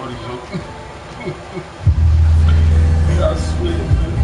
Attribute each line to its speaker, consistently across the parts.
Speaker 1: already joking. I swear, man.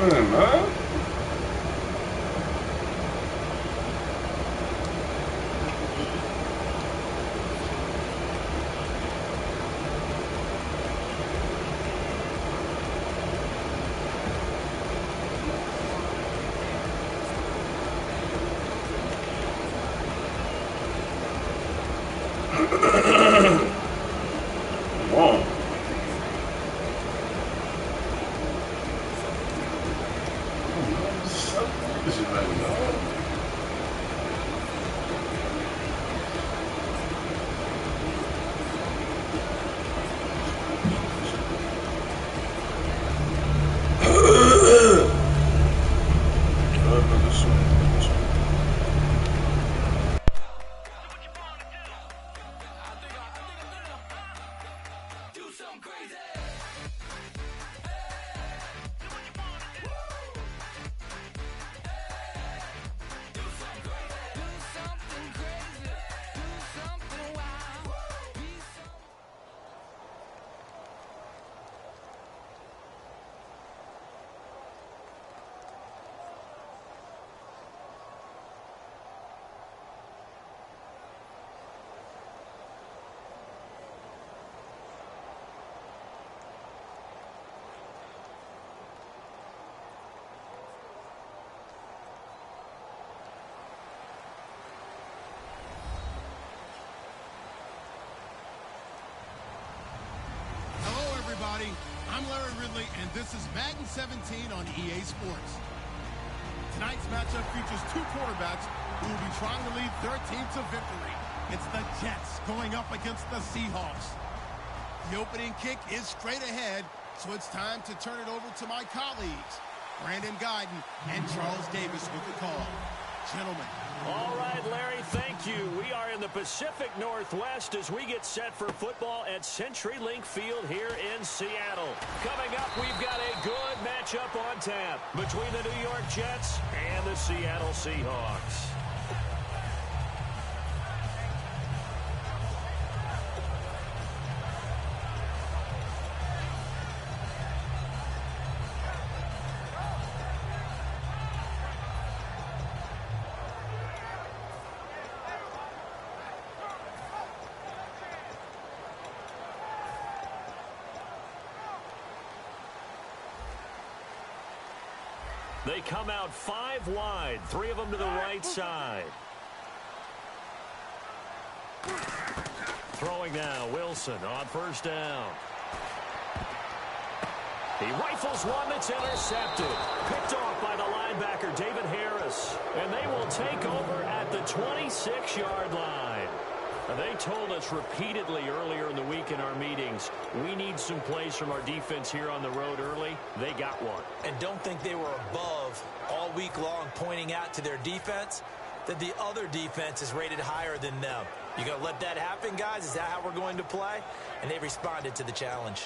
Speaker 1: happening, man? Whoa. This is like,
Speaker 2: I'm Larry Ridley, and this is Madden 17 on EA Sports. Tonight's matchup features two quarterbacks who will be trying to lead their team to victory. It's the Jets going up against the Seahawks. The opening kick is straight ahead, so it's time to turn it over to my colleagues, Brandon Guyton and Charles Davis with the call. Gentlemen.
Speaker 3: All right, Larry, thank you. We are in the Pacific Northwest as we get set for football at CenturyLink Field here in Seattle. Coming up, we've got a good matchup on tap between the New York Jets and the Seattle Seahawks. They come out 5 wide, 3 of them to the right side. Throwing now, Wilson on first down. He rifles one that's intercepted. Picked off by the linebacker, David Harris. And they will take over at the 26-yard line. They told us repeatedly earlier in the week in our meetings, we need some plays from our defense here on the road early. They got one.
Speaker 4: And don't think they were above all week long pointing out to their defense that the other defense is rated higher than them. You going to let that happen, guys? Is that how we're going to play? And they responded to the challenge.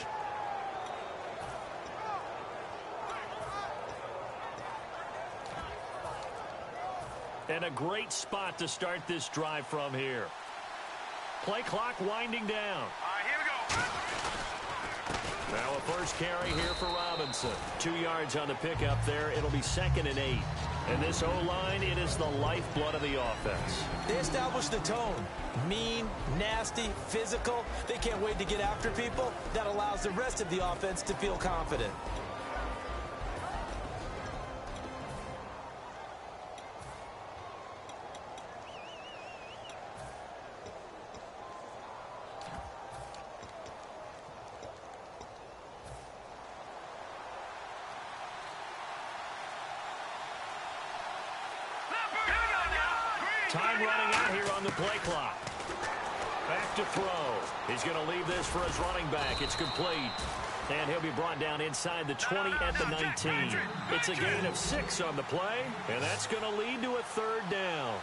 Speaker 3: And a great spot to start this drive from here. Play clock winding down.
Speaker 5: All right, here we go.
Speaker 3: Now a first carry here for Robinson. 2 yards on the pickup there. It'll be 2nd and 8. And this O-line, it is the lifeblood of the offense.
Speaker 4: They established the tone. Mean, nasty, physical. They can't wait to get after people. That allows the rest of the offense to feel confident.
Speaker 3: Time running out here on the play clock. Back to throw. He's going to leave this for his running back. It's complete. And he'll be brought down inside the 20 at the 19. It's a gain of 6 on the play, and that's going to lead to a 3rd down.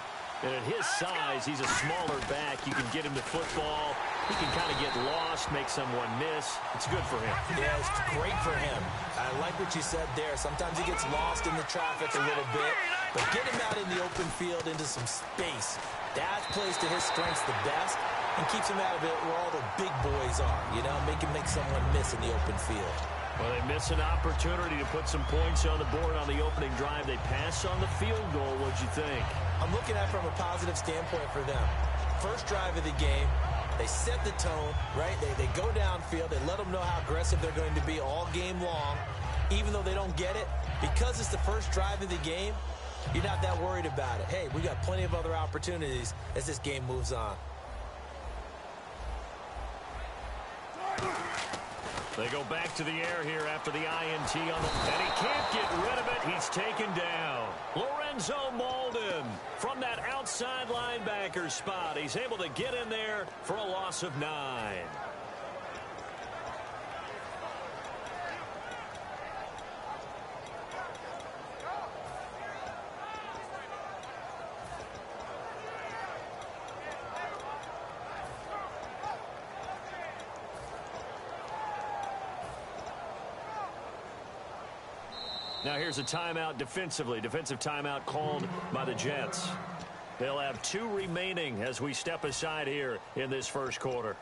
Speaker 3: And at his size, he's a smaller back. You can get him to football. He can kind of get lost, make someone miss. It's good for him.
Speaker 4: Yeah, it's great for him. I like what you said there. Sometimes he gets lost in the traffic a little bit. But get him out in the open field into some space. That plays to his strengths the best and keeps him out of it where all the big boys are. You know, make him make someone miss in the open field.
Speaker 3: Well, they miss an opportunity to put some points on the board on the opening drive. They pass on the field goal. What'd you think?
Speaker 4: I'm looking at it from a positive standpoint for them. First drive of the game, they set the tone, right? They go downfield. They let them know how aggressive they're going to be all game long. Even though they don't get it, because it's the first drive of the game, you're not that worried about it. Hey, we got plenty of other opportunities as this game moves on.
Speaker 3: They go back to the air here after the INT on the... And he can't get rid of it. He's taken down. Lorenzo Molden from that outside linebacker spot. He's able to get in there for a loss of 9. Now here's a timeout defensively. Defensive timeout called by the Jets. They'll have 2 remaining as we step aside here in this first quarter.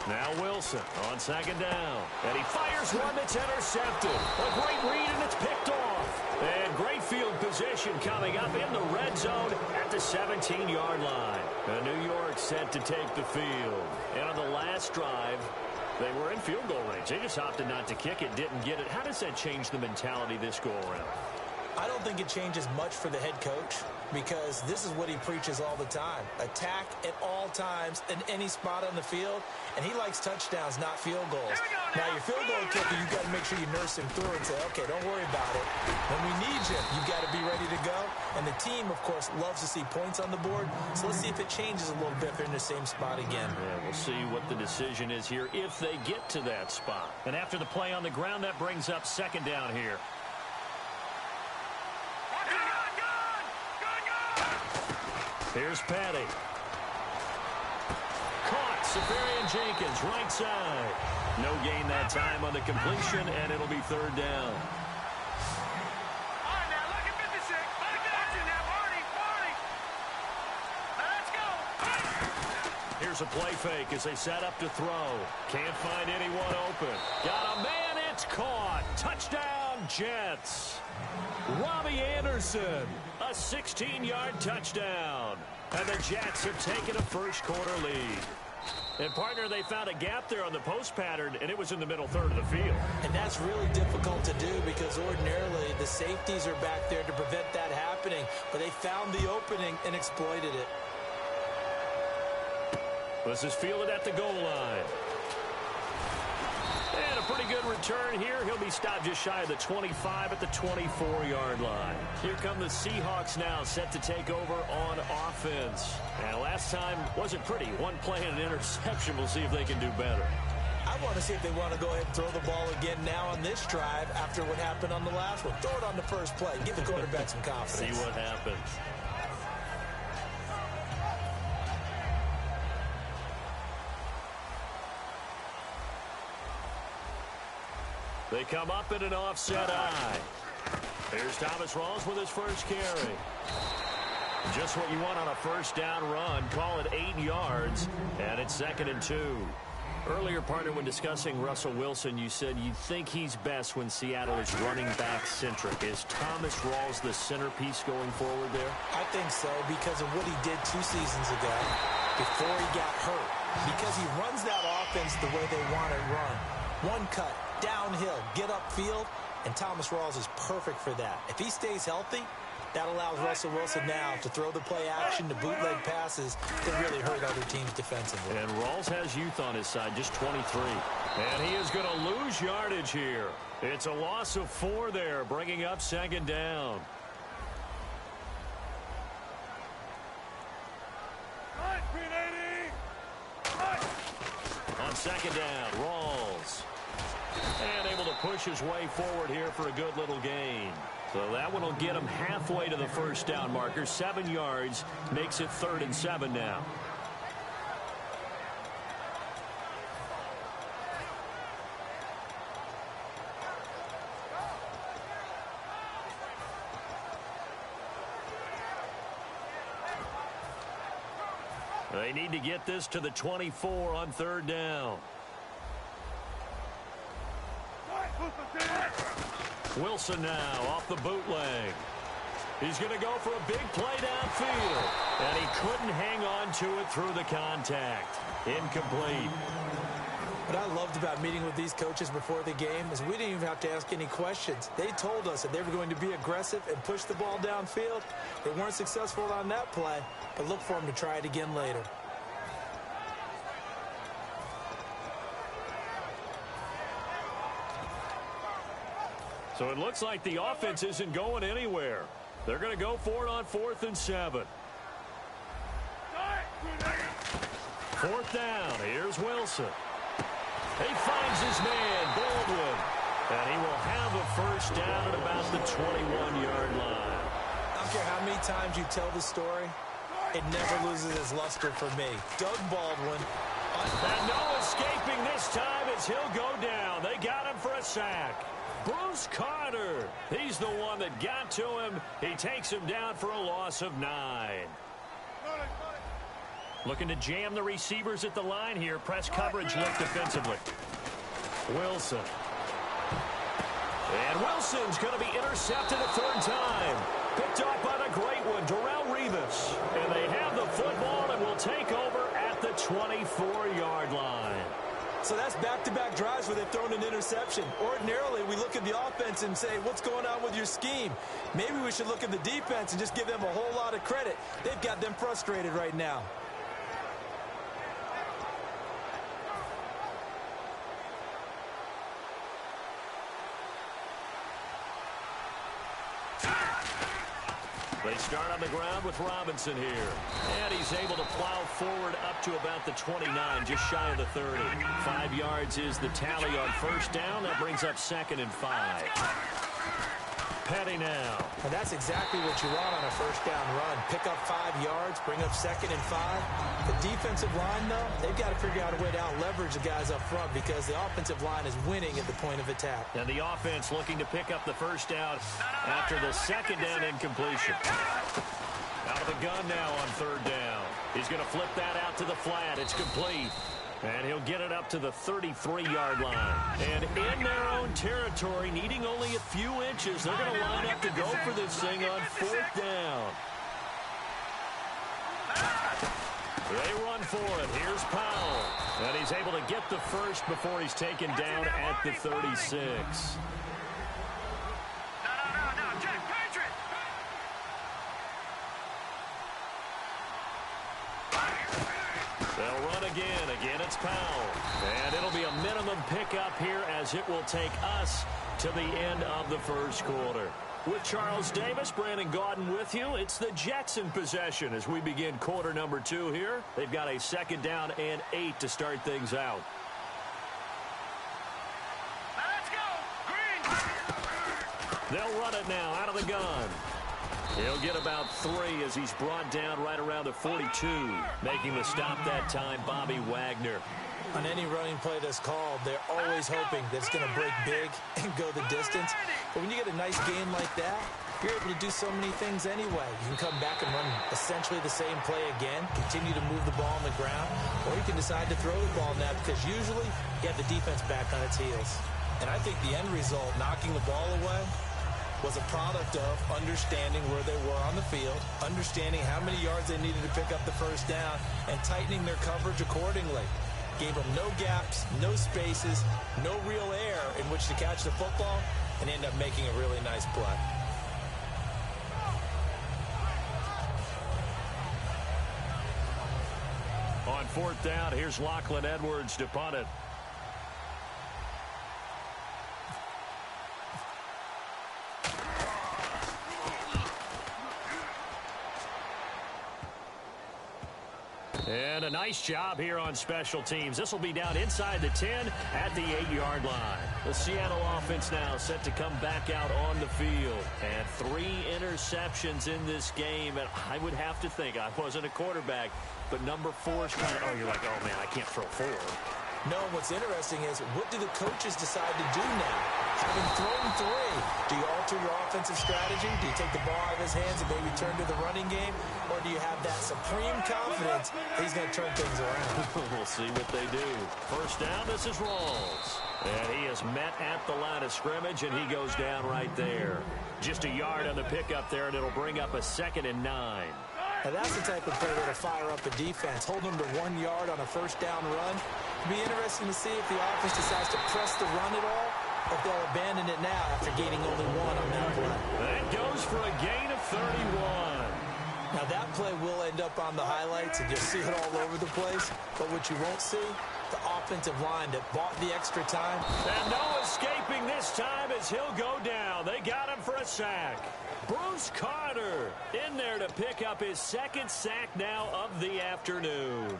Speaker 3: Now Wilson on second down. And he fires one that's intercepted. A great read, and it's picked off. And great field position coming up in the red zone at the 17-yard line. And New York set to take the field. And on the last drive, they were in field goal range. They just opted not to kick it, didn't get it. How does that change the mentality this go-around?
Speaker 4: I don't think it changes much for the head coach because this is what he preaches all the time. Attack at all times in any spot on the field, and he likes touchdowns, not field goals. Now, your field goal kicker, you've got to make sure you nurse him through and say, okay, don't worry about it. When we need you, you've got to be ready to go. And the team, of course, loves to see points on the board, so let's see if it changes a little bit if they're in the same spot again.
Speaker 3: Yeah, we'll see what the decision is here if they get to that spot. And after the play on the ground, that brings up second down here. Here's Patty. Caught. Safarian Jenkins, right side. No gain that time on the completion, and it'll be third down.
Speaker 5: All right, now look at 56. Let it get you now, Marty. Let's go.
Speaker 3: Here's a play fake as they set up to throw. Can't find anyone open. Got a man. It's caught. Touchdown, Jets. Robbie Anderson, a 16-yard touchdown. And the Jets have taken a first-quarter lead. And, partner, they found a gap there on the post pattern, and it was in the middle third of the field.
Speaker 4: And that's really difficult to do because ordinarily the safeties are back there to prevent that happening. But they found the opening and exploited it.
Speaker 3: This is fielded at the goal line. And a pretty good return here. He'll be stopped just shy of the 25 at the 24-yard line. Here come the Seahawks now, set to take over on offense. And last time wasn't pretty. One play and an interception. We'll see if they can do better.
Speaker 4: I want to see if they want to go ahead and throw the ball again now on this drive after what happened on the last one. Throw it on the first play. Give the quarterback some confidence.
Speaker 3: See what happens. They come up in an offset eye. Here's Thomas Rawls with his first carry. Just what you want on a first down run. Call it 8 yards, and it's 2nd and 2. Earlier, partner, when discussing Russell Wilson, you said you think he's best when Seattle is running back centric. Is Thomas Rawls the centerpiece going forward there?
Speaker 4: I think so because of what he did 2 seasons ago before he got hurt. Because he runs that offense the way they want it run. One cut, downhill, get upfield, and Thomas Rawls is perfect for that. If he stays healthy, that allows Russell Wilson now to throw the play action, to bootleg passes that really hurt other teams defensively.
Speaker 3: And Rawls has youth on his side, just 23. And he is going to lose yardage here. It's a loss of 4 there, bringing up 2nd down. On 2nd down, Rawls. And able to push his way forward here for a good little gain. So that one will get him halfway to the first down marker. 7 yards makes it 3rd and 7 now. They need to get this to the 24 on 3rd down. Wilson now off the bootleg. He's going to go for a big play downfield. And he couldn't hang on to it through the contact. Incomplete.
Speaker 4: What I loved about meeting with these coaches before the game is we didn't even have to ask any questions. They told us that they were going to be aggressive and push the ball downfield. They weren't successful on that play, but look for them to try it again later.
Speaker 3: So it looks like the offense isn't going anywhere. They're going to go for it on 4th and 7. 4th down. Here's Wilson. He finds his man, Baldwin. And he will have a first down at about the 21-yard line.
Speaker 4: I don't care how many times you tell the story, it never loses its luster for me. Doug Baldwin.
Speaker 3: And no escaping this time as he'll go down. They got him for a sack. Bruce Carter, he's the one that got to him. He takes him down for a loss of 9. Looking to jam the receivers at the line here. Press coverage look defensively. Wilson. And Wilson's going to be intercepted a 3rd time. Picked up on a great one, Darrelle Revis. And they have the football and will take over at the 24-yard line.
Speaker 4: So that's back-to-back drives where they've thrown an interception. Ordinarily, we look at the offense and say, what's going on with your scheme? Maybe we should look at the defense and just give them a whole lot of credit. They've got them frustrated right now.
Speaker 3: They start on the ground with Robinson here. And he's able to plow forward up to about the 29, just shy of the 30. 5 yards is the tally on 1st down. That brings up 2nd and 5. Petty now.
Speaker 4: And that's exactly what you want on a 1st down run. Pick up 5 yards, bring up 2nd and 5. The defensive line, though, they've got to figure out a way to out-leverage the guys up front because the offensive line is winning at the point of attack.
Speaker 3: And the offense looking to pick up the 1st down after the 2nd down incompletion. Out of the gun now on 3rd down. He's going to flip that out to the flat. It's complete. And he'll get it up to the 33-yard line. And in their own territory, needing only a few inches, they're going to line up to go for this thing on 4th down. They run for it. Here's Powell. And he's able to get the first before he's taken down at the 36. They'll run again. Again, it's Powell. And it'll be a minimum pickup here as it will take us to the end of the first quarter. With Charles Davis, Brandon Gaudin with you. It's the Jets in possession as we begin quarter number 2 here. They've got a 2nd down and 8 to start things out.
Speaker 5: Let's go! Green!
Speaker 3: They'll run it now out of the gun. He'll get about 3 as he's brought down right around the 42. Making the stop that time, Bobby Wagner.
Speaker 4: On any running play that's called, they're always hoping that it's going to break big and go the distance. But when you get a nice game like that, you're able to do so many things anyway. You can come back and run essentially the same play again, continue to move the ball on the ground, or you can decide to throw the ball now because usually you have the defense back on its heels. And I think the end result, knocking the ball away, was a product of understanding where they were on the field, understanding how many yards they needed to pick up the 1st down, and tightening their coverage accordingly. Gave them no gaps, no spaces, no real air in which to catch the football, and end up making a really nice play.
Speaker 3: On 4th down, here's Lachlan Edwards to punt it. And a nice job here on special teams. This will be down inside the 10 at the 8-yard line. The Seattle offense now set to come back out on the field. And 3 interceptions in this game. And I would have to think, I wasn't a quarterback, but number 4 is kind of, oh, you're like, oh, man, I can't throw 4.
Speaker 4: No, what's interesting is, what do the coaches decide to do now? Having thrown 3, do you alter your offensive strategy? Do you take the ball out of his hands and maybe turn to the running game? Or do you have that supreme confidence that he's going to turn things around?
Speaker 3: We'll see what they do. First down, this is Rawls. And he is met at the line of scrimmage, and he goes down right there. Just a yard on the pickup there, and it'll bring up a 2nd and 9.
Speaker 4: Now that's the type of play that'll fire up a defense. Hold them to 1 yard on a first down run. It'll be interesting to see if the offense decides to press the run at all, or if they'll abandon it now after gaining only 1 on that play.
Speaker 3: That goes for a gain of 31.
Speaker 4: Now that play will end up on the highlights, and you'll see it all over the place. But what you won't see, the offensive line that bought the extra time.
Speaker 3: And no escaping this time as he'll go down. They got him for a sack. Bruce Carter in there to pick up his 2nd sack now of the afternoon.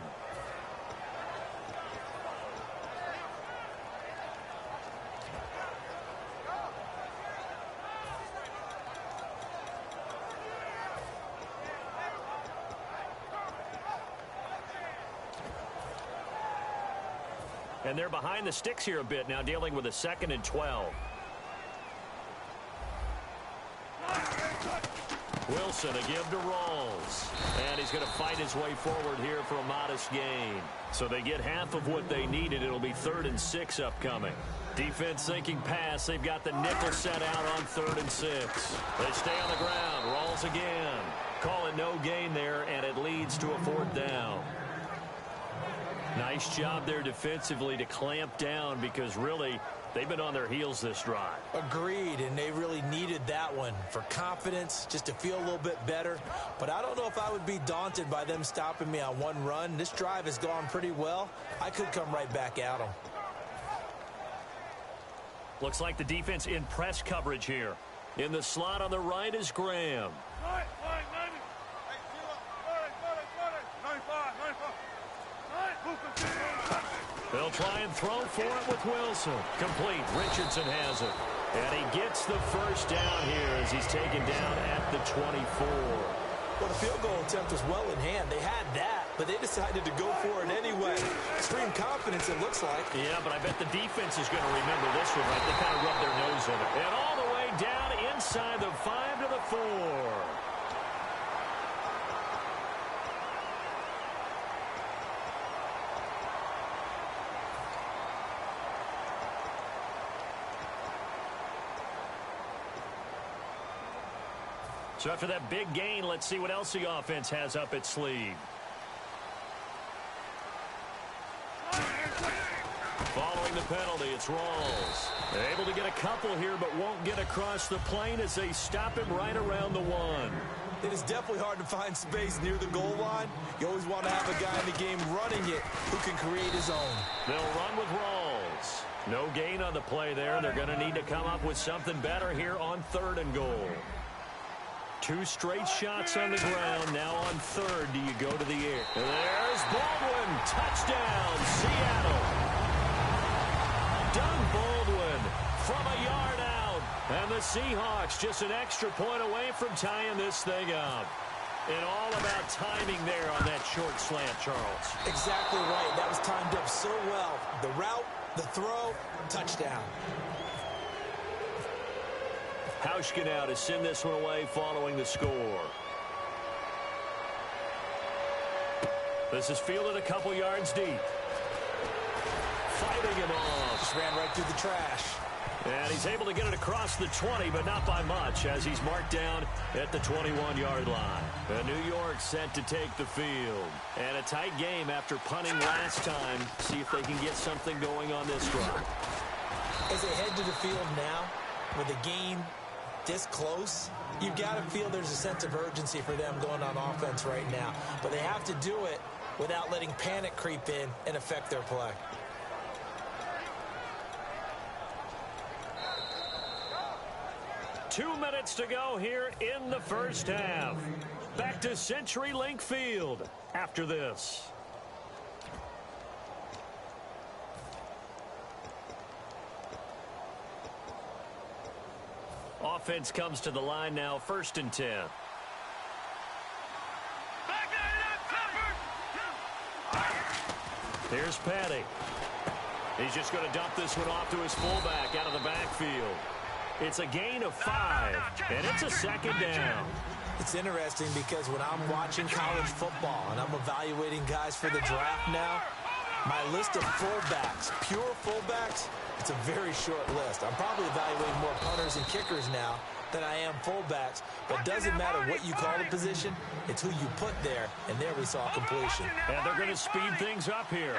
Speaker 3: And they're behind the sticks here a bit now, dealing with a 2nd and 12. Wilson, a give to Rawls. And he's going to fight his way forward here for a modest gain. So they get half of what they needed. It'll be 3rd and 6 upcoming. Defense thinking pass. They've got the nickel set out on 3rd and 6. They stay on the ground. Rawls again. Call it no gain there, and it leads to a 4th down. Nice job there defensively to clamp down, because really they've been on their heels this drive.
Speaker 4: Agreed, and they really needed that one for confidence, just to feel a little bit better. But I don't know if I would be daunted by them stopping me on 1 run. This drive has gone pretty well. I could come right back at them.
Speaker 3: Looks like the defense in press coverage here. In the slot on the right is Graham. They'll try and throw for it with Wilson. Complete. Richardson has it. And he gets the first down here as he's taken down at the 24.
Speaker 4: Well, the field goal attempt was well in hand. They had that, but they decided to go for it anyway. Extreme confidence, it looks like.
Speaker 3: Yeah, but I bet the defense is going to remember this one, right? They kind of rubbed their nose in it. And all the way down inside the 5 to the 4. So after that big gain, let's see what else the offense has up its sleeve. Following the penalty, it's Rawls. They're able to get a couple here, but won't get across the plane as they stop him right around the 1.
Speaker 4: It is definitely hard to find space near the goal line. You always want to have a guy in the game running it who can create his own.
Speaker 3: They'll run with Rawls. No gain on the play there. They're going to need to come up with something better here on 3rd and goal. 2 straight shots on the ground. Now on 3rd, do you go to the air? There's Baldwin. Touchdown, Seattle. Doug Baldwin from a yard out. And the Seahawks just an extra point away from tying this thing up. And all about timing there on that short slant, Charles.
Speaker 4: Exactly right. That was timed up so well. The route, the throw, touchdown.
Speaker 3: Hauschka now to send this one away following the score. This is fielded a couple yards deep. Fighting him off.
Speaker 4: Just ran right through the trash.
Speaker 3: And he's able to get it across the 20, but not by much, as he's marked down at the 21-yard line. And New York set to take the field. And a tight game after punting last time. See if they can get something going on this drive.
Speaker 4: As they head to the field now, with the game this close, you've got to feel there's a sense of urgency for them going on offense right now. But they have to do it without letting panic creep in and affect their play.
Speaker 3: Two minutes to go here in the first half. Back to CenturyLink Field after this. Offense comes to the line now, 1st and 10. Here's Patty. He's just going to dump this one off to his fullback out of the backfield. It's a gain of 5, and it's a 2nd down.
Speaker 4: It's interesting because when I'm watching college football and I'm evaluating guys for the draft now, my list of fullbacks, pure fullbacks, it's a very short list. I'm probably evaluating more punters and kickers now than I am fullbacks. But it doesn't matter what you call the position, it's who you put there. And there we saw completion.
Speaker 3: And they're going to speed things up here.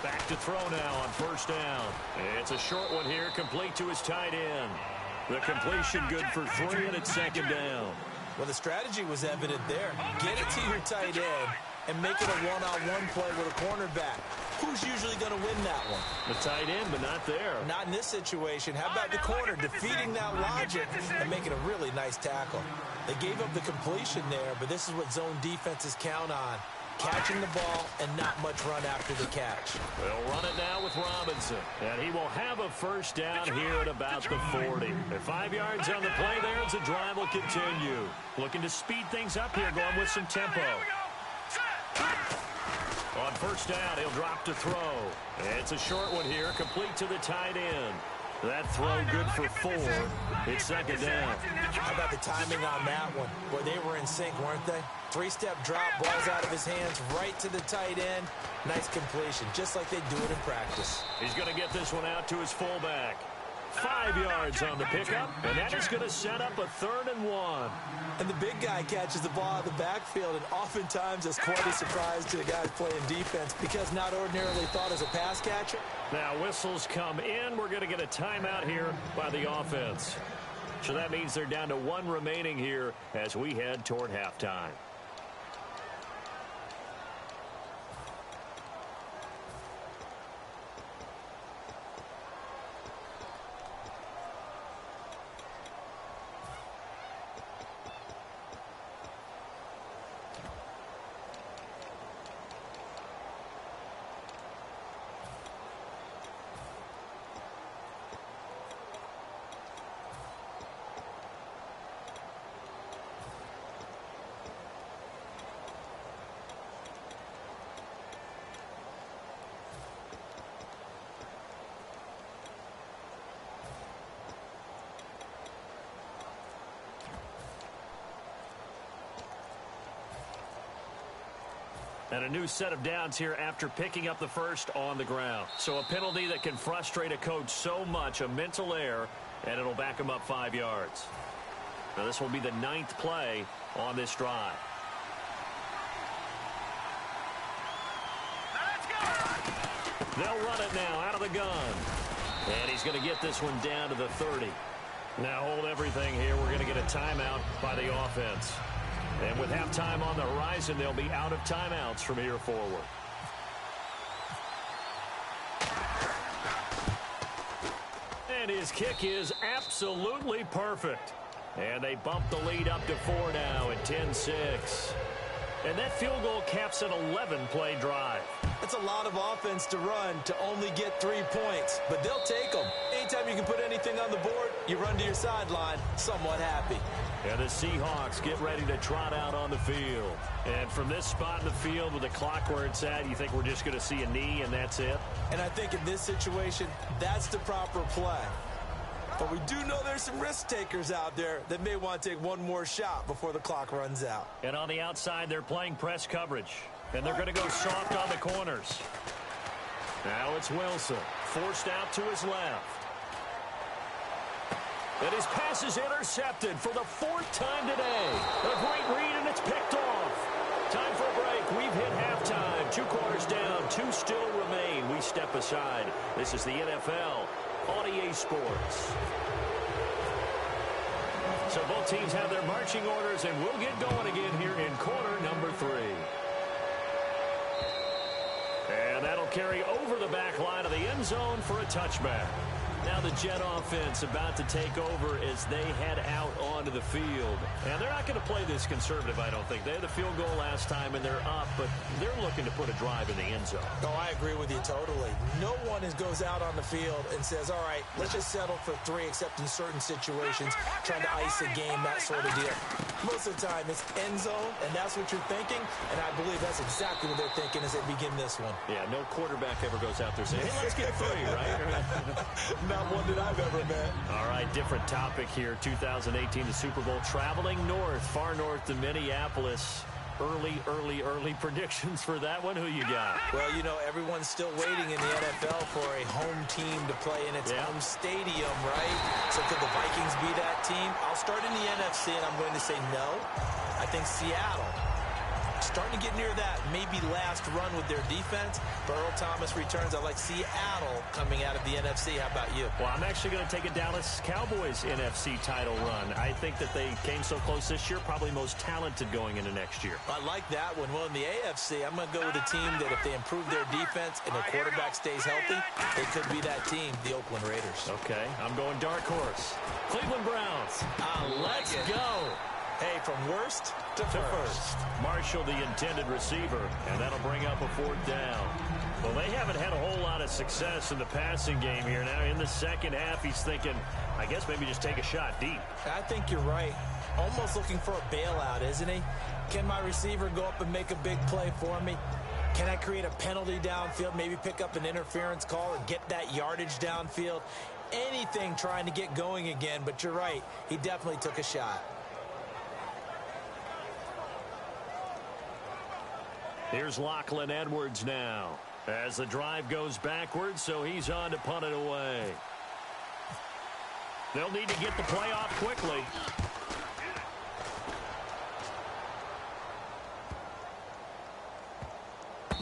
Speaker 3: Back to throw now on 1st down. It's a short one here, complete to his tight end. The completion good for 3, and it's 2nd down.
Speaker 4: Well, the strategy was evident there. Get it to your tight end and make it a one-on-one play with a cornerback. Who's usually going to win that one?
Speaker 3: The tight end, but not there.
Speaker 4: Not in this situation. How about the corner defeating that logic and making a really nice tackle? They gave up the completion there, but this is what zone defenses count on. Catching the ball and not much run after the catch.
Speaker 3: They'll run it now with Robinson. And he will have a 1st down here at about the 40. At 5 yards on the play there, as the drive will continue. Looking to speed things up here, going with some tempo. On 1st down, he'll drop to throw. It's a short one here, complete to the tight end. That throw good for 4. It's 2nd down.
Speaker 4: How about the timing on that one? Boy, they were in sync, weren't they? 3-step drop, ball's out of his hands, right to the tight end. Nice completion, just like they do it in practice.
Speaker 3: He's going to get this one out to his fullback. 5 yards on the pickup, and that is going to set up a 3rd and 1.
Speaker 4: And the big guy catches the ball out of the backfield, and oftentimes it's quite a surprise to the guys playing defense because not ordinarily thought as a pass catcher.
Speaker 3: Now whistles come in. We're going to get a timeout here by the offense. So that means they're down to 1 remaining here as we head toward halftime. And a new set of downs here after picking up the 1st on the ground. So a penalty that can frustrate a coach so much, a mental error, and it'll back him up 5 yards. Now this will be the 9th play on this drive. They'll run it now out of the gun. And he's going to get this one down to the 30. Now hold everything here. We're going to get a timeout by the offense. And with halftime on the horizon, they'll be out of timeouts from here forward. And his kick is absolutely perfect. And they bump the lead up to 4 now at 10-6. And that field goal caps an 11-play drive.
Speaker 4: That's a lot of offense to run to only get 3 points, but they'll take them. Anytime you can put anything on the board, you run to your sideline somewhat happy.
Speaker 3: And the Seahawks get ready to trot out on the field. And from this spot in the field with the clock where it's at, you think we're just going to see a knee and that's it?
Speaker 4: And I think in this situation, that's the proper play. But we do know there's some risk takers out there that may want to take one more shot before the clock runs out.
Speaker 3: And on the outside, they're playing press coverage. And they're going to go soft on the corners. Now it's Wilson, forced out to his left. And his pass is intercepted for the 4th time today. A great read, and it's picked off. Time for a break. We've hit halftime. 2 quarters down, 2 still remain. We step aside. This is the NFL on EA Sports. So both teams have their marching orders, and we'll get going again here in quarter number 3. And that'll carry over the back line of the end zone for a touchback. Now the Jet offense about to take over as they head out onto the field. And they're not going to play this conservative, I don't think. They had the field goal last time, and they're up, but they're looking to put a drive in the end zone.
Speaker 4: Oh, I agree with you totally. No one goes out on the field and says, all right, let's just settle for 3, except in certain situations, trying to ice a game, that sort of deal. Most of the time, it's end zone, and that's what you're thinking, and I believe that's exactly what they're thinking as they begin this one.
Speaker 3: Yeah, no quarterback ever goes out there saying, hey, let's get 3, right?
Speaker 4: Not one that I've ever met.
Speaker 3: All right, different topic here. 2018, the Super Bowl, traveling north, far north to Minneapolis. Early predictions for that one. Who you got?
Speaker 4: Well, you know, everyone's still waiting in the NFL for a home team to play in its home stadium, right? So could the Vikings be that team? I'll start in the NFC, and I'm going to say no. I think Seattle. Starting to get near that maybe last run with their defense. Earl Thomas returns. I like Seattle coming out of the NFC. How about you?
Speaker 3: Well, I'm actually going to take a Dallas Cowboys NFC title run. I think that they came so close this year, probably most talented going into next year.
Speaker 4: I like that one. Well, in the AFC, I'm going to go with a team that if they improve their defense and their quarterback stays healthy, they could be that team, the Oakland Raiders.
Speaker 3: Okay, I'm going dark horse. Cleveland Browns. Let's go.
Speaker 4: Hey, from worst to first.
Speaker 3: Marshall, the intended receiver, and that'll bring up a 4th down. Well, they haven't had a whole lot of success in the passing game here. Now, in the second half, he's thinking, I guess maybe just take a shot deep.
Speaker 4: I think you're right. Almost looking for a bailout, isn't he? Can my receiver go up and make a big play for me? Can I create a penalty downfield, maybe pick up an interference call or get that yardage downfield? Anything trying to get going again, but you're right. He definitely took a shot.
Speaker 3: Here's Lachlan Edwards now as the drive goes backwards, so he's on to punt it away. They'll need to get the play off quickly.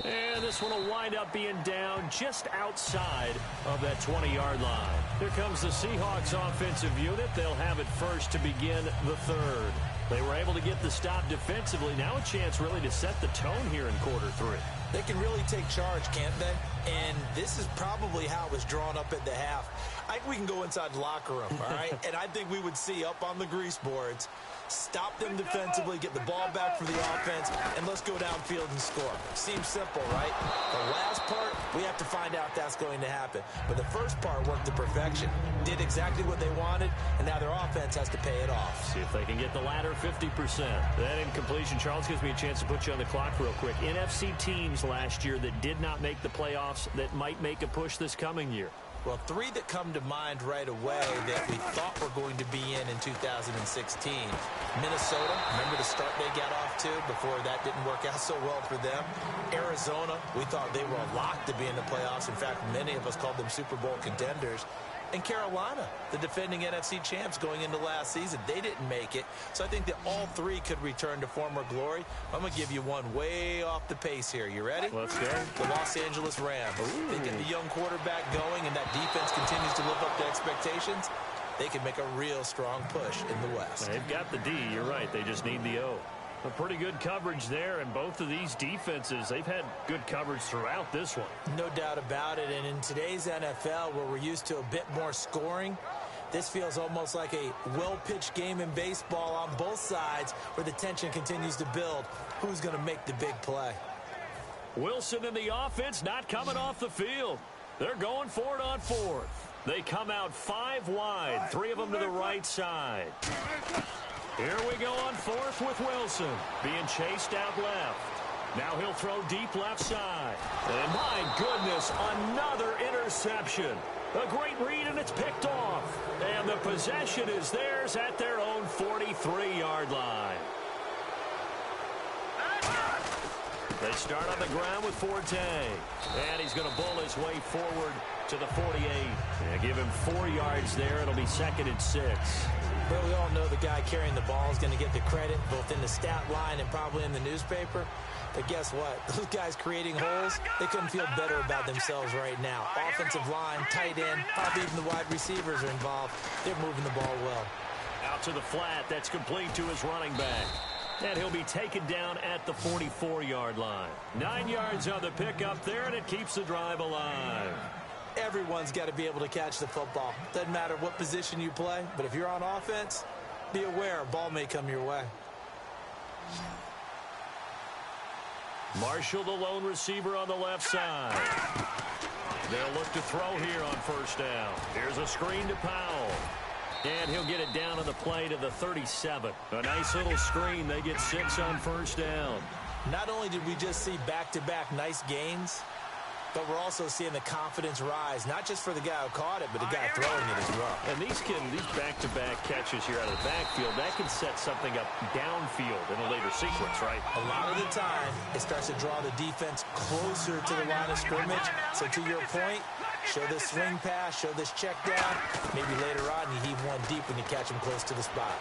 Speaker 3: And this one will wind up being down just outside of that 20-yard line. Here comes the Seahawks offensive unit. They'll have it first to begin the 3rd. They were able to get the stop defensively. Now a chance really to set the tone here in quarter 3.
Speaker 4: They can really take charge, can't they? And this is probably how it was drawn up at the half. I think we can go inside the locker room, all right? And I think we would see up on the grease boards, stop them defensively, get the ball back for the offense, and let's go downfield and score. Seems simple, right? The last part, we have to find out if that's going to happen. But the first part worked to perfection. Did exactly what they wanted, and now their offense has to pay it off.
Speaker 3: See if they can get the latter 50%. That incompletion, Charles, gives me a chance to put you on the clock real quick. NFC teams last year that did not make the playoffs that might make a push this coming year.
Speaker 4: Well, 3 that come to mind right away that we thought were going to be in 2016. Minnesota, remember the start they got off to before that didn't work out so well for them. Arizona, we thought they were a lock to be in the playoffs. In fact, many of us called them Super Bowl contenders. And Carolina, the defending NFC champs going into last season, they didn't make it. So I think that all 3 could return to former glory. I'm going to give you one way off the pace here. You ready?
Speaker 3: Let's go.
Speaker 4: The Los Angeles Rams. They get the young quarterback going, and that defense continues to live up to expectations. They can make a real strong push in the West.
Speaker 3: They've got the D. You're right. They just need the O. A pretty good coverage there, and both of these defenses, they've had good coverage throughout this one.
Speaker 4: No doubt about it, and in today's NFL, where we're used to a bit more scoring, this feels almost like a well-pitched game in baseball on both sides where the tension continues to build. Who's going to make the big play?
Speaker 3: Wilson in the offense not coming off the field. They're going for it on 4th. They come out 5 wide, 3 of them to the right side. Here we go on 4th with Wilson being chased out left. Now he'll throw deep left side. And my goodness, another interception. A great read, and it's picked off. And the possession is theirs at their own 43-yard line. They start on the ground with Forte. And he's going to bull his way forward to the 48. Yeah, give him 4 yards there. It'll be 2nd and 6.
Speaker 4: Well, we all know the guy carrying the ball is going to get the credit both in the stat line and probably in the newspaper. But guess what? Those guys creating holes, they couldn't feel better about themselves right now. Offensive line, tight end, probably even the wide receivers are involved. They're moving the ball well.
Speaker 3: Out to the flat. That's complete to his running back. And he'll be taken down at the 44-yard line. 9 yards on the pickup there, and it keeps the drive alive.
Speaker 4: Everyone's got to be able to catch the football. Doesn't matter what position you play, but if you're on offense, be aware a ball may come your way.
Speaker 3: Marshall, the lone receiver on the left side. They'll look to throw here on first down. Here's a screen to Powell. And he'll get it down on the play to the 37. A nice little screen. They get 6 on first down.
Speaker 4: Not only did we just see back-to-back nice gains, but we're also seeing the confidence rise, not just for the guy who caught it, but the guy throwing it as well.
Speaker 3: And these back-to-back catches here out of the backfield, that can set something up downfield in a later sequence, right?
Speaker 4: A lot of the time, it starts to draw the defense closer to the line of scrimmage. So to your point, show this swing pass, show this check down. Maybe later on you heave one deep when you catch him close to the spot.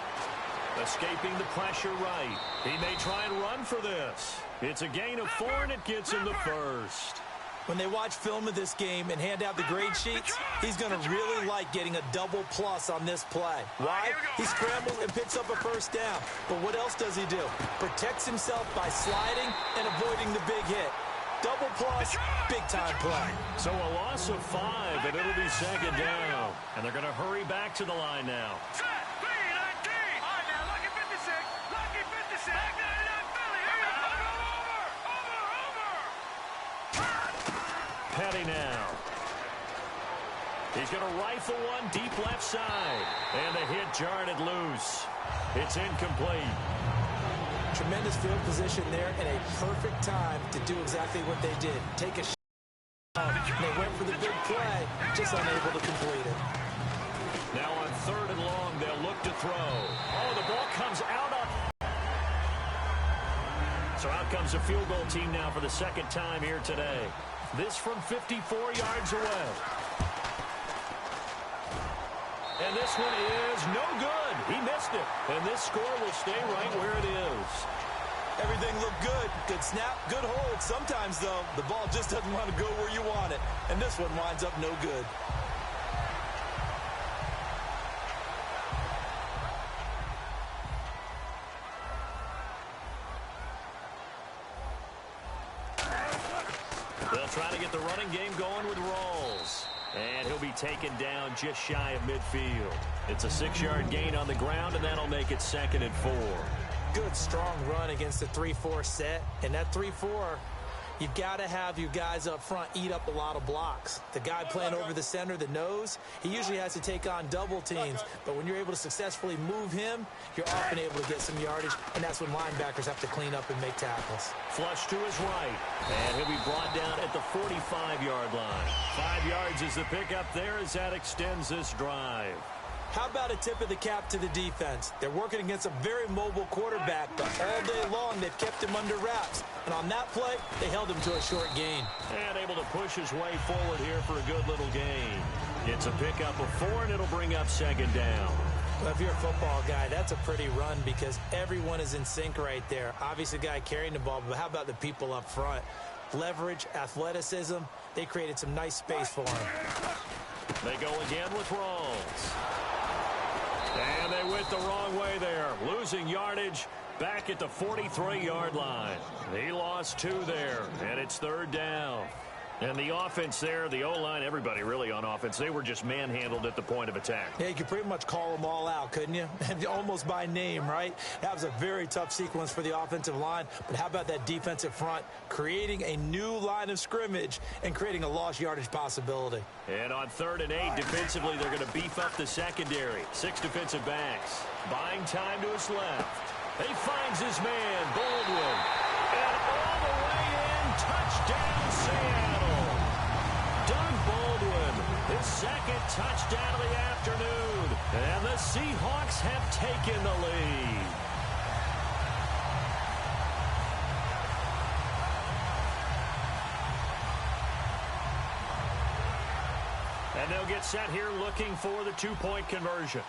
Speaker 3: Escaping the pressure right. He may try and run for this. It's a gain of 4, and it gets him the first.
Speaker 4: When they watch film of this game and hand out the grade sheets, he's going to really like getting a double plus on this play. Why? He scrambles and picks up a first down. But what else does he do? Protects himself by sliding and avoiding the big hit. Double plus, big-time play.
Speaker 3: So a loss of 5, and it'll be second down. And they're going to hurry back to the line now.
Speaker 5: Set, 3-19. All right, now, lucky 56. Lucky 56. Back to that Philly. Here we go.
Speaker 3: Petty now. He's going to rifle one deep left side. And the hit jarred it loose. It's incomplete.
Speaker 4: Tremendous field position there and a perfect time to do exactly what they did. Take a shot. They went for the big play, just unable to complete it.
Speaker 3: Now on 3rd and long, they'll look to throw. Oh, the ball comes out on. So out comes the field goal team now for the second time here today. This from 54 yards away. And this one is no good. He missed it. And this score will stay right where it is.
Speaker 4: Everything looked good. Good snap, good hold. Sometimes, though, the ball just doesn't want to go where you want it. And this one winds up no good.
Speaker 3: They'll try to get the running game going with Rawls. And he'll be taken down just shy of midfield. It's a 6-yard gain on the ground, and that'll make it 2nd and 4.
Speaker 4: Good, strong run against the 3-4 set. And that 3-4, you've got to have your guys up front eat up a lot of blocks. The guy playing over the center, the nose, he usually has to take on double teams. But when you're able to successfully move him, you're often able to get some yardage, and that's when linebackers have to clean up and make tackles.
Speaker 3: Flush to his right, and he'll be brought down at the 45-yard line. 5 yards is the pickup there as that extends this drive.
Speaker 4: How about a tip of the cap to the defense? They're working against a very mobile quarterback, but all day long they've kept him under wraps. And on that play, they held him to a short gain.
Speaker 3: And able to push his way forward here for a good little gain. It's a pickup of 4, and it'll bring up 2nd down.
Speaker 4: Well, if you're a football guy, that's a pretty run because everyone is in sync right there. Obviously, the guy carrying the ball, but how about the people up front? Leverage, athleticism, they created some nice space for him.
Speaker 3: They go again with Rawls. And they went the wrong way there, losing yardage back at the 43-yard line. He lost 2 there, and it's 3rd down. And the offense there, the O-line, everybody really on offense, they were just manhandled at the point of attack.
Speaker 4: Yeah, you could pretty much call them all out, couldn't you? Almost by name, right? That was a very tough sequence for the offensive line. But how about that defensive front creating a new line of scrimmage and creating a lost yardage possibility?
Speaker 3: And on 3rd and 8, defensively, they're going to beef up the secondary. 6 defensive backs. Buying time to his left. He finds his man, Baldwin. And all the way in, touchdown, Seattle. Doug Baldwin, his 2nd touchdown of the afternoon. And the Seahawks have taken the lead. And they'll get set here looking for the 2-point conversion.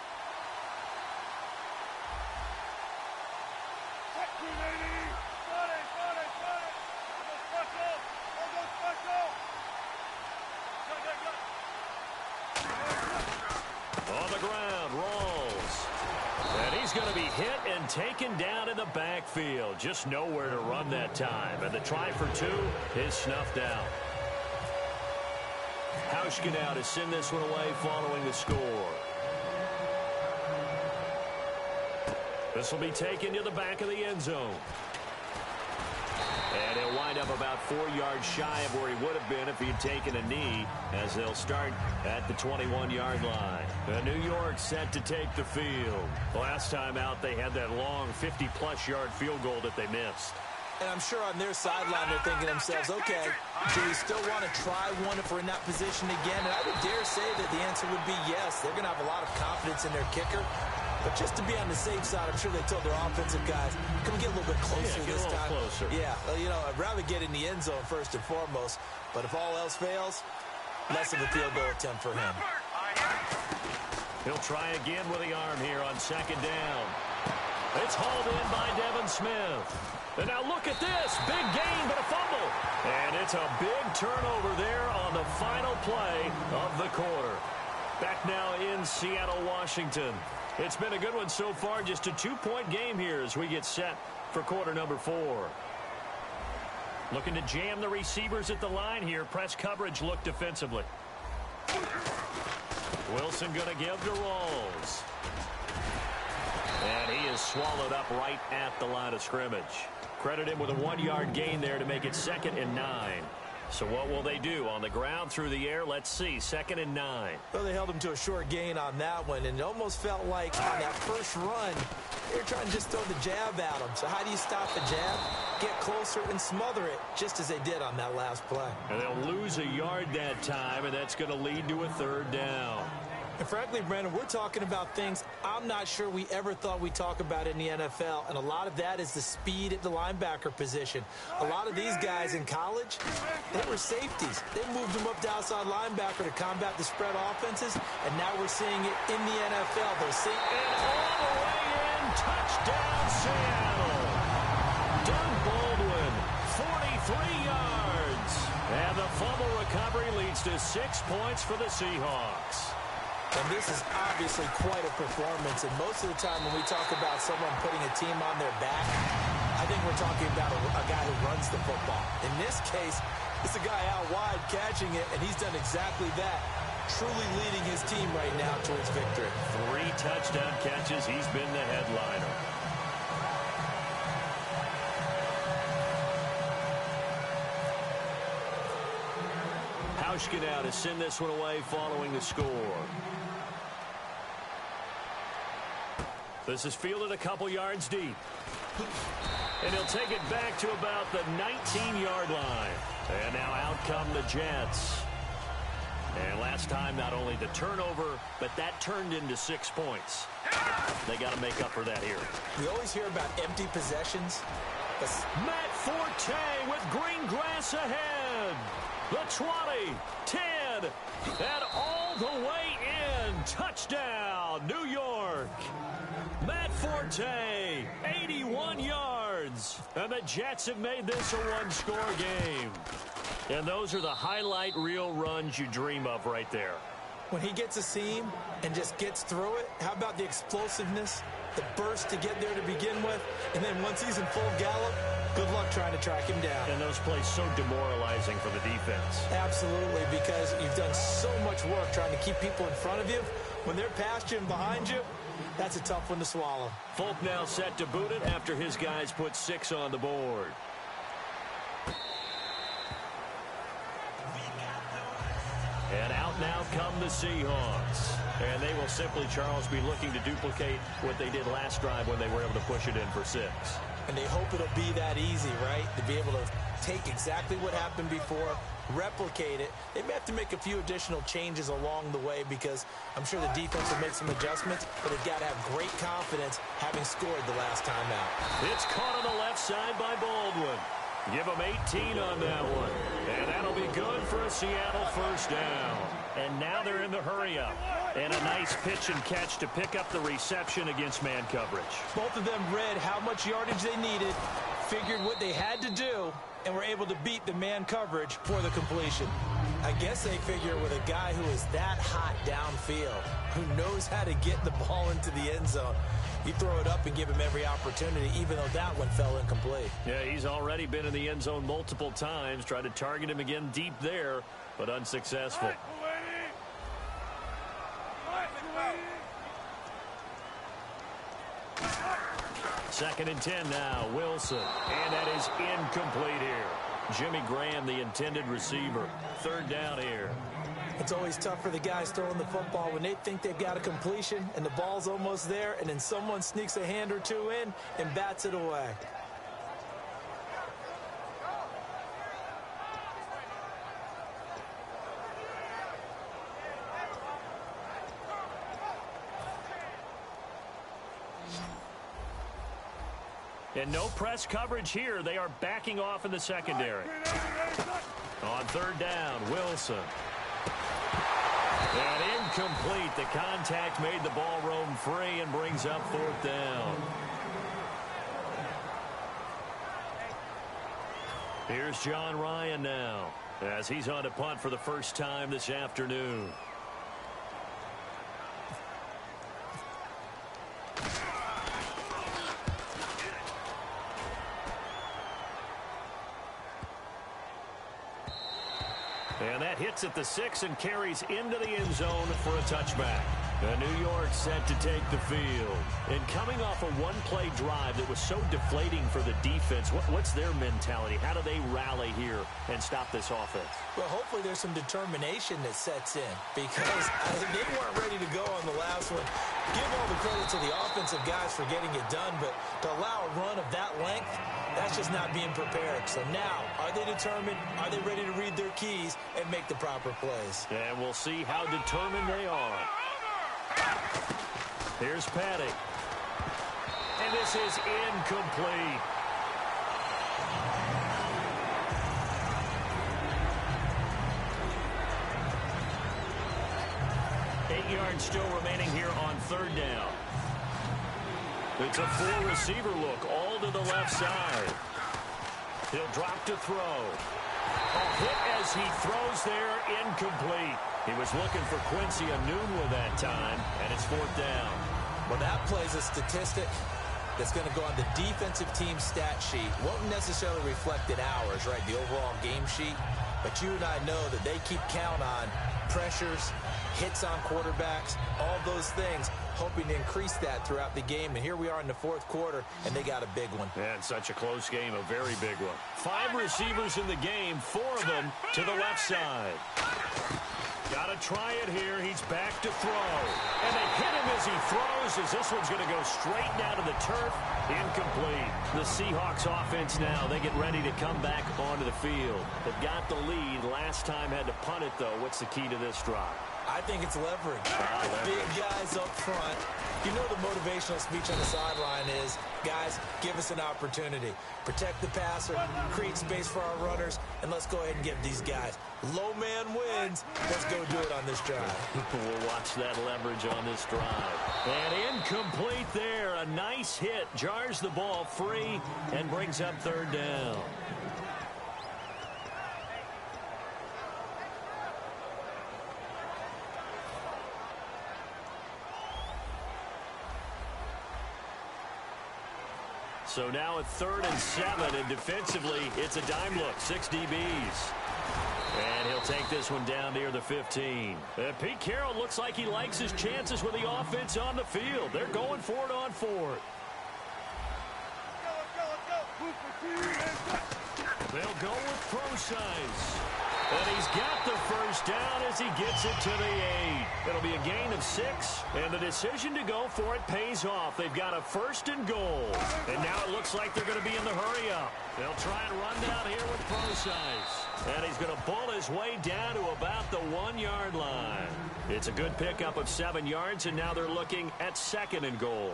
Speaker 3: On the ground, Rawls. And he's going to be hit and taken down in the backfield. Just nowhere to run that time. And the try for 2 is snuffed out. Hauschka now to send this one away following the score. This will be taken to the back of the end zone. And he'll wind up about 4 yards shy of where he would have been if he had taken a knee, as they'll start at the 21-yard line. New York set to take the field. Last time out, they had that long 50-plus yard field goal that they missed.
Speaker 4: And I'm sure on their sideline they're thinking to themselves, okay, do we still want to try one if we're in that position again? And I would dare say that the answer would be yes. They're going to have a lot of confidence in their kicker. But just to be on the safe side, I'm sure they told their offensive guys, can we get a little bit closer this time?
Speaker 3: Closer.
Speaker 4: Yeah, you know, I'd rather get in the end zone first and foremost. But if all else fails, less of a field goal attempt for him.
Speaker 3: He'll try again with the arm here on second down. It's hauled in by Devin Smith. And now look at this. Big gain, but a fumble. And it's a big turnover there on the final play of the quarter. Back now in Seattle, Washington. It's been a good one so far. Just a 2-point game here as we get set for quarter number 4. Looking to jam the receivers at the line here. Press coverage look defensively. Wilson going to give to Rawls. And he is swallowed up right at the line of scrimmage. Credit him with a 1-yard gain there to make it 2nd and 9. So what will they do? On the ground, through the air? Let's see. 2nd and 9.
Speaker 4: Well, they held him to a short gain on that one, and it almost felt like on that first run, they were trying to just throw the jab at him. So how do you stop the jab? Get closer and smother it, just as they did on that last play.
Speaker 3: And they'll lose a yard that time, and that's going to lead to a 3rd down.
Speaker 4: And frankly, Brandon, we're talking about things I'm not sure we ever thought we'd talk about in the NFL, and a lot of that is the speed at the linebacker position. A lot of these guys in college, they were safeties. They moved them up to outside linebacker to combat the spread offenses, and now we're seeing it in the NFL.
Speaker 3: And all the way in, touchdown Seattle. Doug Baldwin, 43 yards. And the fumble recovery leads to 6 points for the Seahawks.
Speaker 4: And this is obviously quite a performance. And most of the time when we talk about someone putting a team on their back, I think we're talking about a guy who runs the football. In this case, it's a guy out wide catching it, and he's done exactly that. Truly leading his team right now towards victory.
Speaker 3: 3 touchdown catches. He's been the headliner. Hauschka now to send this one away following the score. This is fielded a couple yards deep. And he'll take it back to about the 19-yard line. And now out come the Jets. And last time, not only the turnover, but that turned into 6 points. They got to make up for that here.
Speaker 4: We always hear about empty possessions.
Speaker 3: Matt Forte with green grass ahead. The 20, 10, and all the way in. Touchdown, New York. Matt Forte, 81 yards. And the Jets have made this a one-score game. And those are the highlight reel runs you dream of right there.
Speaker 4: When he gets a seam and just gets through it, how about the explosiveness, the burst to get there to begin with, and then once he's in full gallop, good luck trying to track him down.
Speaker 3: And those plays so demoralizing for the defense.
Speaker 4: Absolutely, because you've done so much work trying to keep people in front of you. When they're past you and behind you, that's a tough one to swallow.
Speaker 3: Folk now set to boot it after his guys put 6 on the board. And out now come the Seahawks. And they will simply, Charles, be looking to duplicate what they did last drive when they were able to push it in for 6.
Speaker 4: And they hope it'll be that easy, right? To be able to take exactly what happened before, replicate it. They may have to make a few additional changes along the way because I'm sure the defense will make some adjustments, but they've got to have great confidence having scored the last time out.
Speaker 3: It's caught on the left side by Baldwin. Give them 18 on that one. And that'll be good for a Seattle first down. And now they're in the hurry-up. And a nice pitch and catch to pick up the reception against man coverage.
Speaker 4: Both of them read how much yardage they needed, figured what they had to do, and were able to beat the man coverage for the completion. I guess they figure with a guy who is that hot downfield, who knows how to get the ball into the end zone, you throw it up and give him every opportunity, even though that one fell incomplete.
Speaker 3: Yeah, he's already been in the end zone multiple times. Tried to target him again deep there. but unsuccessful. Second and 10 now, Wilson. And that is incomplete here. Jimmy Graham, the intended receiver. Third down here.
Speaker 4: It's always tough for the guys throwing the football when they think they've got a completion and the ball's almost there, and then someone sneaks a hand or two in and bats it away.
Speaker 3: And no press coverage here. They are backing off in the secondary. On third down, Wilson. And incomplete. The contact made the ball roam free and brings up fourth down. Here's John Ryan now, as he's on to punt for the first time this afternoon. And that hits at the 6 and carries into the end zone for a touchback. New York set to take the field. And coming off a one-play drive that was so deflating for the defense, what's their mentality? How do they rally here and stop this offense?
Speaker 4: Well, hopefully there's some determination that sets in, because they weren't ready to go on the last one. Give all the credit to the offensive guys for getting it done, but to allow a run of that length, that's just not being prepared. So now, are they determined? Are they ready to read their keys and make the proper plays?
Speaker 3: And we'll see how determined they are. Here's Patty. And this is incomplete. Yards still remaining here on third down. It's a full receiver look, all to the left side. He'll drop to throw. A hit as he throws there, incomplete. He was looking for Quincy Enunwa that time, and it's fourth down.
Speaker 4: Well, that plays a statistic that's going to go on the defensive team stat sheet. Won't necessarily reflect in ours, right, the overall game sheet. But you and I know that they keep count on pressures, hits on quarterbacks, all those things, hoping to increase that throughout the game. And here we are in the fourth quarter, and they got a big one.
Speaker 3: And such a close game, a very big one. 5 receivers in the game, 4 of them to the left side. Got to try it here. He's back to throw. And they hit him as he throws, as this one's going to go straight down to the turf. Incomplete. The Seahawks offense now, they get ready to come back onto the field. They've got the lead. Last time had to punt it, though. What's the key to this drive?
Speaker 4: I think it's leverage. Big guys up front. You know the motivational speech on the sideline is, guys, give us an opportunity. Protect the passer, create space for our runners, and let's go ahead and give these guys. Low man wins. Let's go do it on this drive.
Speaker 3: We'll watch that leverage on this drive. And incomplete there. A nice hit. Jars the ball free and brings up third down. So now at 3rd and 7, and defensively, it's a dime look, 6 DBs. And he'll take this one down near the 15. Pete Carroll looks like he likes his chances with the offense on the field. They're going for it on 4th. They'll go with Prosise. And he's got the first down as he gets it to the 8. It'll be a gain of 6, and the decision to go for it pays off. They've got a 1st and goal. And now it looks like they're going to be in the hurry-up. They'll try and run down here with Prosise. And he's going to pull his way down to about the 1-yard line. It's a good pickup of 7 yards, and now they're looking at 2nd and goal.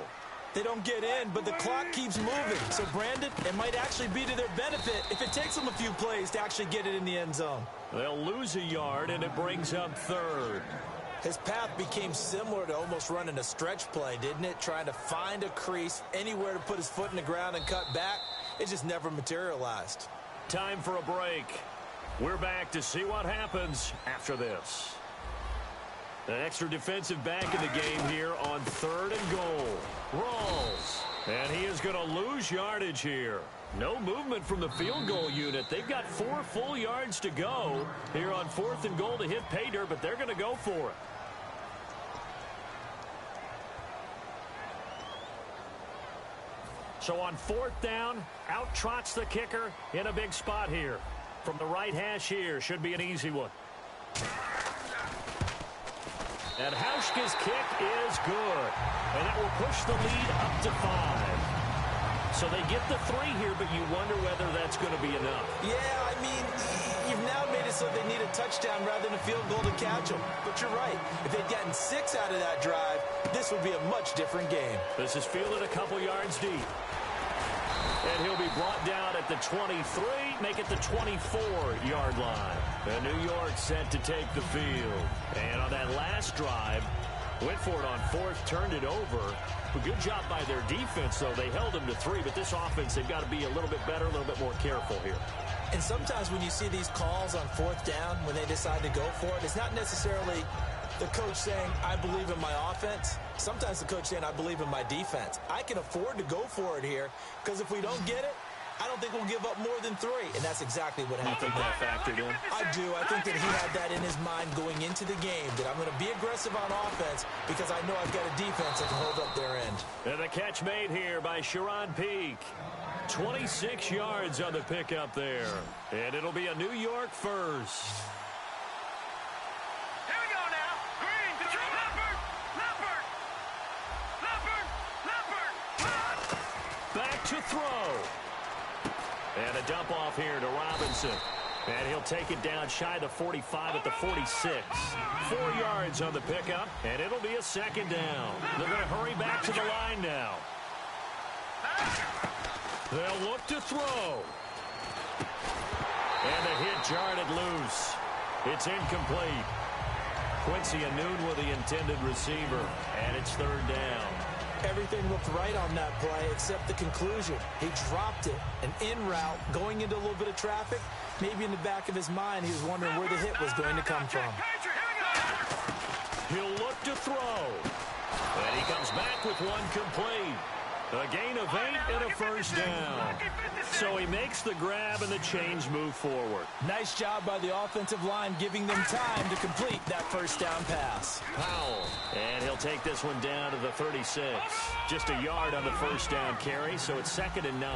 Speaker 4: They don't get in, but the clock keeps moving. So, Brandon, it might actually be to their benefit if it takes them a few plays to actually get it in the end zone.
Speaker 3: They'll lose a yard, and it brings up 3rd.
Speaker 4: His path became similar to almost running a stretch play, didn't it? Trying to find a crease, anywhere to put his foot in the ground and cut back. It just never materialized.
Speaker 3: Time for a break. We're back to see what happens after this. An extra defensive back in the game here on 3rd and goal. Rawls. And he is going to lose yardage here. No movement from the field goal unit. They've got 4 full yards to go here on 4th and goal to hit pay dirt, but they're going to go for it. So on 4th down, out trots the kicker in a big spot here. From the right hash here, should be an easy one. And Hauschka's kick is good. And that will push the lead up to 5. So they get the 3 here, but you wonder whether that's going to be enough.
Speaker 4: Yeah, I mean, you've now made it so they need a touchdown rather than a field goal to catch them. But you're right. If they'd gotten 6 out of that drive, this would be a much different game.
Speaker 3: This is fielded a couple yards deep. And he'll be brought down at the 23, make it the 24-yard line. And New York set to take the field. And on that last drive, went for it on 4th, turned it over. A good job by their defense, though. They held them to 3, but this offense, they've got to be a little bit better, a little bit more careful here.
Speaker 4: And sometimes when you see these calls on 4th down, when they decide to go for it, it's not necessarily the coach saying, I believe in my offense. Sometimes the coach saying, I believe in my defense. I can afford to go for it here, because if we don't get it, I don't think we'll give up more than 3. And that's exactly what happened.
Speaker 3: You think that factored in?
Speaker 4: I do. I think that he had that in his mind going into the game, that I'm going to be aggressive on offense because I know I've got a defense that can hold up their end.
Speaker 3: And the catch made here by Sharon Peak. 26 yards on the pickup there. And it'll be a New York first.
Speaker 5: Here we go now. Green to throw. Leopard.
Speaker 3: Back to throw. And a dump off here to Robinson. And he'll take it down shy of the 45 at the 46. 4 yards on the pickup, and it'll be a 2nd down. They're going to hurry back to the line now. They'll look to throw. And the hit jarred it loose. It's incomplete. Quincy Anoon with the intended receiver, and it's 3rd down.
Speaker 4: Everything looked right on that play except the conclusion. He dropped it, an in route, going into a little bit of traffic. Maybe in the back of his mind, he was wondering where the hit was going to come from.
Speaker 3: He'll look to throw. And he comes back with one complete. A gain of 8 and a 1st down. So he makes the grab and the chains move forward.
Speaker 4: Nice job by the offensive line giving them time to complete that 1st down pass.
Speaker 3: Powell. And he'll take this one down to the 36. Just a yard on the 1st down carry, so it's 2nd and 9.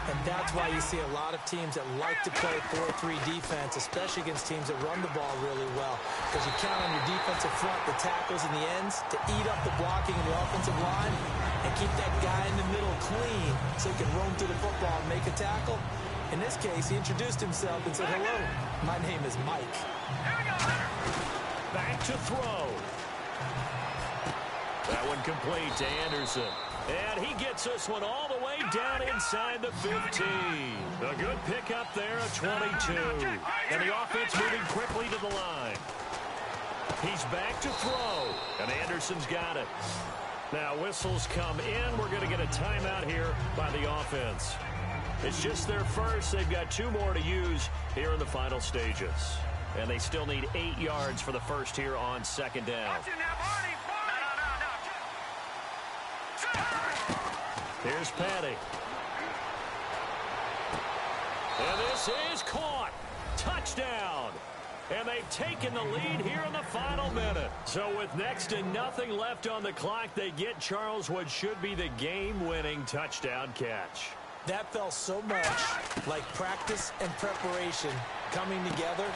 Speaker 4: And that's why you see a lot of teams that like to play 4-3 defense, especially against teams that run the ball really well. Because you count on your defensive front, the tackles and the ends, to eat up the blocking in the offensive line and keep that guy in the middle clean so he can roam through the football and make a tackle. In this case, he introduced himself and said, hello, my name is Mike.
Speaker 3: Back to throw. That one complete to Anderson. And he gets this one all the way down inside the 15. A good pickup there at 22. And the offense moving quickly to the line. He's back to throw. And Anderson's got it. Now whistles come in. We're going to get a timeout here by the offense. It's just their first. They've got 2 more to use here in the final stages. And they still need 8 yards for the first here on 2nd down. Here's Patty. And this is caught. Touchdown. And they've taken the lead here in the final minute. So with next to nothing left on the clock, they get Charles what should be the game-winning touchdown catch.
Speaker 4: That felt so much like practice and preparation coming together.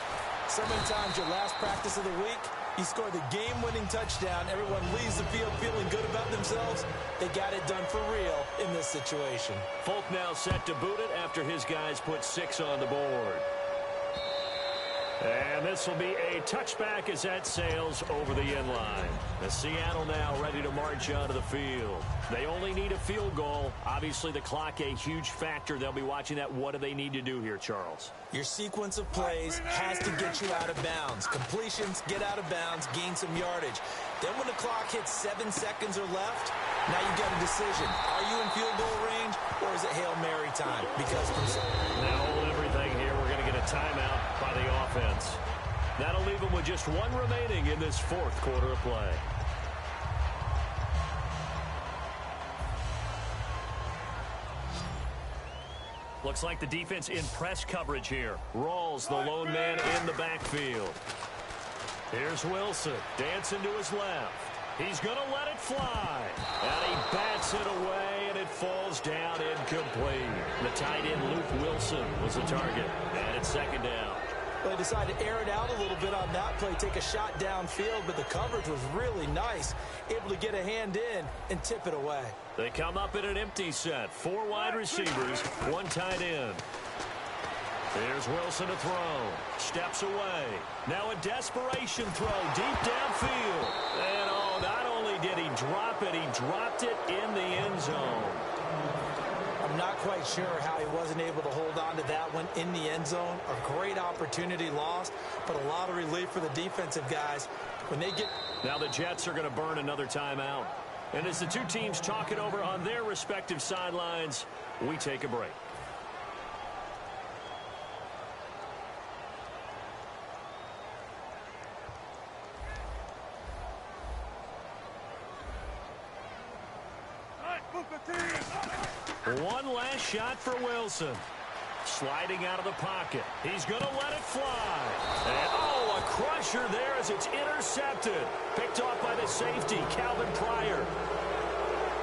Speaker 4: So many times your last practice of the week, you score the game-winning touchdown. Everyone leaves the field feeling good about themselves. They got it done for real in this situation.
Speaker 3: Folk now set to boot it after his guys put 6 on the board. And this will be a touchback as that sails over the end line. The Seattle now ready to march onto the field. They only need a field goal. Obviously, the clock a huge factor. They'll be watching that. What do they need to do here, Charles?
Speaker 4: Your sequence of plays has to get you out of bounds. Completions, get out of bounds, gain some yardage. Then when the clock hits 7 seconds or left, now you've got a decision. Are you in field goal range, or is it Hail Mary time? Because
Speaker 3: now hold everything here. We're going to get a timeout by the offense. That'll leave them with just 1 remaining in this 4th quarter of play. Looks like the defense in press coverage here. Rawls, the lone man in the backfield. Here's Wilson, dancing to his left. He's going to let it fly. And he bats it away, and it falls down incomplete. The tight end, Luke Wilson, was the target. And it's second down.
Speaker 4: Well, they decided to air it out a little bit on that play, take a shot downfield, but the coverage was really nice, able to get a hand in and tip it away.
Speaker 3: They come up in an empty set. 4 wide receivers, 1 tight end. Here's Wilson to throw. Steps away. Now a desperation throw deep downfield. And not only did he drop it, he dropped it in the end zone.
Speaker 4: I'm not quite sure how he wasn't able to hold on to that one in the end zone. A great opportunity lost, but a lot of relief for the defensive guys. When they get...
Speaker 3: Now the Jets are going to burn another timeout. And as the two teams talk it over on their respective sidelines, we take a break. One last shot for Wilson. Sliding out of the pocket. He's going to let it fly. And, a crusher there as it's intercepted. Picked off by the safety, Calvin Pryor.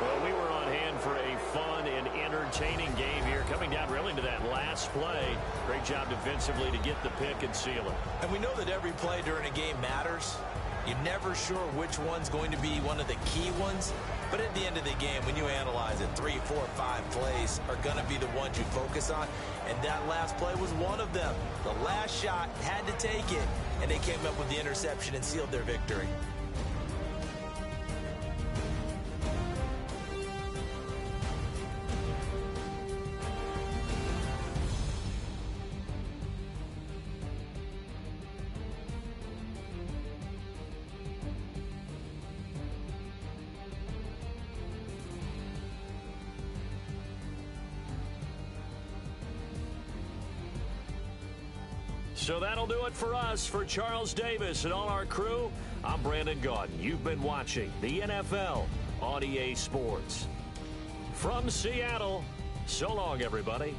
Speaker 3: Well, we were on hand for a fun and entertaining game here, coming down really to that last play. Great job defensively to get the pick and seal it.
Speaker 4: And we know that every play during a game matters. You're never sure which one's going to be one of the key ones. But at the end of the game, when you analyze it, 3, 4, 5 plays are going to be the ones you focus on. And that last play was one of them. The last shot had to take it, and they came up with the interception and sealed their victory.
Speaker 3: So that'll do it for us. For Charles Davis and all our crew, I'm Brandon Gaudin. You've been watching the NFL on EA Sports. From Seattle, so long, everybody.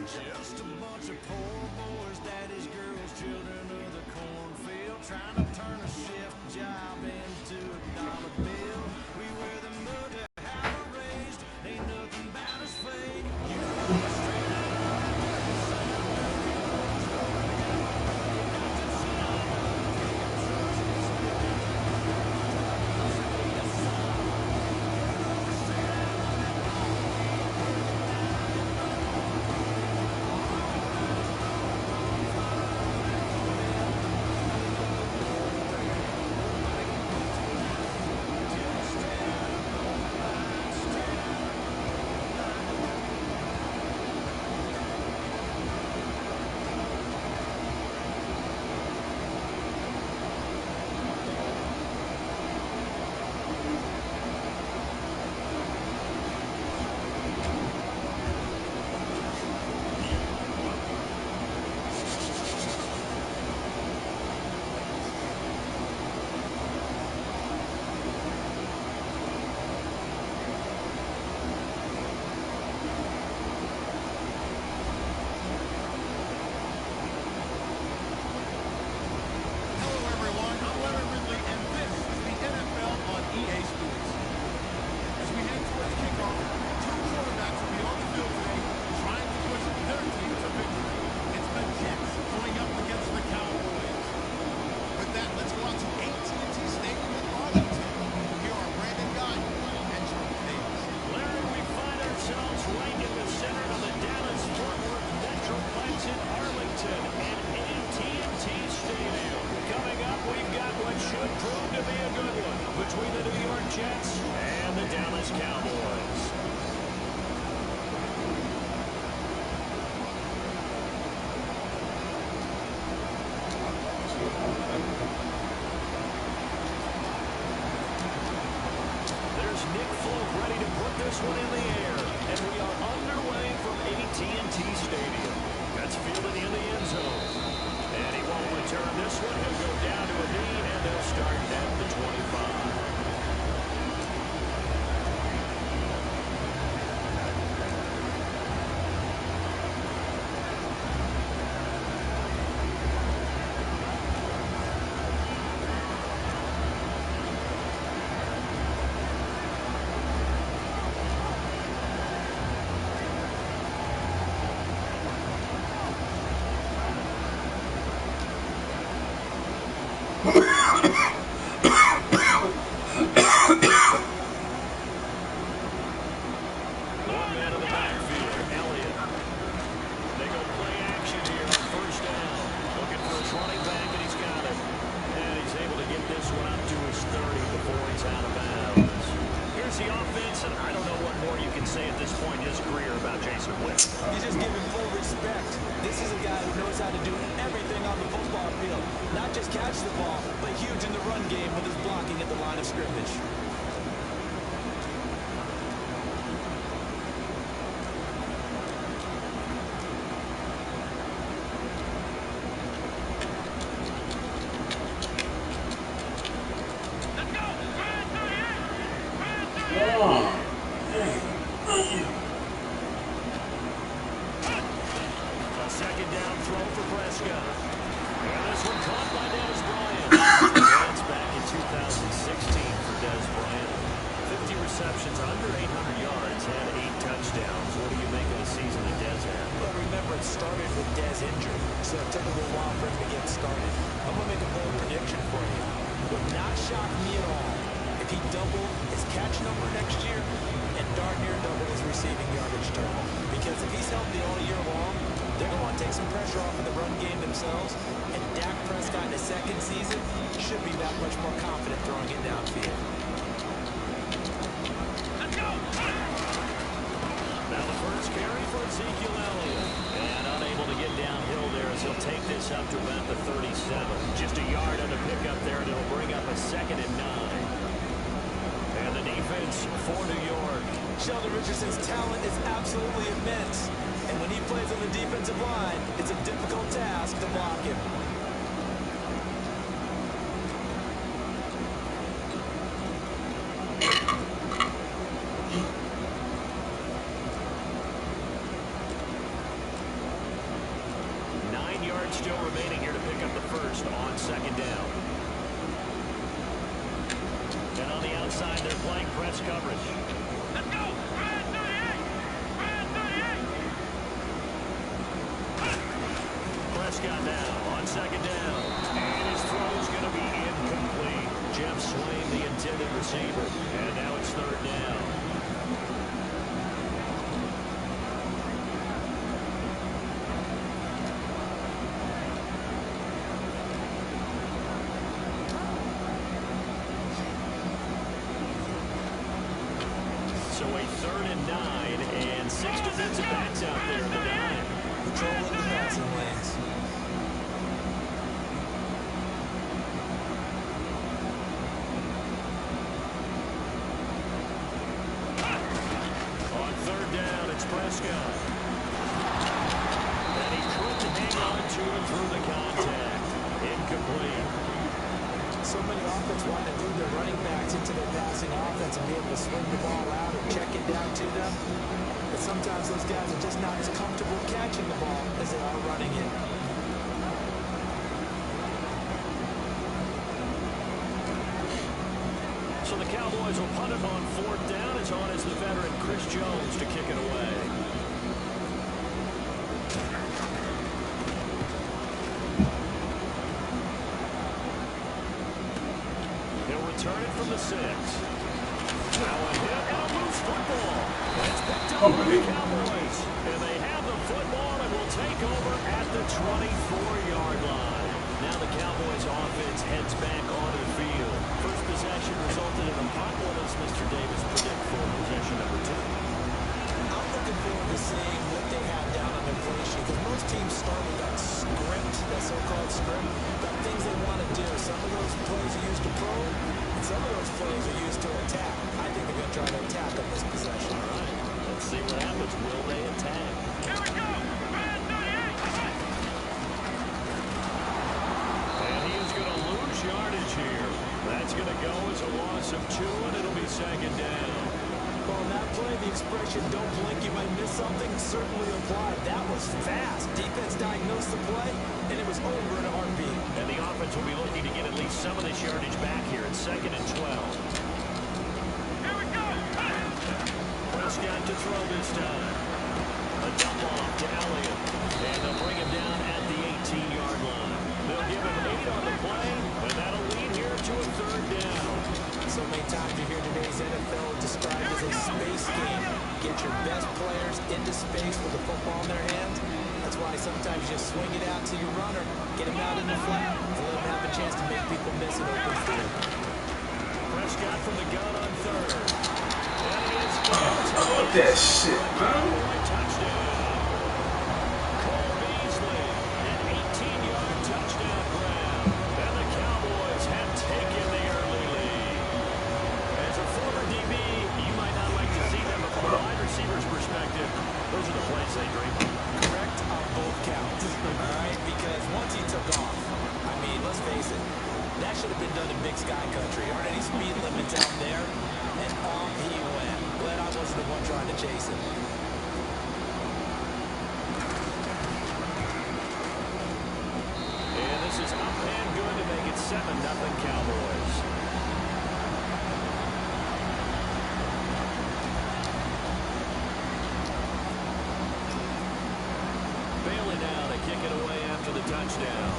Speaker 6: Just a bunch of poor boys, daddy's girls, children of the cornfield, trying to turn a shift job into a dollar bill. We wear the mud to have it raised, ain't nothing about us fake. You know it's straight
Speaker 3: say at this point in his career about Jason Witten?
Speaker 4: You just give him full respect. This is a guy who knows how to do everything on the football field. Not just catch the ball, but huge in the run game with his blocking at the line of scrimmage.
Speaker 3: A second down throw for Prescott. And this one caught by Dez Bryant. That's back in 2016 for Dez Bryant. 50 receptions, under 800 yards, had 8 touchdowns. What do you make of the season that Dez had?
Speaker 4: Well, remember, it started with Dez injured, so it took a little while for him to get started. I'm going to make a bold prediction for you. Would not shock me at all if he doubled his catch number next year and darn near double his receiving yardage total. Because if he's healthy all year long, they're going to want to take some pressure off of the run game themselves, and Dak Prescott in his second season should be that much more confident throwing it downfield.
Speaker 3: Now the first carry for Ezekiel Elliott. And unable to get downhill there as he'll take this up to about the 37. Just a yard on the pickup there, and it'll bring up a 2nd and 9. And the defense for New York.
Speaker 4: Sheldon Richardson's talent is absolutely immense. And when he plays on the defensive line, it's a difficult task to block him.
Speaker 3: Still remaining here to pick up the first on 2nd down. And on the outside, they're playing press coverage.
Speaker 5: Let's go! Red 38! Red 38!
Speaker 3: Prescott now on 2nd down. And his throw is going to be incomplete. Jeff Swain, the intended receiver. And now it's 3rd down. So a 3rd and 9, and 6 defensive backs out there in the 9.
Speaker 4: Patrolling the passing lanes.
Speaker 3: On 3rd down, it's Prescott. And he couldn't hang on to it through the contact. Incomplete.
Speaker 4: So many offenses want to move their running backs into their passing offense and be able to swing the ball out or check it down to them. But sometimes those guys are just not as comfortable catching the ball as they are running it.
Speaker 3: So the Cowboys will punt it on 4th down. It's on as the veteran Chris Jones to kick it away. He'll return it from the 6. Now a hit and a loose football. It's picked up by the Cowboys. And they have the football and will take over at the 24-yard line. Now the Cowboys offense heads back onto the field. First possession resulted in a punt. What does Mr. Davis predict for possession number 2?
Speaker 4: I'm looking forward to seeing what they have down on their play sheet, because most teams start with that script, that so-called script, about things they want to do. Some of those plays are used to probe, and some of those plays are used to attack. I think they're going to try to attack on this possession.
Speaker 3: All right, let's see what happens. Will they attack?
Speaker 5: Here we go! Red 38!
Speaker 3: And he is going to lose yardage here. That's going to go as a loss of 2, and it'll be 2nd down.
Speaker 4: Well, on that play, the expression, don't blink, you might miss something, certainly applied. That was fast. Defense diagnosed the play, and it was over in a heartbeat.
Speaker 3: And the offense will be looking to get at least some of this yardage back here at 2nd and 12.
Speaker 5: Here we go!
Speaker 3: Prescott to throw this time. A dump off to Elliott. And they'll bring him down at the 18-yard line. They'll give him 8 on the play, and that'll lead here to a 3rd down.
Speaker 4: So many times you hear today's NFL described as a space game. Get your best players into space with the football in their hands. That's why sometimes you just swing it out to your runner, get him out in the flat, and let him have a chance to make people miss an open field.
Speaker 3: Prescott from the gun on 3rd. And he
Speaker 1: Fuck that shit, man.
Speaker 3: Touchdown. Cole Beasley, an 18-yard touchdown grab. And the Cowboys have taken the early lead. As a former DB, you might not like to see them, but from a wide receiver's perspective, those are the plays they dream of.
Speaker 4: Correct on both counts. All right, because once he took off, I mean, let's face it, that should have been done in Big Sky Country. Aren't any speed limits out there? And off he went. Glad I wasn't the one trying to chase him.
Speaker 3: And this is up and good to make it 7-0 Cowboys. Bailey now to kick it away after the touchdown.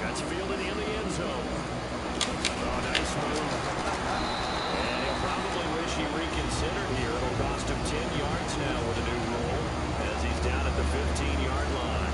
Speaker 3: Got fielded in the end zone. Oh, nice move. And he'll probably wish he reconsidered here. It'll cost him 10 yards now with a new rule as he's down at the 15-yard line.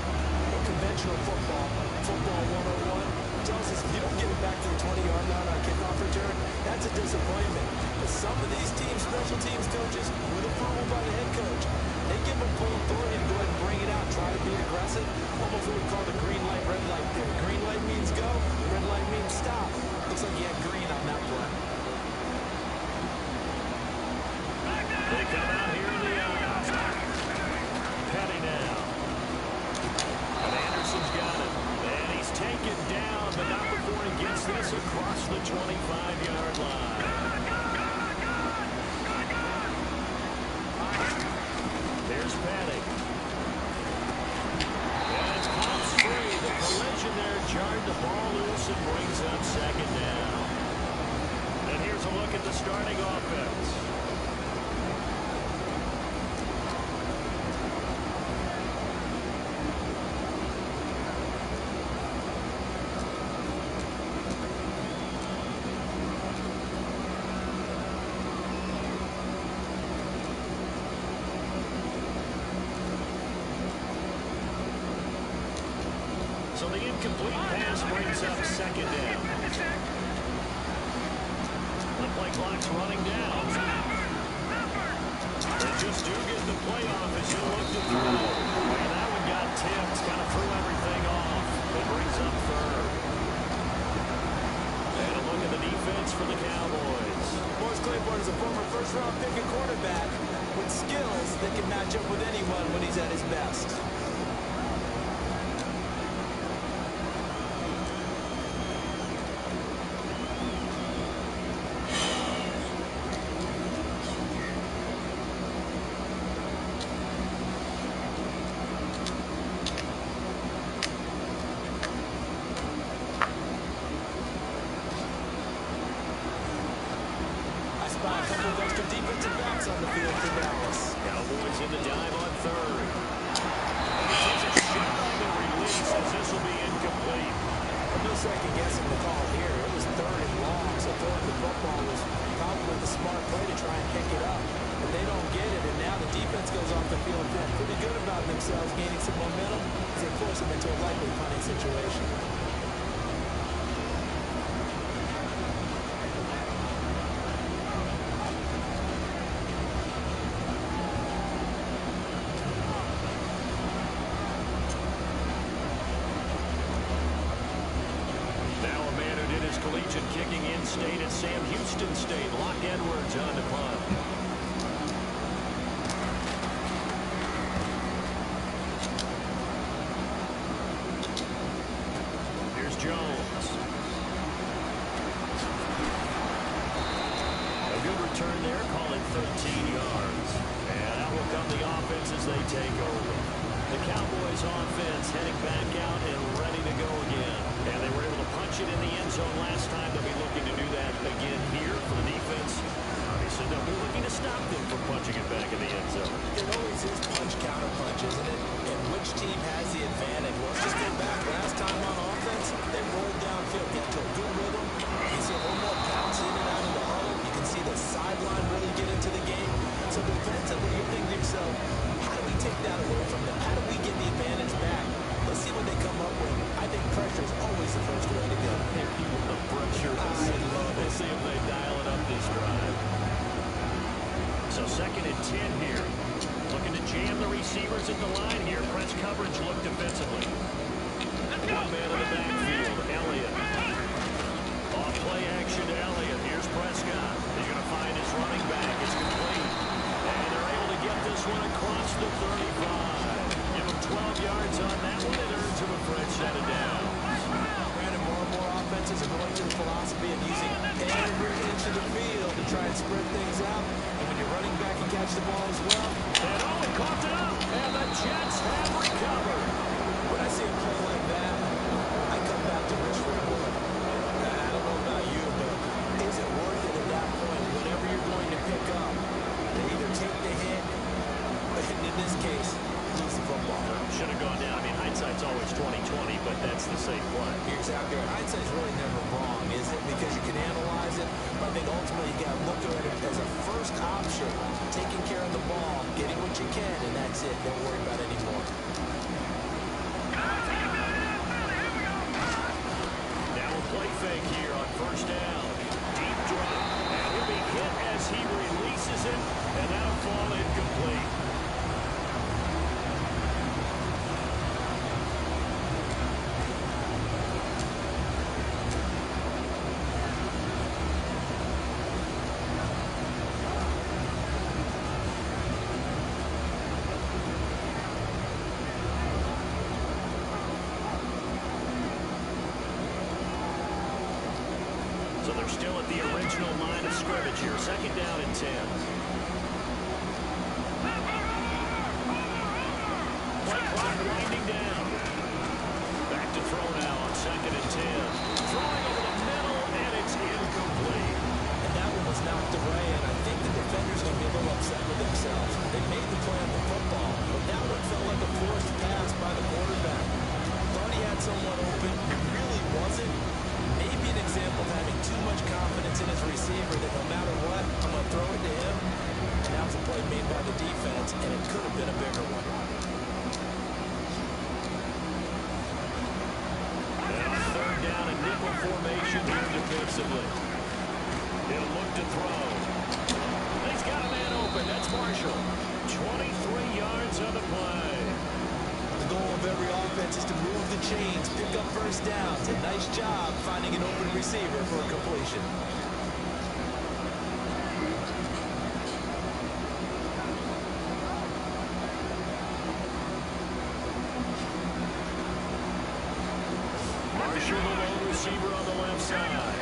Speaker 4: Well, conventional football, football 101, tells us if you don't get it back to the 20-yard line on kickoff return, that's a disappointment. But some of these teams, special teams coaches, with approval by the head coach, they give them full authority to go ahead and bring it out, try to be aggressive, almost what we call the green light, red light theory. Green light means go, red light means stop. Looks like he had green on that play.
Speaker 3: They come out here in the Petty now. And Anderson's got it. And he's taken down, but not before he gets this across the 25-yard line. There's Petty. And it's Cobbs free. The collision there jarred the ball loose and brings up second down. And here's a look at the starting offense. So the incomplete pass brings up second down. The play clock's running down. And just do get the play off as you look to throw. And that one got tipped, kind of threw everything off. It brings up third. And a look at the defense for the Cowboys.
Speaker 4: Morris Claiborne is a former first-round pick and quarterback with skills that can match up with anyone when he's at his best. A couple of extra defensive backs on the field for Dallas.
Speaker 3: Cowboys in the dive on third. And he takes a shot on the release as this will be incomplete.
Speaker 4: No second guessing the call here. It was third and long, so throwing the football was probably the smart play to try and pick it up. But they don't get it, and now the defense goes off the field feeling pretty good about themselves, gaining some momentum as they force them into a likely punting situation.
Speaker 3: Collegiate kicking in state at Sam Houston State. Locke Edwards on the punt. Here's Jones. A good return there, call it 13 yards. And out will come the offense as they take over. The Cowboys offense heading back out and ready to go again. And they were able to punch it in the end zone last time. They'll be looking to do that again here for the defense. Obviously, they'll be looking to stop them from punching it back in the end zone.
Speaker 4: It always is punch, counter punch, isn't it? And which team has the advantage? Let's just go back. Last time on offense, they rolled downfield, get to a good rhythm. You see a little more bounce in and out of the huddle. You can see the sideline really get into the game. So defensively, you're thinking to yourself, how do we take that away from them? How do we get the advantage back? Let's see what they come up with. I think pressure is always the first way to go.
Speaker 3: The pressure.
Speaker 4: I love it.
Speaker 3: We'll see if they So 2nd and 10 here. Looking to jam the receivers at the line here. Press coverage look defensively. One man in the backfield, Elliott. Off play action to Elliott. Here's Prescott. He's going to find his running back. It's complete. And they're able to get this one across the 35. Give him 12 yards on that one. It earns him a fresh set of downs.
Speaker 4: Granted, more and more offenses are going to the philosophy of using every inch of the field to try and spread things out. And when you're running back and catch the ball as well.
Speaker 3: And Owen coughed it up. And the Jets have recovered.
Speaker 4: When I see a play like that, I come back to Rich Reward. I don't know about you, but is it worth it at that point? Whatever you're going to pick up, they either take the hit, and in this case, lose the football.
Speaker 3: Should have gone down. I mean, hindsight's always 20/20, but that's the safe play.
Speaker 4: You're exactly right. Hindsight's really never wrong, is it? Because you can analyze it, but I think ultimately you got to look at it as a first option, taking care of the ball, getting what you can, and that's it. Don't worry about it anymore.
Speaker 3: Now a play fake here on 1st down. Deep drop. And he'll be hit as he releases it, and that'll fall incomplete. So they're still at the original line of scrimmage here. 2nd down and 10. Play clock winding down. Back to throw now on 2nd and 10. Throwing over the middle, and it's incomplete.
Speaker 4: And that one was knocked away, and I think the defender's going to be a little upset with themselves. They made the play on the football, but that one felt like a forced pass by the quarterback. Thought he had someone open. He really wasn't. Maybe an example of having too much confidence in his receiver that no matter what, I'm going to throw it to him. And that was a play made by the defense, and it could have been a bigger one.
Speaker 3: And on 3rd down and nickel formation here defensively. He'll look to throw. He's got a man open. That's Marshall. 23 yards on the play.
Speaker 4: The goal of every offense is to move the chains, pick up 1st downs. A nice job finding an open receiver for a completion.
Speaker 3: Marshall, the lone receiver on the left side.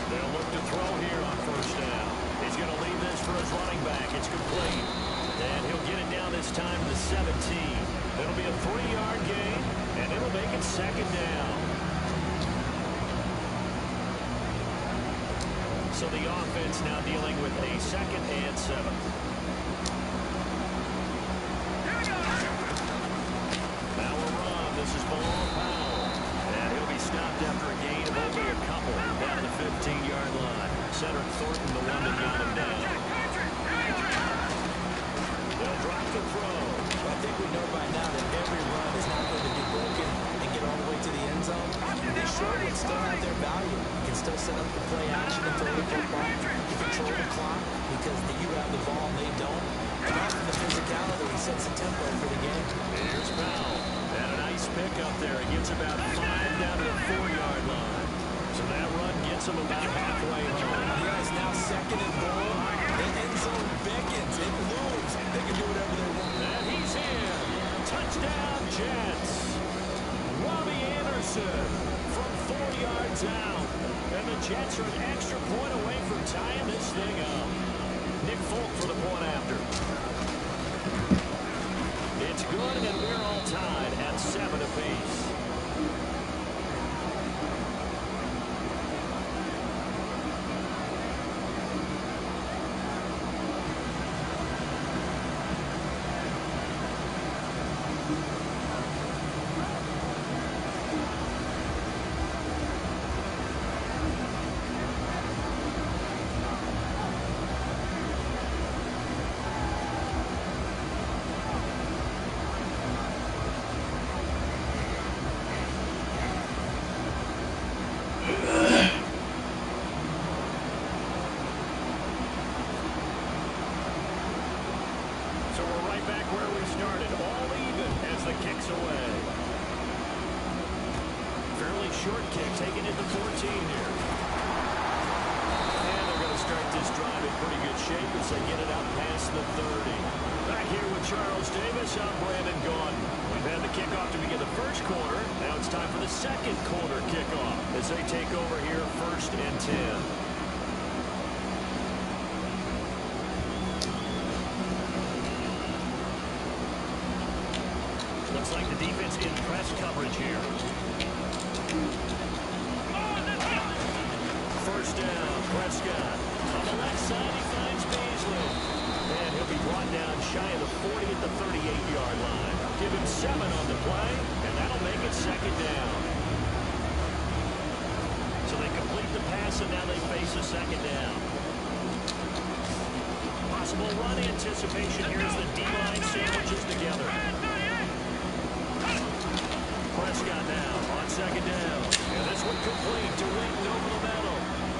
Speaker 3: They'll look to throw here on 1st down. He's going to leave this for his running back. It's complete. And he'll get it down this time to the 17. It'll be a 3-yard gain, and it'll make it 2nd down. So the offense now dealing with a 2nd and 7. Now a run. This is Bilal Powell. And he'll be stopped after a gain of only a couple down to the 15-yard line. Cedric Thornton, the one that got him down. They'll drop the throw.
Speaker 4: I think we know by now that every run is not going to be broken and get all the way to the end zone. These short ones still have their value. You can still set up the play action and throw the football. You control the clock because you have the ball and they don't. And often the physicality sets the tempo for the game.
Speaker 3: Here's Powell. And a nice pickup there. He gets about 5 down to the 4-yard line. So that run gets him about halfway home.
Speaker 4: Yeah, it's now 2nd and goal. The end zone beckons. It moves. They can do whatever they want.
Speaker 3: And he's in. Touchdown, Jets. Robbie Anderson from 4 yards out. And the Jets are an extra point away from tying this thing up. Nick Folk for the point after. It's good, and we're all tied at 7 apiece. back where we started, all even as the kick's away. Fairly short kick, taken into 14 here. And they're going to start this drive in pretty good shape as they get it out past the 30. Back here with Charles Davis, I'm Brandon Gaudin. We've had the kickoff to begin the first quarter. Now it's time for the second quarter kickoff as they take over here, 1st and 10. Looks like the defense in press coverage here. First down, Prescott. On the left side, he finds Beasley. And he'll be brought down shy of the 40 at the 38-yard line. Give him 7 on the play, and that'll make it 2nd down. So they complete the pass, and now they face a 2nd down. Possible run anticipation here as the D-line sandwiches together. Prescott now on 2nd down. And this one complete to Witten over the middle.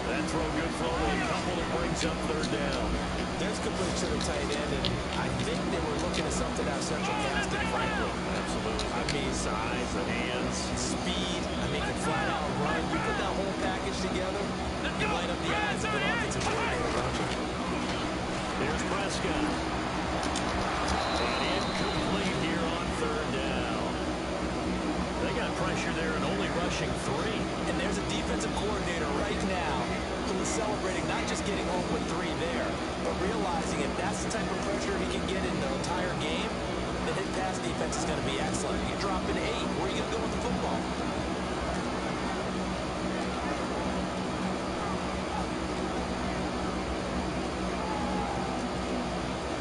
Speaker 3: That throw good for only a couple that brings up 3rd down.
Speaker 4: There's complete to the tight end, and I think they were looking at something out of central casting, frankly.
Speaker 3: Absolutely.
Speaker 4: I mean,
Speaker 3: Size, the hands,
Speaker 4: speed. I mean, can flat out run. You put that whole package together, you light up the eyes of an offensive coordinator, don't you?
Speaker 3: Here's Prescott. And incomplete here on 3rd down. They got pressure there and only rushing 3.
Speaker 4: And there's a defensive coordinator right now who is celebrating not just getting home with 3 there, but realizing if that's the type of pressure he can get in the entire game, then his pass defense is going to be excellent. You drop an 8, where are you going to go with the football?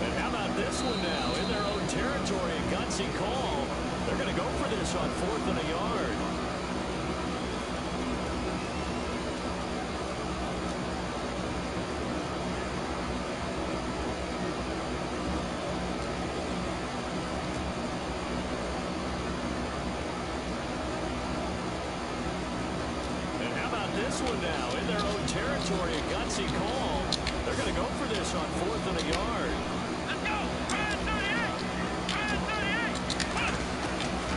Speaker 3: And how about this one now? In their own territory, a gutsy call. They're going to go for this on 4th and a yard. And how about this one now? In their own territory, a gutsy call. They're going to go for this on 4th and a yard.
Speaker 5: Let's go! Red 38! Red 38!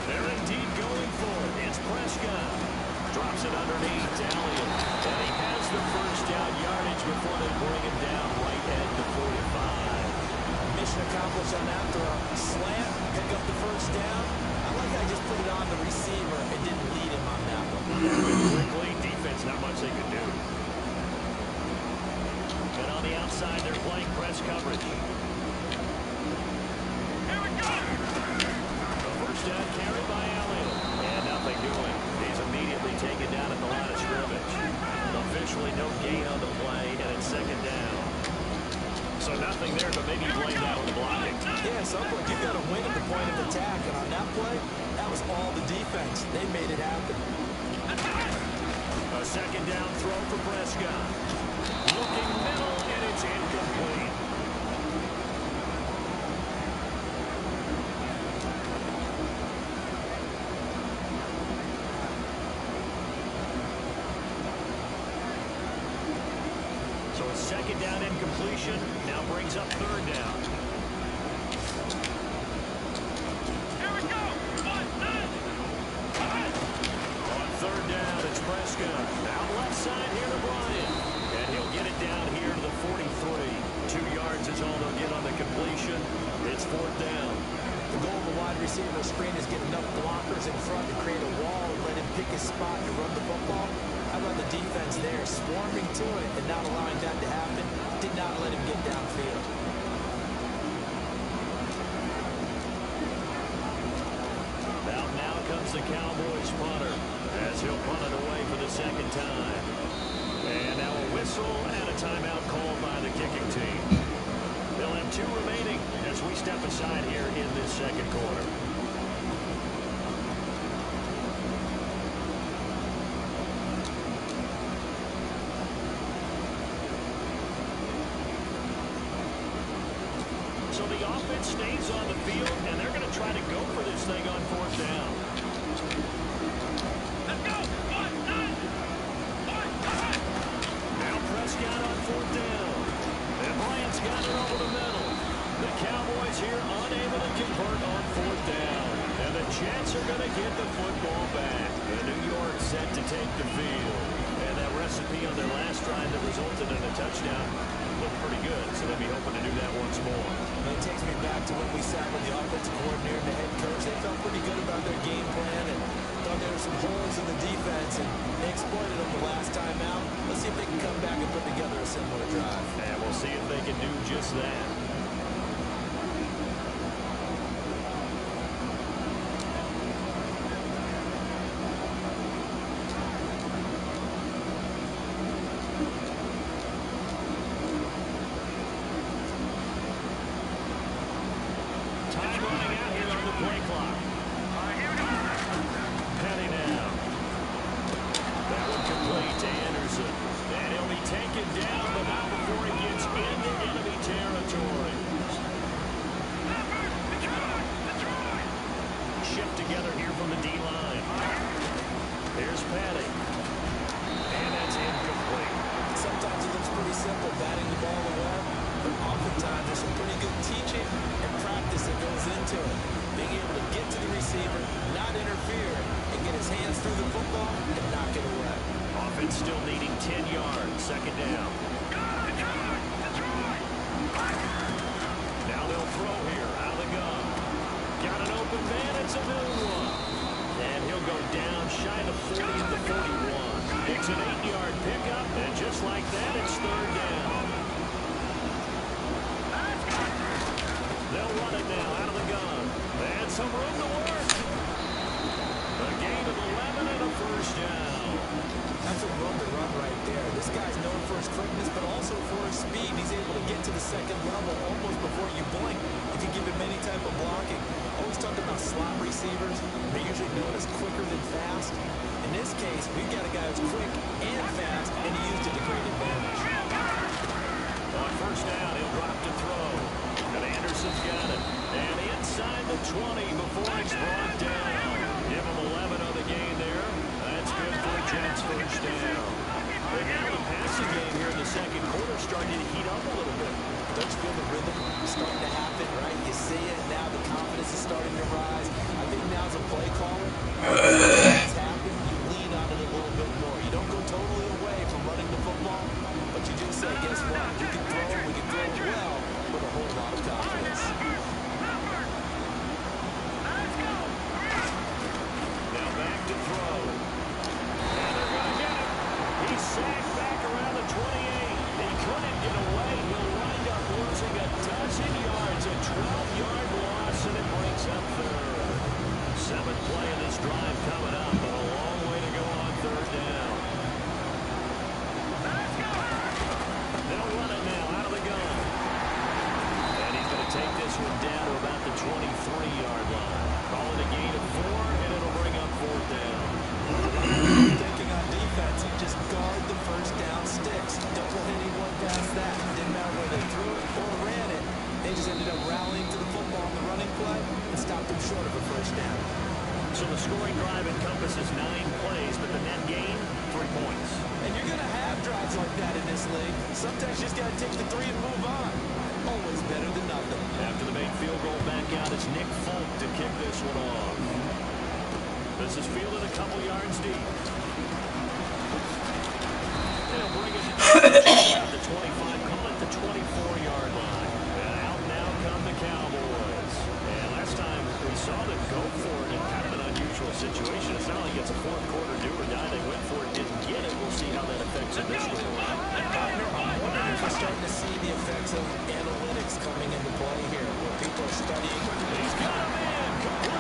Speaker 3: They're indeed going for it. It's Prescott. Drops it underneath to Elliott. And he has the 1st down yardage before they bring him down right at the 45.
Speaker 4: Mission accomplished on that throw. Slant, pick up the 1st down. I like how I just put it on the receiver and didn't lead him on that one.
Speaker 3: Quickly, defense, not much they could do. And on the outside, they're playing press coverage.
Speaker 5: Here we go!
Speaker 3: The 1st down carry by Elliott. And nothing doing. He's immediately taken down at the line of scrimmage. Officially no gain on the play, and it's 2nd down. So nothing there, but maybe blame that on the blocking.
Speaker 4: Yeah, at some point, you've got to win at the point of attack. And on that play, that was all the defense. They made it happen.
Speaker 3: A 2nd down throw for Prescott. Looking middle, and it's incomplete. So a 2nd down incompletion now brings up 3rd down.
Speaker 5: Here we go! 1, 9!
Speaker 3: On 3rd down, it's Prescott. Out left side here to Bryant. And he'll get it down here to the 43. 2 yards is all they'll get on the completion. It's 4th down.
Speaker 4: The goal of the wide receiver screen is get enough blockers in front to create a wall and let him pick his spot to run the football. How about the defense there, swarming to it and not allowing that to happen? Did not let him get downfield.
Speaker 3: Now comes the Cowboys punter as he'll punt it away for the 2nd time. And now a whistle and a timeout called by the kicking team. They'll have 2 remaining as we step aside here in this 2nd quarter. So the offense stays on the field, and they're going to try to go for this thing on 4th down.
Speaker 5: Let's go! 1, 9! 1, 9!
Speaker 3: Now Prescott on 4th down. And Bryant's got it over the middle. The Cowboys here unable to convert on 4th down. And the Jets are going to get the football back. The New York set to take the field. And that recipe on their last drive that resulted in a touchdown looked pretty good, so they'll be hoping to do that once more.
Speaker 4: It takes me back to when we sat with the offensive coordinator and the head coach. They felt pretty good about their game plan and thought there were some holes in the defense, and they exploited them the last time out. Let's see if they can come back and put together a similar drive.
Speaker 3: And we'll see if they can do just that.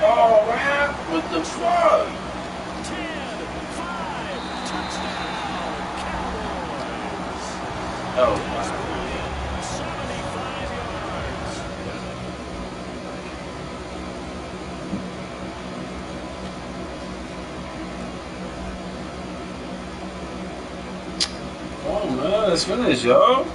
Speaker 1: Oh, man, what the fuck?
Speaker 3: 10-5 touchdown, Cowboys.
Speaker 1: Oh, wow.
Speaker 3: 75 yards.
Speaker 1: Oh, man, let's finish, y'all.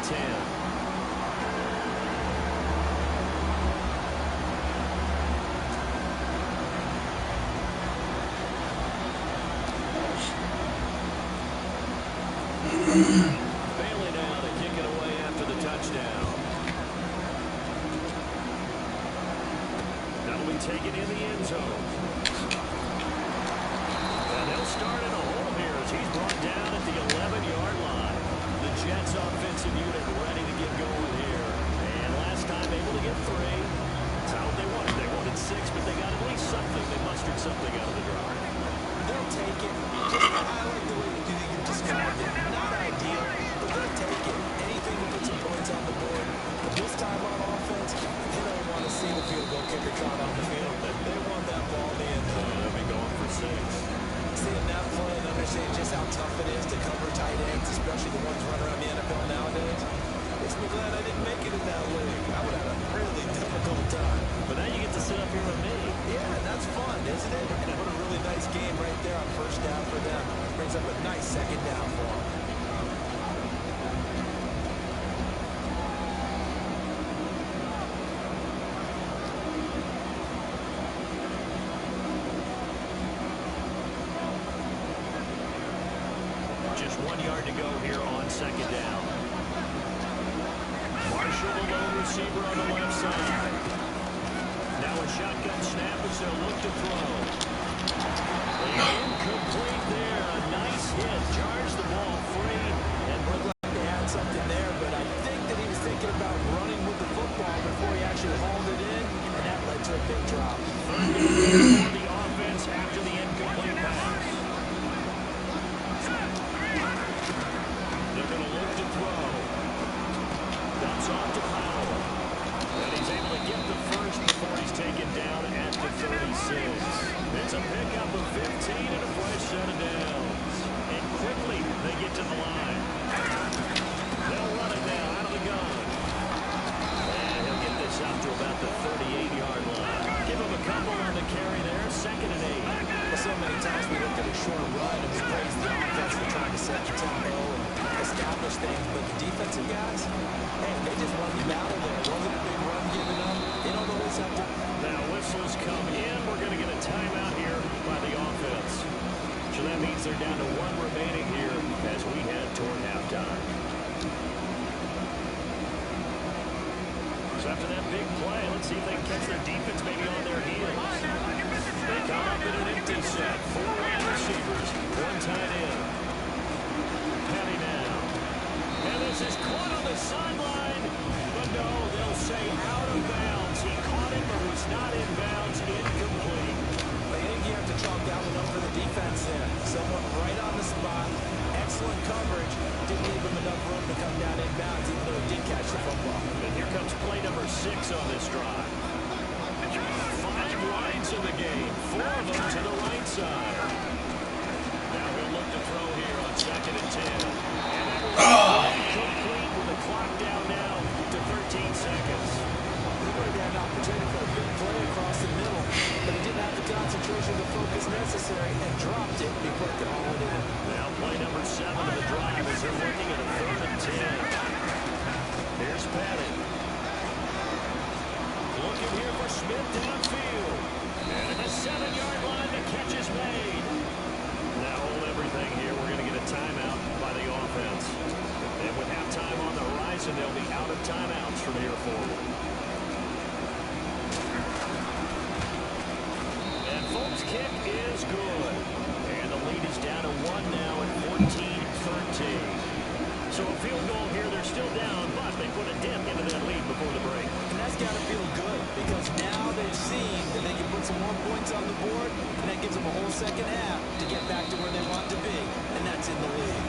Speaker 3: 10. Bailey now to kick it away after the touchdown. That'll be taken in the end zone. And they'll start in a hole here as he's brought down at the 11-yard line. The Jets offensive unit ready to get going here. And last time able to get 3. That's how they wanted. They wanted 6, but they got at least something. They mustered something out of the drive.
Speaker 4: They'll take it. I like the way you described it. Not ideal, but they'll take it. Anything to put some points on the board. But this time on offense, they don't want to see the field goal kicker caught on the field. They want that ball in the end zone.
Speaker 3: They'll be going for 6.
Speaker 4: Seeing that play and understanding just how tough it is to cover tight ends, especially the ones running around the NFL nowadays, makes me glad I didn't make it in that league. I would have a really difficult time.
Speaker 3: But now you get to sit up here with me.
Speaker 4: Yeah, that's fun, isn't it? And what a really nice game right there on first down for them. Brings up a nice second down for them.
Speaker 3: Just 1 yard to go here on second down. Marshall, the lone receiver on the left side. Now a shotgun snap as they'll look to throw. Incomplete there. A nice hit. Charged the ball free.
Speaker 4: And looked like they had something there, but I think that he was thinking about running with the football before he actually hauled it in, and that led to a big drop.
Speaker 3: Third down for the offense after the incomplete pass. They're going to look to throw. Dumps off to Powell. And he's able to get the first before he's taken down at the 36. It's a pickup of 15 and a fresh set of downs. And quickly they get to the line. They'll run it now out of the gun. And he'll get this out to about the 38-yard line. Give him a couple on the carry there. 2nd and 8.
Speaker 4: Well, so many times we look at a short run and we praise the offense for trying to set the tempo and establish things, but the defensive guys, hey, they just won the battle there. It wasn't a big run given up. They don't always have to.
Speaker 3: Now whistles come in. We're going to get a timeout here by the offense. So that means they're down to 1 remaining here as we head toward halftime. So after that big play, let's see if they can catch their defense maybe on their heels. They come up in an empty set. 4 wide receivers, 1 tight end. Petty now. And this is caught on the sideline. But no, they'll say out of bounds. He caught it, but was not in bounds. Incomplete.
Speaker 4: I think you have to chalk that one up for the defense there. Someone right on the spot. Excellent coverage. Didn't leave him enough room to come down in bounds, even though he did catch the football.
Speaker 3: And here comes play number 6 on this drive. 5 wides in the game. 4 of them to the right side. Now he'll look to throw here on 2nd and 10. And that will be complete with the clock down now to 13 seconds.
Speaker 4: He would have had an opportunity for a big play across the middle, but he didn't have the concentration, the focus necessary, and dropped it before he could haul it in.
Speaker 3: Now play number 7 of the drive as they're looking at a 3rd and 10. Here's Petty. Looking here for Smith downfield. And at the 7-yard line, the catch is made. Now hold everything here. We're going to get a timeout by the offense. And with halftime on the horizon, they'll be out of timeouts from here forward. And folks, kick is good. And the lead is down to 1 now at 14-13. So a field goal here, they're still down, but they put a dip into that lead before the break.
Speaker 4: And that's got to feel good, because now they've seen that they can put some more points on the board, and that gives them a whole second half to get back to where they want to be, and that's in the league.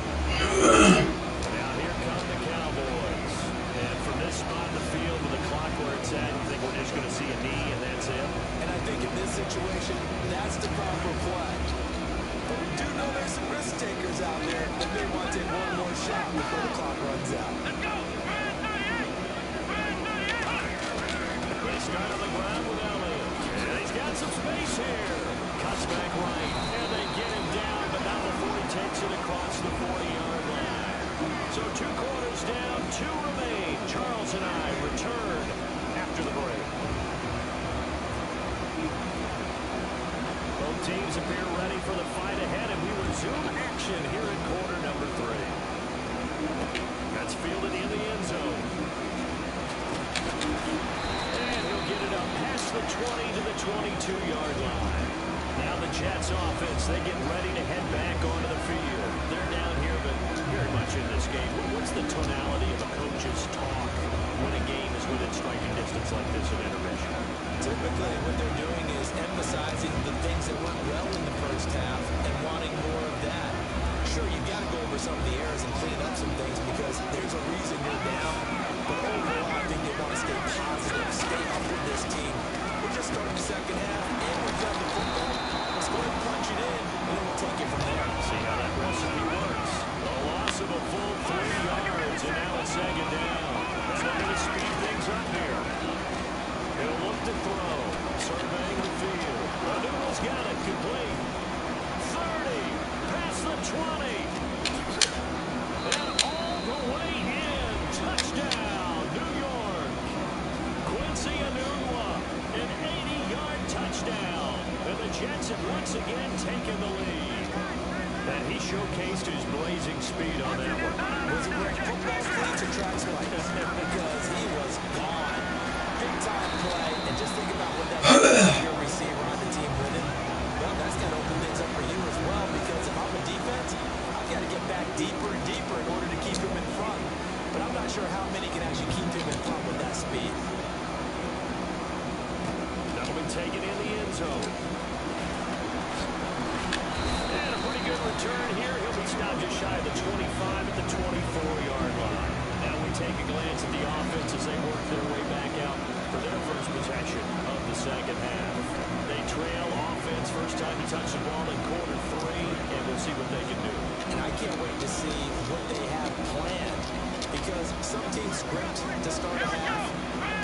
Speaker 3: Now here come the Cowboys. And from this spot in the field with the clock where it's at, you think we're just going to see a knee and that's it?
Speaker 4: And I think in this situation, that's the proper play. But we do know there's some risk takers out there that may want to take one more shot before the clock runs out.
Speaker 5: Let's go! Red 38! Red 38!
Speaker 3: They start on the ground with Elliott. And he's got some space here. Cuts back right. And they get him down, but not before he takes it across the 40-yard line. So 2 quarters down, 2 2 remain. Charles and I return after the break. Both teams appear ready for the fight ahead, and we resume action here in quarter number 3. That's fielded in the end zone. And he'll get it up past the 20 to the 22-yard line. Now the Jets offense, they get ready to head back onto the field. They're down here, but very much in this game. What's the tonality of a coach's talk when a game is within striking distance like this in intermission?
Speaker 4: Typically, what they're doing is emphasizing the things that went well in the first half and wanting more of that. Sure, you've got to go over some of the errors and clean up some things because there's a reason you're down. But overall, I think they want to stay positive, stay up with this team. We're just starting the second half, and we've got the football. Let's go ahead and punch it in, and then we'll take it from there.
Speaker 3: See how that recipe works. A loss of a full 3 yards, and now it's second down. They're looking to speed things up here. He'll look to throw, surveying the field. Anuno's got it, complete. 30, past the 20. And all the way in. Touchdown, New York. Quincy Enunwa, an 80-yard touchdown. And the Jets have once again taken the lead. And he showcased his blazing speed on that one.
Speaker 4: Was it wearing football cleats or track spikes? Because he was gone. Big-time play, and just think about what that means to your receiver on the team with him. Well, that's got to open things up for you as well, because if I'm a defense, I've got to get back deeper and deeper in order to keep him in front. But I'm not sure how many can actually keep him in front with that speed.
Speaker 3: That'll be taken in the end zone. And a pretty good return here. He'll be stopped just shy of the 25 at the 24-yard line. Now we take a glance at the offense as they work their way back out for their first possession of the second half. They trail offense first time to touch the ball in quarter 3, and we'll see what they can do.
Speaker 4: And I can't wait to see what they have planned, because some teams script to start a half.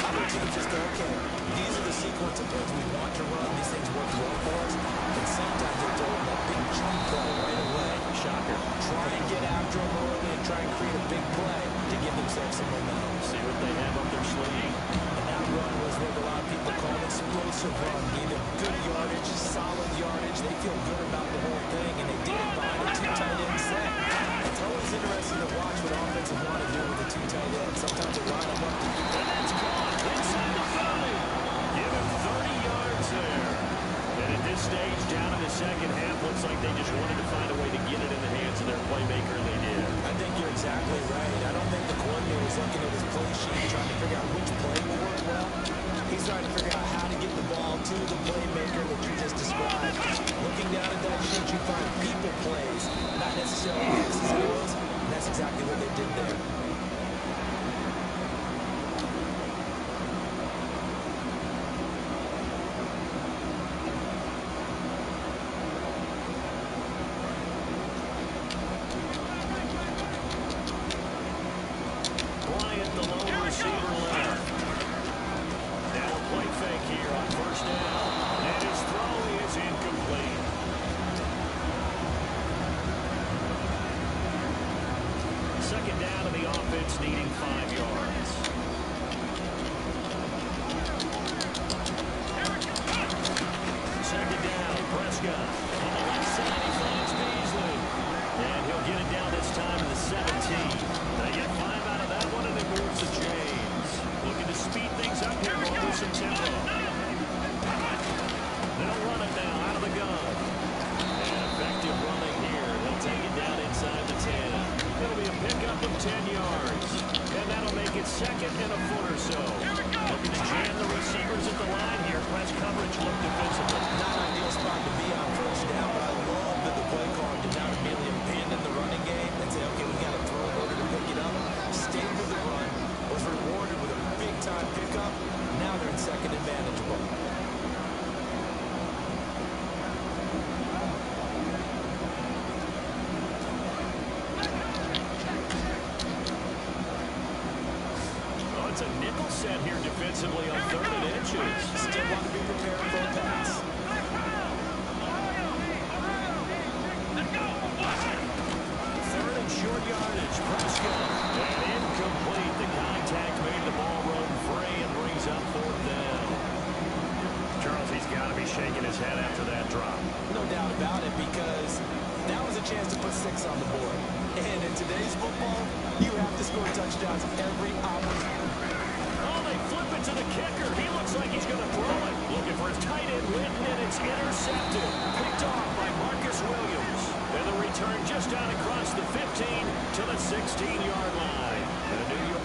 Speaker 4: Other teams just go, okay, these are the sequence of plays we want to run. These things work well for us. And sometimes they throw in that big jump play right away.
Speaker 3: Shocker.
Speaker 4: Try and get after them early and try and create a big play to give themselves some momentum.
Speaker 3: See what they have up their sleeve.
Speaker 4: And that run was what a lot of people call an explosive run. Either good yardage, solid yardage. They feel good about the whole thing, and they did it behind a 2 tight end set. It's always interesting to watch what offenses want to do with the 2 tight ends. Sometimes they line them up.
Speaker 3: And that's caught inside the 30. Give him 30 yards there. And at this stage, down in the second half, looks like they just wanted to find a way to get it in the hands of their playmaker, and they did.
Speaker 4: I think you're exactly right. I don't think the coordinator is looking at his play sheet trying to figure out which play will work well. He's trying to figure out how to get the ball to the playmaker that you just described. Looking down at that sheet, you find people plays, not necessarily X's and O's, and that's exactly what they did there.
Speaker 3: Bryant, the lone receiver left. Now a play fake here on first down. And his throw is incomplete. Second down, and the offense needing 5 yards. Second down, Prescott. On the left side, he finds Beasley. And he'll get it down this time to the 17. They get 5 out of that one, and it moves to James. Looking to speed things up here, going with some tempo. They'll run it now out of the gun. And effective running here. They'll take it down inside the 10. It'll be a pickup of 10 yards. And that'll make it second and a foot or so. Looking to jam the receivers at the line here. Press coverage look defensively.
Speaker 4: Not an ideal spot to be on first down, but I love that the play caller did not immediately abandon the running game and say, okay, we got to throw in order to pick it up. Stayed with the run, was rewarded with a big-time pickup. Now they're in second and manageable.
Speaker 3: Oh, it's a nickel set here defensively on 3rd and inches.
Speaker 4: Still want to be prepared for a pass.
Speaker 3: Third and short yardage. Prescott. And incomplete.
Speaker 4: points on the board. And in today's football, you have to score touchdowns every opportunity.
Speaker 3: Oh, they flip it to the kicker. He looks like he's going to throw it. Looking for his tight end, Linton, and it's intercepted. Picked off by Marcus Williams. And the return just out across the 15 to the 16-yard line. And a New York...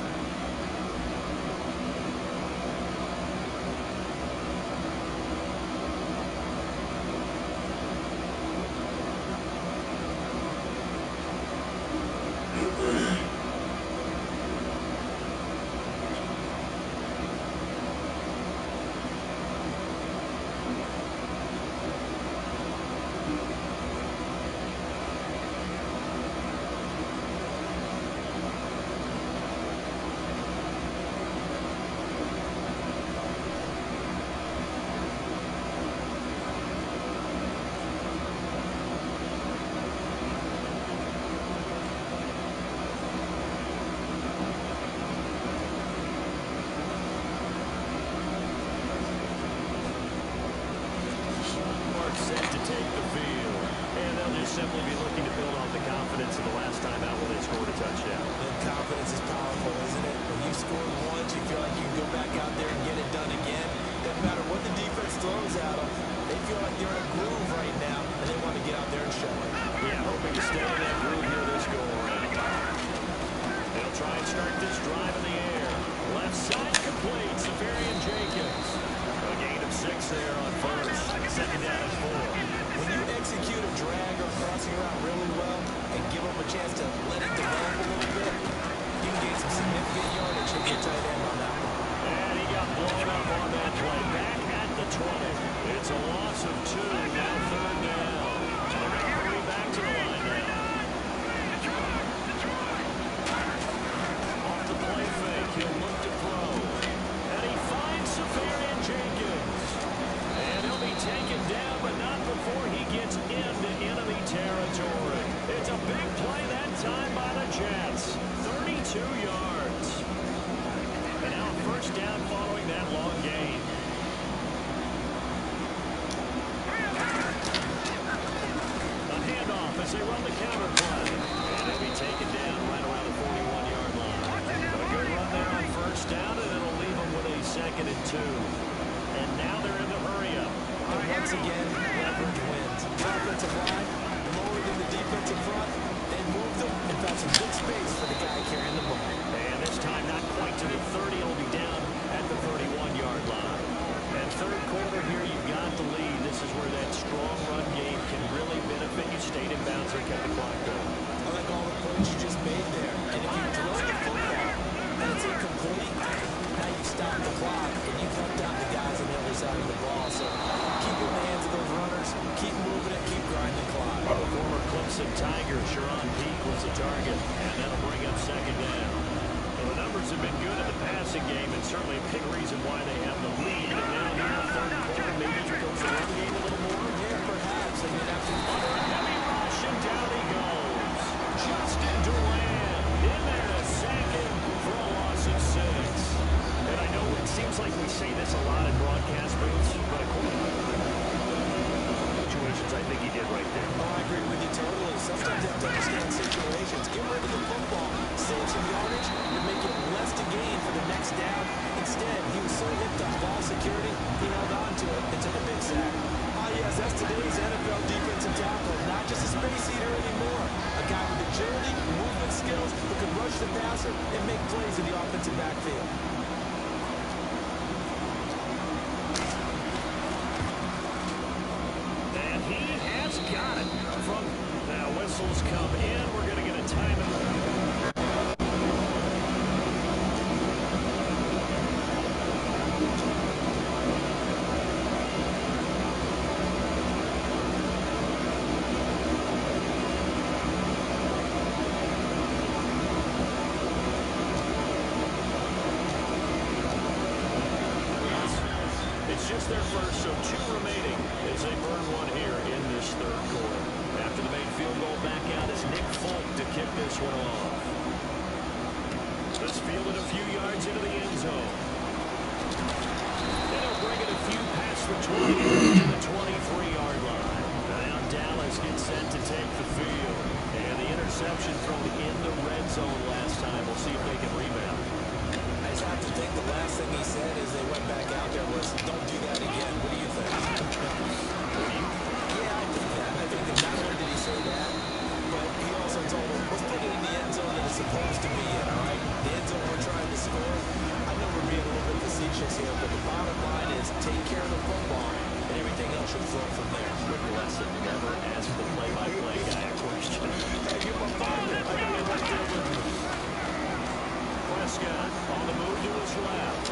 Speaker 3: set to take the field. And they'll just simply be looking to build off the confidence of the last time out when they scored a touchdown.
Speaker 4: And confidence is powerful, isn't it? When you score once, you feel like you can go back out there and get it done again. Doesn't matter what the defense throws at them. They feel like they're in a groove right now, and they want to get out there and show it.
Speaker 3: Yeah, hoping to stay in that groove here this go-around. They'll try and start this drive in the air. Left side complete, Safarian Jenkins. A gain of 6 there on first. Second down and 4.
Speaker 4: When you execute a drag or crossing route really well and give them a chance to let it develop a little bit, you can gain some significant yardage with your tight end on that one.
Speaker 3: And he got blown up on that play. Back at the 20. It's a loss of 2. Now third down. They're going to hurry back to the line now. Off the play fake. He'll look to throw. And he finds Safarian Jenkins. And he'll be taken down, but not before he gets into enemy territory. It's a big play that time by the Jets. 32 yards. And now first down following that long gain. A handoff as they run the counter play. And he'll be taken down right around the 41-yard line. A good run there on first down, and it'll leave them with a 2nd and 2. And now they're in the hurry-up.
Speaker 4: And once again, leverage wins. Offensive line, lower than the defensive front. They moved them and found some good space for the guy carrying the ball.
Speaker 3: And this time not quite to the 30. It'll be down at the 31-yard line. And third quarter here, you've got the lead. This is where that strong run game can really benefit you. Stayed in bounds or kept the clock going.
Speaker 4: I like all the points you just made there. And if you throw the football and it's incomplete, now you stop the clock and you cut down the guys on the other side of the ball. So keep it in the hands of those runners, keep moving it, keep grinding the clock.
Speaker 3: The former Clemson Tiger, Sharon Peak, was the target, and that'll bring up second down. So the numbers have been good in the passing game, and certainly a big reason why they have the lead. And now here in the third quarter, maybe it goes the run game a little more.
Speaker 4: Yeah, perhaps. I mean, after
Speaker 3: Under a heavy rush, and down he goes. Justin Durant in there to sack him for a loss of 6. And I know it seems like we say this a lot in broadcast booths, but situations I think he did right there.
Speaker 4: Oh, I agree with you totally. Sometimes you have to understand situations. Get rid of the football, save some yardage, and make it less to gain for the next down. Instead, he was so hipped on ball security, he held on to it and took a big sack. Ah, yes, that's today's NFL defensive tackle. Not just a space eater anymore. A guy with agility, movement skills, who can rush the passer and make plays in the offensive backfield.
Speaker 3: And he has got it from now. Whistles come in. We're going to get a timeout. It's just their first, so 2 remaining as they burn one here in this third quarter. After the main field goal, back out is Nick Folk to kick this one off. Let's field it a few yards into the end zone. And he'll bring it a few past the 20 to the 23-yard line. Now Dallas gets set to take the field. And the interception thrown in the red zone last time. We'll see if they can rebound.
Speaker 4: I just have to think the last thing he said as they went back out there was, don't do that again. What do you think?
Speaker 3: Do you?
Speaker 4: Yeah, I think that. I think that not only did he say that, but he also told them, let's put it in the end zone that it's supposed to be in, all right? The end zone we're trying to score. I know we're being a little bit facetious here, but the bottom line is take care of the football, and everything else should flow from there.
Speaker 3: Quick lesson, never ask the play-by-play guy a question.
Speaker 4: Hey, give him a father. I know you're right there with me.
Speaker 3: Prescott on the move to his left.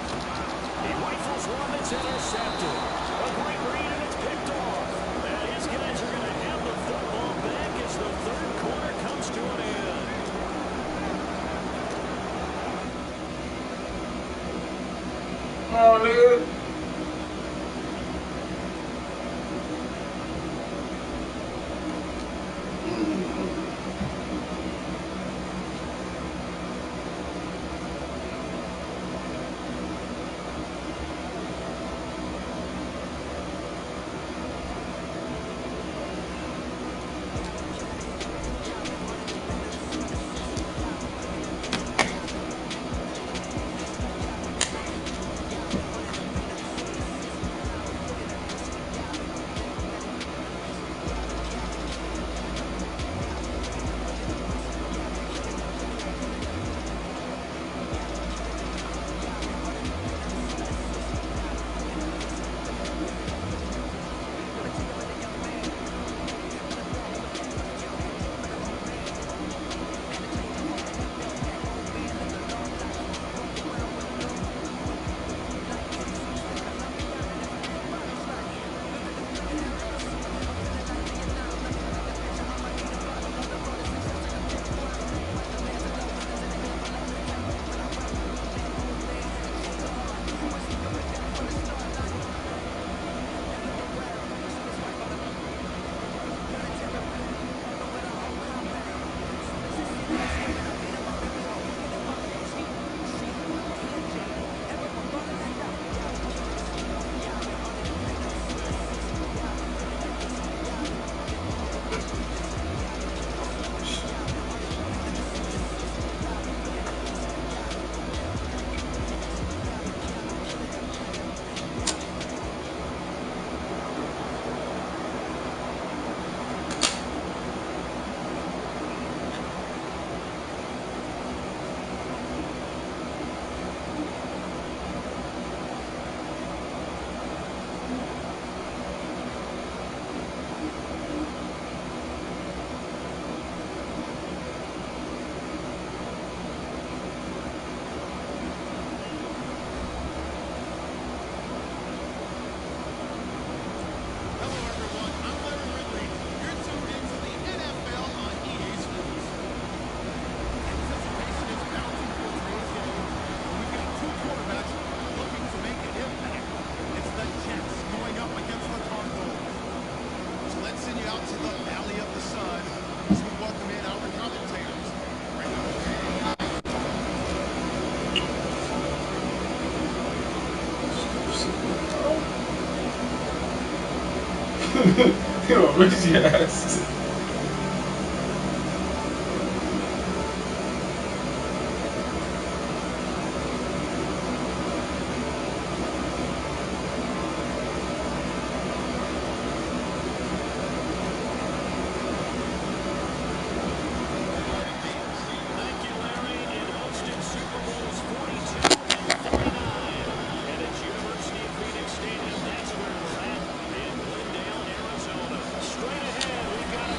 Speaker 3: He rifles one that's intercepted. A great read, and it's picked off. And his guys are going to have the football back as the third quarter comes to an end.
Speaker 1: Oh, nigga.
Speaker 2: Hello, everyone. I'm Larry Ridley. You're tuned into the NFL on EA Sports. Anticipation is mounting for today's game. We've got two quarterbacks looking to make an impact. It's the Jets going up against the Cardinals. So let's send you out to the Valley of the Sun as we welcome in our commentators.
Speaker 1: Yo, raise your ass.
Speaker 3: Thank you, Larry. It hosted Super Bowls 42 and 49. And it's University of Phoenix Stadium. That's where we're at in Glendale, Arizona. Straight ahead, we've got a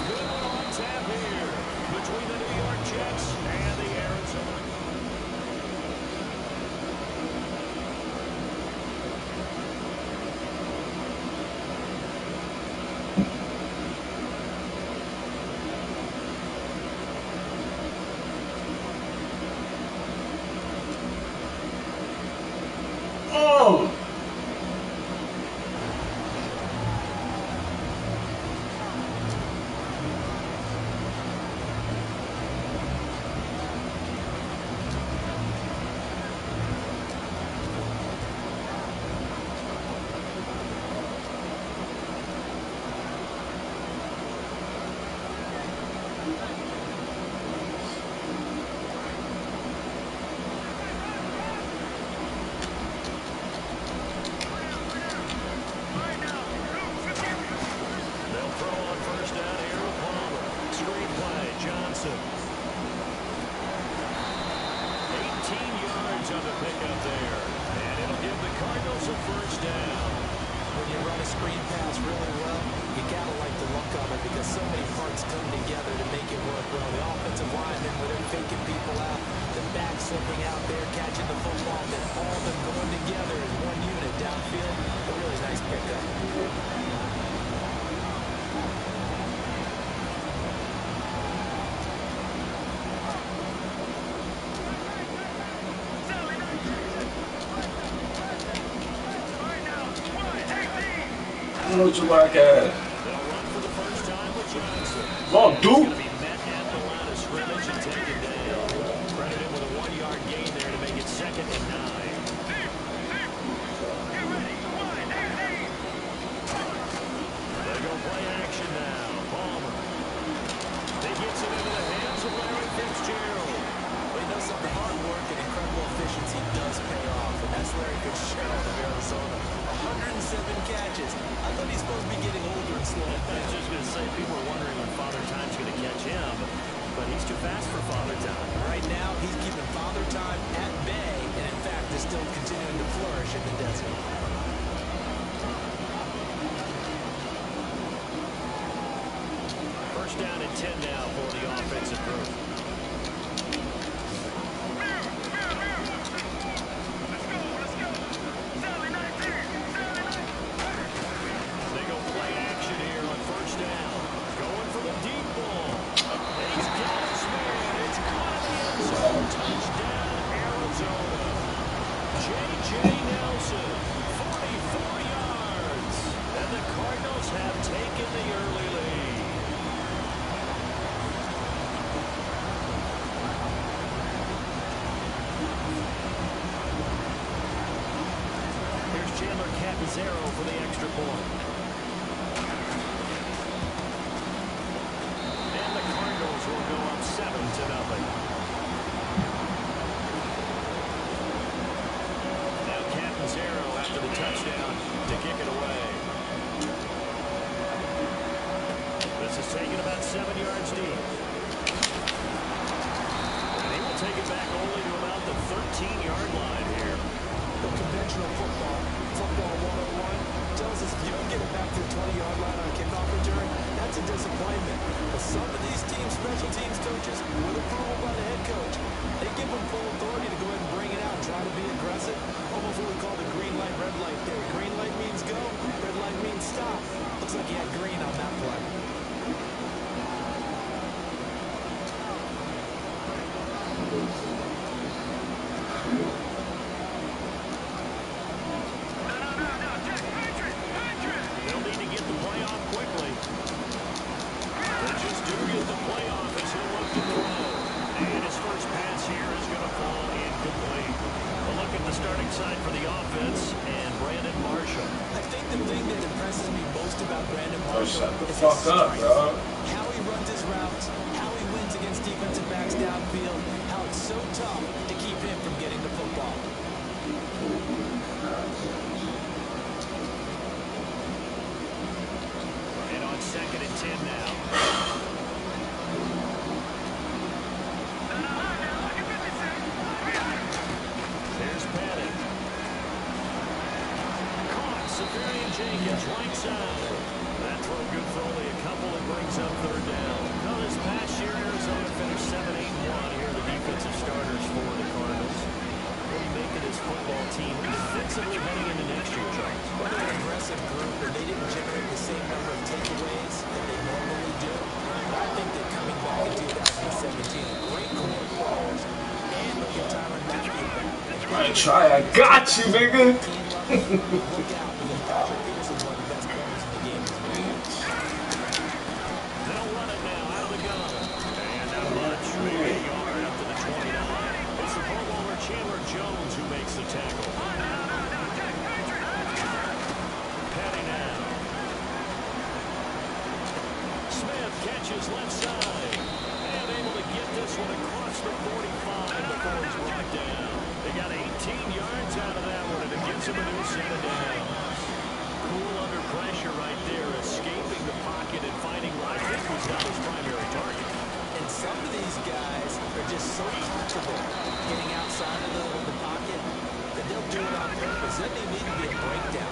Speaker 3: screen play. Johnson. 18 yards on the pickup there. And it'll give the Cardinals a first down.
Speaker 4: When you run a screen pass really well, you gotta like the look of it because so many parts come together to make it work well. The offensive linemen, where they're faking people out, the back slipping out there, catching the football, and all of them going together as one unit downfield. A really nice pickup.
Speaker 1: I don't know what you like at.
Speaker 3: They'll run for the first time with Johnson.
Speaker 1: Come on,
Speaker 3: He's
Speaker 1: dude.
Speaker 3: going to be met at the line of scrimmage and taken down. Credit him with a 1-yard gain there to make it 2nd and 9. They go play action now. Palmer. He gets it into the hands of Larry Fitzgerald.
Speaker 4: Well, you know something, hard work and incredible efficiency does pay off, and that's Larry Fitzgerald of Arizona. 107 catches. I thought he's supposed to be getting older and slowing
Speaker 3: I was
Speaker 4: down.
Speaker 3: just going to say, people are wondering when Father Time's going to catch him, but he's too fast for Father Time.
Speaker 4: Right now, he's keeping Father Time at bay, and in fact, is still continuing to flourish in the desert.
Speaker 3: First down and 10 now for the offensive group. They go play action here on first down. Going for the deep ball. And he's got his man. It's caught in the end zone. Touchdown, Arizona. J.J. Nelson, 44 yards. And the Cardinals have taken the early lead. Here's Chandler Catanzaro for the extra point. And the Cardinals will go up 7-0. Now Catanzaro after the touchdown to kick it away. This is taken about 7 yards deep. And he will take it back only to about the 13-yard line here.
Speaker 4: The conventional football 101, tells us if you don't get it back to the 20-yard line on kickoff return, that's a disappointment. But some of these teams, special teams coaches, with approval by the head coach, they give them full authority to go ahead and bring it out and try to be aggressive. Almost what we call the green light, red light theory. Green light means go, red light means stop. Looks like he had green on that play.
Speaker 3: They'll need to get the play off quickly. They just do get the play off as he'll look to throw. And his first pass here is going to fall incomplete. A look at the starting side for the offense and Brandon Marshall.
Speaker 4: I think the thing that impresses me most about Brandon
Speaker 1: Oh,
Speaker 4: Marshall
Speaker 1: shut the
Speaker 4: is
Speaker 1: fuck
Speaker 4: his
Speaker 1: up,
Speaker 4: strength.
Speaker 1: bro.
Speaker 4: How he runs his routes, how he wins against defensive backs downfield, how it's so tough to keep him from getting the football.
Speaker 3: And on 2nd and 10 now. There's Pettit. Caught. Severian Jenkins, right side. That throw good for only a couple. It brings up 3rd down. Now this past year, Arizona finished 7-8-1. Here are the defensive starters for the Cardinals. What do you make of this football team defensively heading into next year, Charles?
Speaker 4: Well, they're an aggressive group, and they didn't generate the same number of takeaways that they normally do. But I think that coming back in 2017, a great core of players, and look at Tyrann Mathieu back.
Speaker 1: I try. I got you, nigga.
Speaker 4: Look out, because Patrick Peterson's one of the best corners in the game as well.
Speaker 3: They'll run it now out of the gun. And not much. Maybe a yard up to the 29. It's the Pro Bowler Chandler Jones who makes the tackle. Petty now. Smith catches left side. And able to get this one across the 45 before he's brought down. They got 18 yards out of that one, and it gives him a new set of downs. Cool under pressure right there, escaping the pocket and finding what I think was not his primary target.
Speaker 4: comfortable getting outside of the pocket, that they'll do it on purpose. That may need to be a breakdown.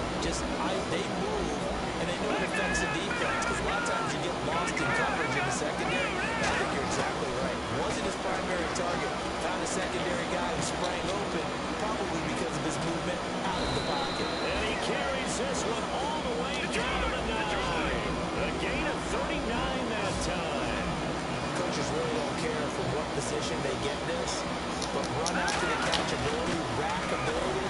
Speaker 4: They move, and they know it affects the defense, because a lot of times you get lost in coverage in the secondary. I think you're exactly right. Wasn't his primary target. Found a secondary guy who sprang open, probably because of his movement out of the pocket.
Speaker 3: And he carries this one all the way down to the 9. A gain of 39 that time.
Speaker 4: Coaches really don't care from what position they get this, but run after the catchability, rack ability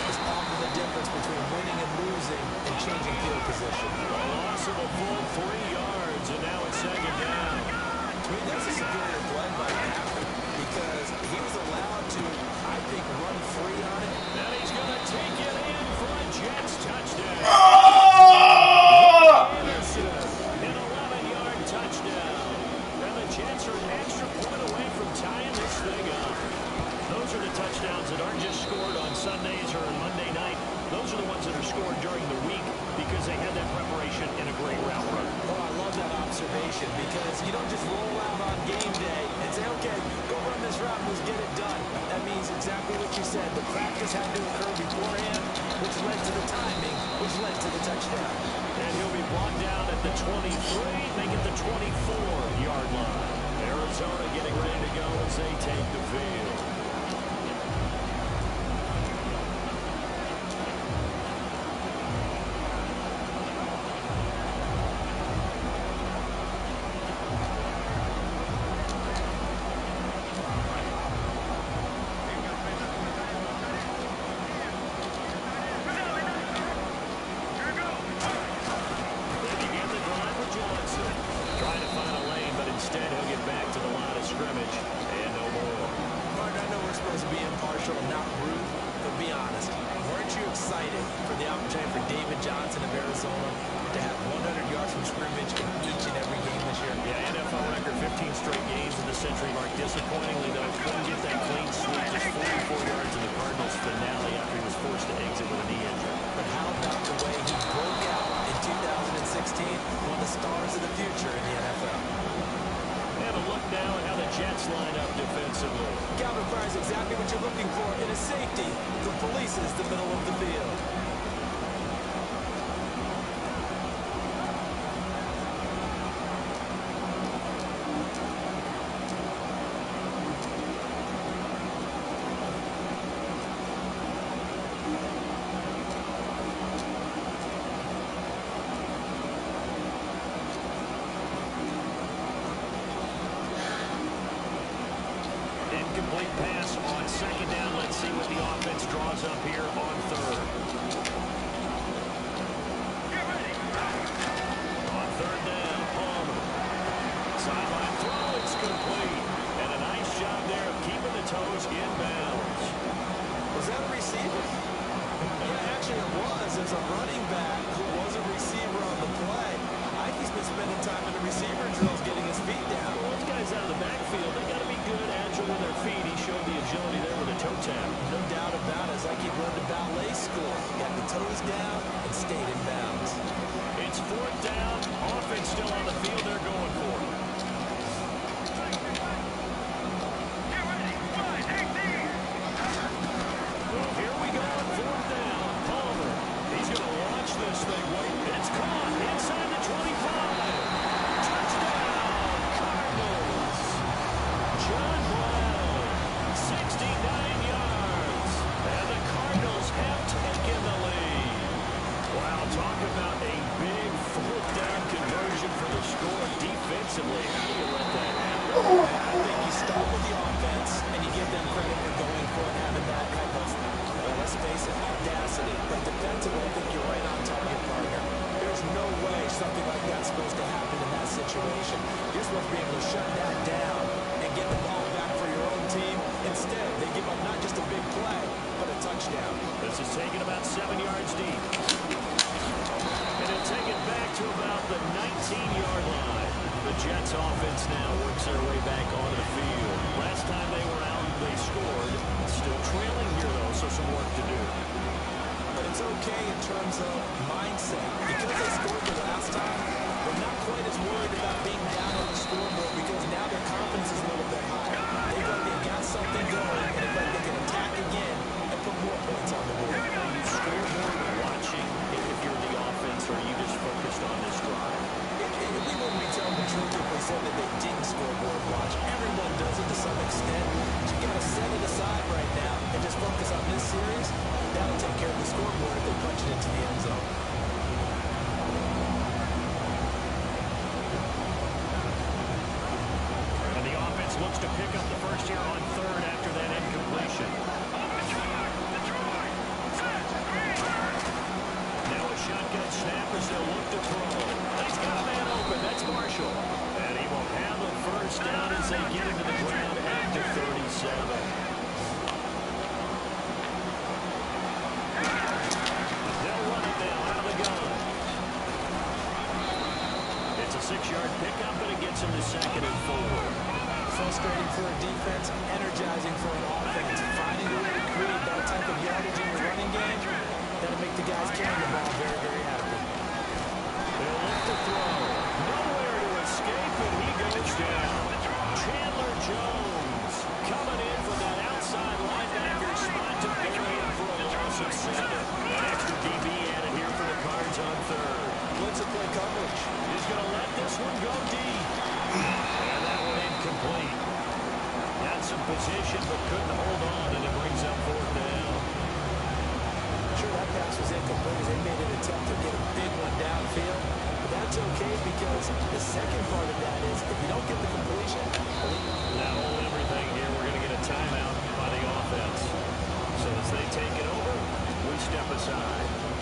Speaker 4: is often the difference between winning and losing and changing field position.
Speaker 3: A loss of a full 3 yards, and now it's second down.
Speaker 4: I mean, that's a superior play by Gafford, because he was allowed to, I think, run free on it.
Speaker 3: And he's going to take it in for a Jets touchdown. Anderson, an 11-yard touchdown. And the Jets are an extra point away from tying this thing up. Those are the touchdowns that aren't just scored on Sundays or on Monday night. Those are the ones that are scored during the week because they had that preparation and a great route run.
Speaker 4: Oh, I love that observation, because you don't just roll out on game day and say, okay, go run this route and let's get it done. That means exactly what you said. The practice had to occur beforehand, which led to the timing, which led to the touchdown.
Speaker 3: And he'll be brought down at the 23, make it the 24-yard line. Arizona getting ready to go as they take the field. Incomplete pass on second down. Let's see what the offense draws up here on third. On third down, Palmer. Sideline throw, it's complete. And a nice job there of keeping the toes in bounds.
Speaker 4: Was that a receiver? Yeah, actually it was. There's a running back who was a receiver on the play. I think he's been spending time in the receiver drills getting his feet down.
Speaker 3: Well, those guys out of the backfield, they got to be good, agile with their feet. He showed the agility there with a toe tap.
Speaker 4: No doubt about it. It's like he run to ballet school. Got the toes down and stayed in bounds.
Speaker 3: It's fourth down. Offense still on the field. They're going for it. Well, here we go on fourth down. Palmer, he's going to launch this thing. Wait, it's caught inside the 25. Touchdown, Cardinals. John Brown, 69 yards. And the Cardinals have taken the lead. Wow, talk about a big fourth down conversion for the score defensively. How do you let that happen?
Speaker 4: I think you start with the offense and you give them credit for going for it, having that type of, well, let's face it, audacity. But defensively, I think you're right on target, partner. There's no way something like that's supposed to happen in that situation. You're supposed to be able to shut that down and get the ball back for your own team. Instead, they give up not just a big play, but a touchdown.
Speaker 3: This is taken about 7 yards deep. And it'll take it back to about the 19-yard line. The Jets offense now works their way back onto the field. Last time they were out, they scored. Still trailing here, though, so some work to do.
Speaker 4: But it's okay in terms of mindset. Because they scored the last time, they're not quite as worried about being down on the scoreboard, because now their confidence is a little bit higher. They feel like they've got something
Speaker 3: looks to pick up the first here on third after that incompletion. Now a shotgun snap as they'll look to throw. He's got a man open. That's Marshall. And he will have a first down as they get into the ground at the 37. It's a 6-yard pickup, but it gets him to 2nd and 4.
Speaker 4: Frustrating for a defense, energizing for an offense. Finding a way to create that type of yardage in your running game, that'll make the guys carrying the ball very, very happy.
Speaker 3: They'll look to throw. Nowhere to escape, and he goes down. Chandler Jones coming in from that outside linebacker spot to bury him for a loss of 7. An extra DB added here for the Cards on third.
Speaker 4: Blitz a play coverage.
Speaker 3: He's going to let this one go deep. And that one incomplete. Got some position, but couldn't hold on, and it brings up 4th down.
Speaker 4: Sure, that pass was incomplete as they made an attempt to get a big one downfield. But that's okay because the second part of that is if you don't get the completion.
Speaker 3: Now hold everything here. We're going to get a timeout by the offense. So as they take it over, we step aside.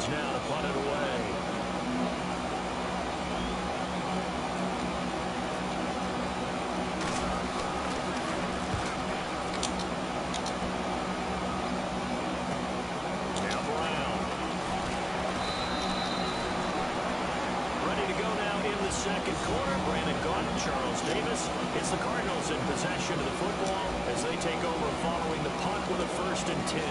Speaker 3: Now to punt it away. Now Brown. Ready to go now in the second quarter. Brandon Gaudin, Charles Davis. It's the Cardinals in possession of the football as they take over following the punt with a 1st and 10.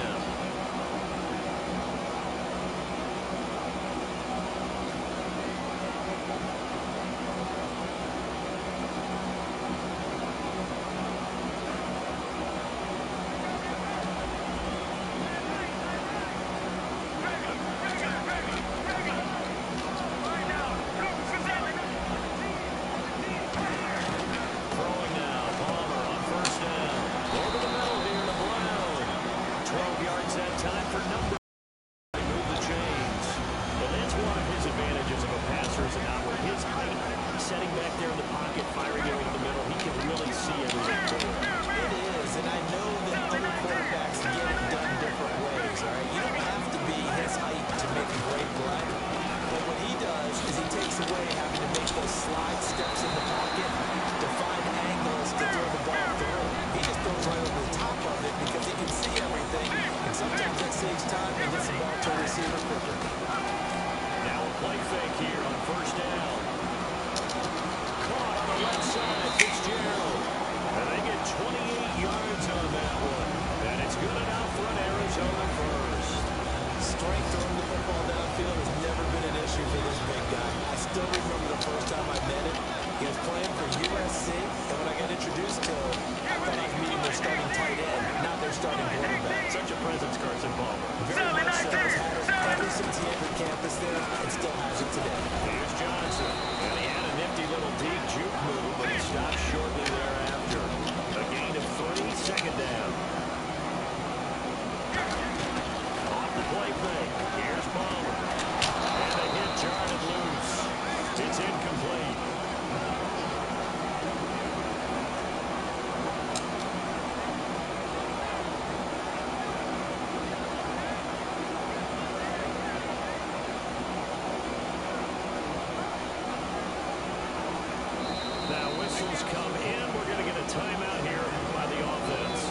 Speaker 3: Whistles come in. We're going to get a timeout here by the offense.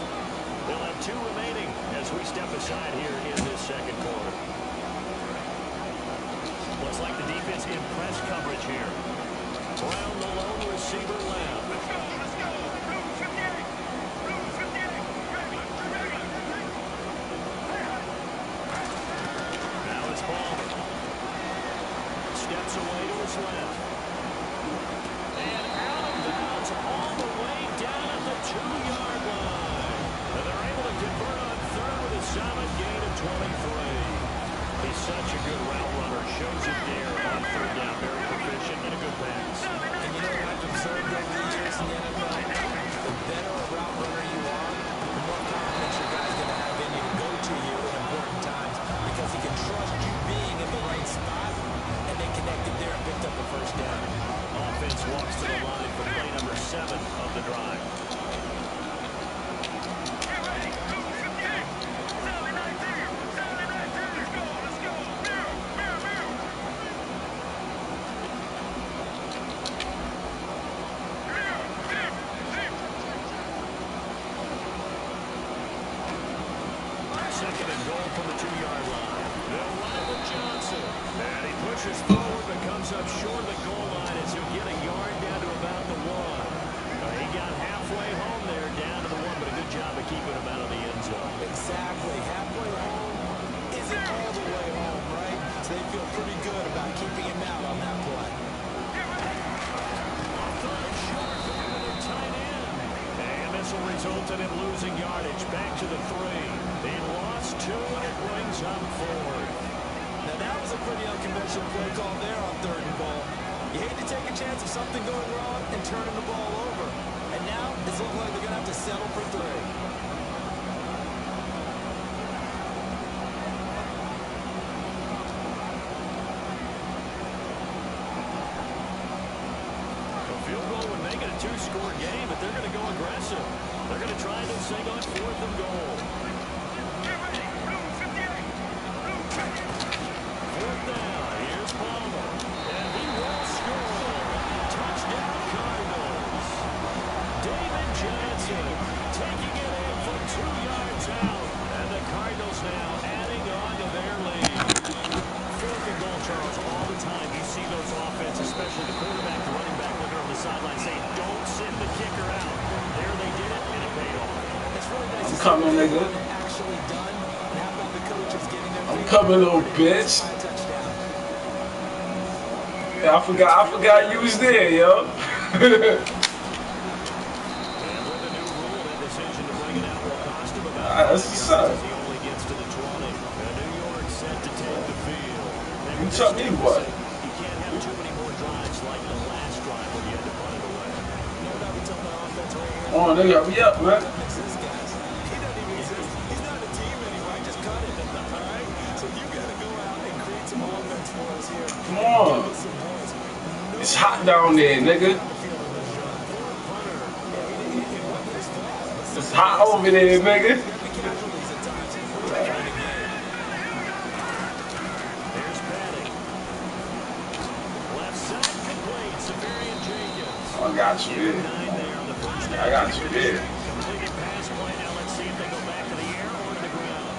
Speaker 3: They'll have 2 remaining as we step aside here in this second quarter. Looks like the defense in press coverage here. Brown, the lone receiver left.
Speaker 5: Let's go, let's go. Room 58. Room 58.
Speaker 3: Now it's Palmer. Steps away to his left. And out of bounds 7 of the drive.
Speaker 5: Get ready. 2:58. 7:19. 7:19. Let's go. Let's go. Mirror. Mirror. Mirror. Mirror. Mirror.
Speaker 3: Second and goal from the 2-yard line. They'll run it with Johnson. And he pushes forward but comes up short of the goal line as he'll get a yard down to about the 1. He got halfway home there, down to the 1, but a good job of keeping him out of the end zone.
Speaker 4: Exactly. Halfway home isn't all the way home, right? So they feel pretty good about keeping him out on that play.
Speaker 3: Third short going to their tight end. And this will result in him losing yardage back to the 3. They lost 2, and it brings up 4th.
Speaker 4: Now that was a pretty unconventional play call there on 3rd and goal. You hate to take a chance of something going wrong and turning the ball over. And now it's looking like they're going to have to settle for 3.
Speaker 3: A field goal would make it a 2-score game, but they're going to go aggressive. They're going to try this thing on 4th and goal.
Speaker 5: Get ready. 2:58.
Speaker 3: 4th down. Here's Palmer. And he will score. Touchdown Cardinals. David Johnson taking it in from 2 yards out. And the Cardinals now adding on to their lead. 4th and goal, Charles. All the time you see those offenses, especially the quarterback, the running back looking over the sideline saying, don't send the kicker out. There they did it, and it paid off.
Speaker 4: It's really nice
Speaker 1: I'm
Speaker 4: to see
Speaker 1: coming,
Speaker 4: what
Speaker 1: nigga.
Speaker 4: they've actually done. And how about the coaches getting their
Speaker 1: I'm
Speaker 4: feet
Speaker 1: coming, little
Speaker 4: under
Speaker 1: bitch.
Speaker 4: the touchdown.
Speaker 1: Yeah, I forgot you was there, yo.
Speaker 3: And with the new rule, that decision to bring it out will cost him about
Speaker 1: That's what's up.
Speaker 3: as he only gets to the 20. And New York set to take the field. And
Speaker 1: You
Speaker 3: with
Speaker 1: tell
Speaker 3: this
Speaker 1: me what?
Speaker 3: You can't have too many more drives like the last drive when you had to punt it away.
Speaker 4: You know what I would tell my offense right here?
Speaker 1: Come on, nigga, hurry up, man.
Speaker 4: Fix this, guys. He doesn't even exist. He's not a team anymore. Just cut it. All right? So you got to go out and create some offense for us here.
Speaker 1: Come on.
Speaker 4: Give us some points.
Speaker 1: It's hot down there, nigga. It's hot over there, nigga.
Speaker 3: Here's Penning. Left side complete. Severian Jenkins.
Speaker 1: I got you, man.
Speaker 3: 9 there on the first down.
Speaker 1: I got you, man.
Speaker 3: Completed pass play. Now let's see if they go back to the air or to the ground.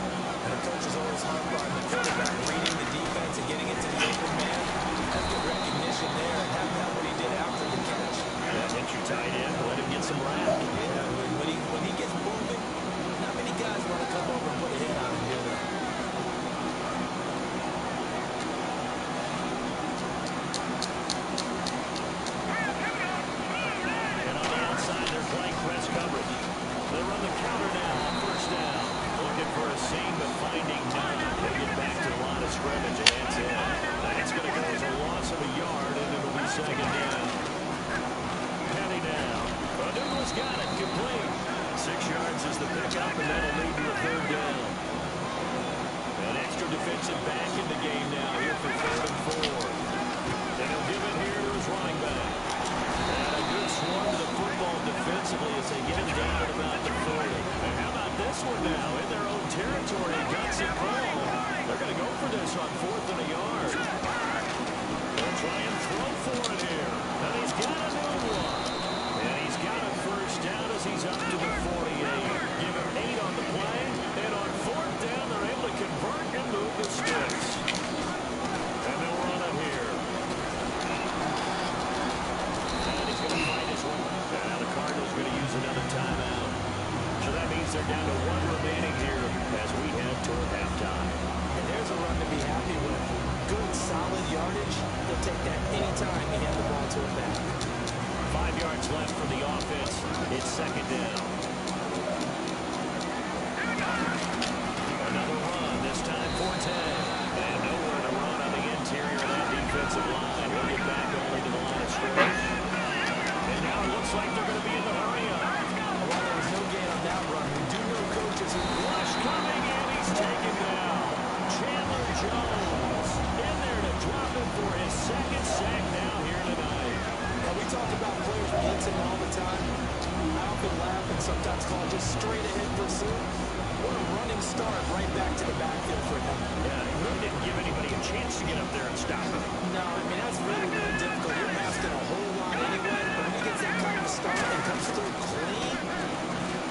Speaker 4: And the coach is always harp on the quarterback reading the defense and getting it to the open man. That's good recognition there. And how about what he did after the catch?
Speaker 3: Hit your tight end. Let him get some rap.
Speaker 4: Yeah, when he gets moving, not many guys want to come over and put a hit on him, do they?
Speaker 3: And on the outside, they're playing press coverage. They run the counter now on first down. Looking for a seam, but finding none. They get back to the line of scrimmage, and that's it. That's going to go as a loss of a yard, and it'll be second down. Penny down. Douglas got it. Complete. 6 yards is the pickup, and that'll lead to a 3rd down. An extra defensive back in the game now here for 3rd and 4. And he'll give it here to his running back. And a good swarm to the football defensively as they get him down at about the 40. And how about this one now? In their own territory, Gutsy Cole. They're going to go for this on 4th and a yard. They'll try and throw for it here. And he's got a new one. And he's got a first down as he's up to the 48. Give him 8 on the play. And on 4th down, they're able to convert and move the sticks. And they'll run it here. And he's going to fight his way. And now the Cardinals going to use another timeout. So that means they're down to 1 remaining here as we head toward halftime.
Speaker 4: And there's a run to be happy with. Good, solid yardage. They'll take that anytime you hand the ball to him back.
Speaker 3: 5 yards left for the offense. It's second down. Another run, this time for 10. And nowhere to run on the interior of that defensive line. He'll get back only to the line of scrimmage. And now it looks like they're going to be in the hurry up.
Speaker 4: While there was no gain on that run, we do know coaches who
Speaker 3: Rush coming, and he's taken down. Chandler Jones in there to drop him for his 2nd sack now here tonight.
Speaker 4: we talk about players blitzing all the time. call, just straight ahead pursuit. What a running start right back to the backfield for him.
Speaker 3: Yeah, he really didn't give anybody a chance to get up there and stop him.
Speaker 4: No, I mean, that's really, really difficult. You're masking a whole lot anyway, but when he gets that kind of a start and comes through clean,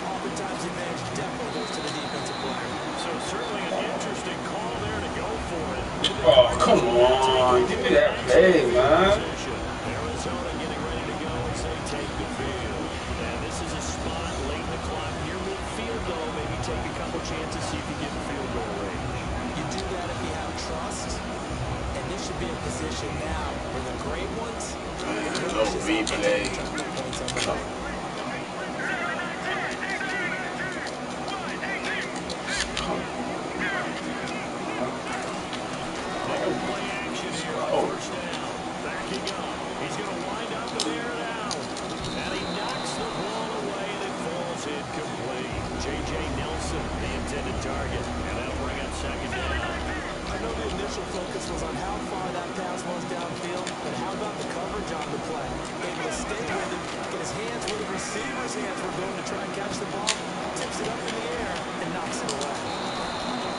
Speaker 4: oftentimes the advantage definitely goes to the defensive player.
Speaker 3: So certainly an interesting call there to go for it.
Speaker 1: Oh, come on. Give me that play, man.
Speaker 3: Arizona getting ready to go as they take the field. And this is a spot late in the clock near midfield, though. Maybe take a couple chances, see if you get a field goal range.
Speaker 4: You do that if you have trust, and this should be a position now where the great ones
Speaker 1: No replay.
Speaker 4: points on the board.
Speaker 3: Play action here on first down. Backing up. He's going to wind up in there now. And he knocks the ball away, and it falls incomplete. J.J. Nelson, the intended target. And that'll bring up second down.
Speaker 4: I know the initial focus was on how far that pass was downfield, but how about the coverage on the play? Able to stay with him, get his hands where the receiver's hands were going to try and catch the ball, tips it up in the air, and knocks it away.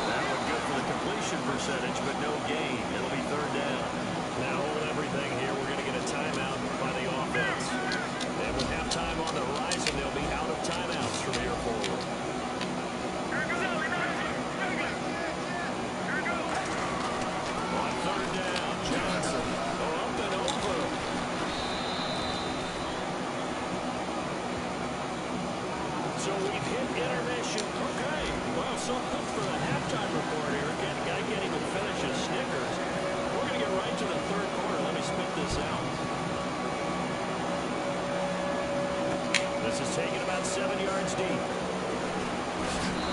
Speaker 3: That one good for the completion percentage, but no gain. It'll be third down. Now hold everything here. We're going to get a timeout by the offense. And with halftime on the horizon, they'll be out of timeouts from here forward. On third down, Johnson. Up and over. So we've hit intermission. Okay. Well, so good for the halftime report here. Again, the guy can't even finish his Snickers. We're going to get right to the third quarter. Let me spit this out. This is taken about 7 yards deep.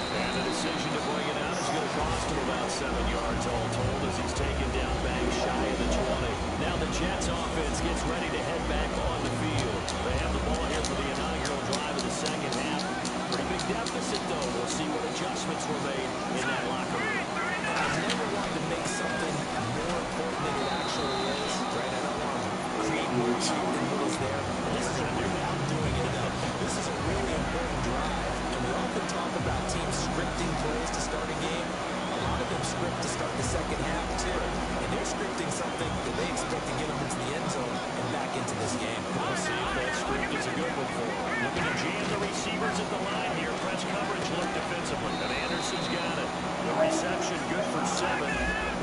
Speaker 3: And the decision to bring it out is going to cost him about 7 yards all told as he's taken down back shy of the 20. Now the Jets offense gets ready to head back on the field. They have the ball here for the inaugural drive of the second half. Pretty big deficit, though. We'll see what adjustments were made in that locker room.
Speaker 4: I've never wanted to make something more important than it actually is. Right? I don't want to create more cheap than what is there. This is a new way of doing it, though. This is a really important drive. And we often talk about teams scripting plays to start a game. A lot of them script to start the second half, too. And they're scripting something that they expect to get them into the end zone and back into this game.
Speaker 3: We'll see if that script is a good one for him. Looking to jam the receivers at the line here. Press coverage look defensively. And Anderson's got it. The reception good for 7.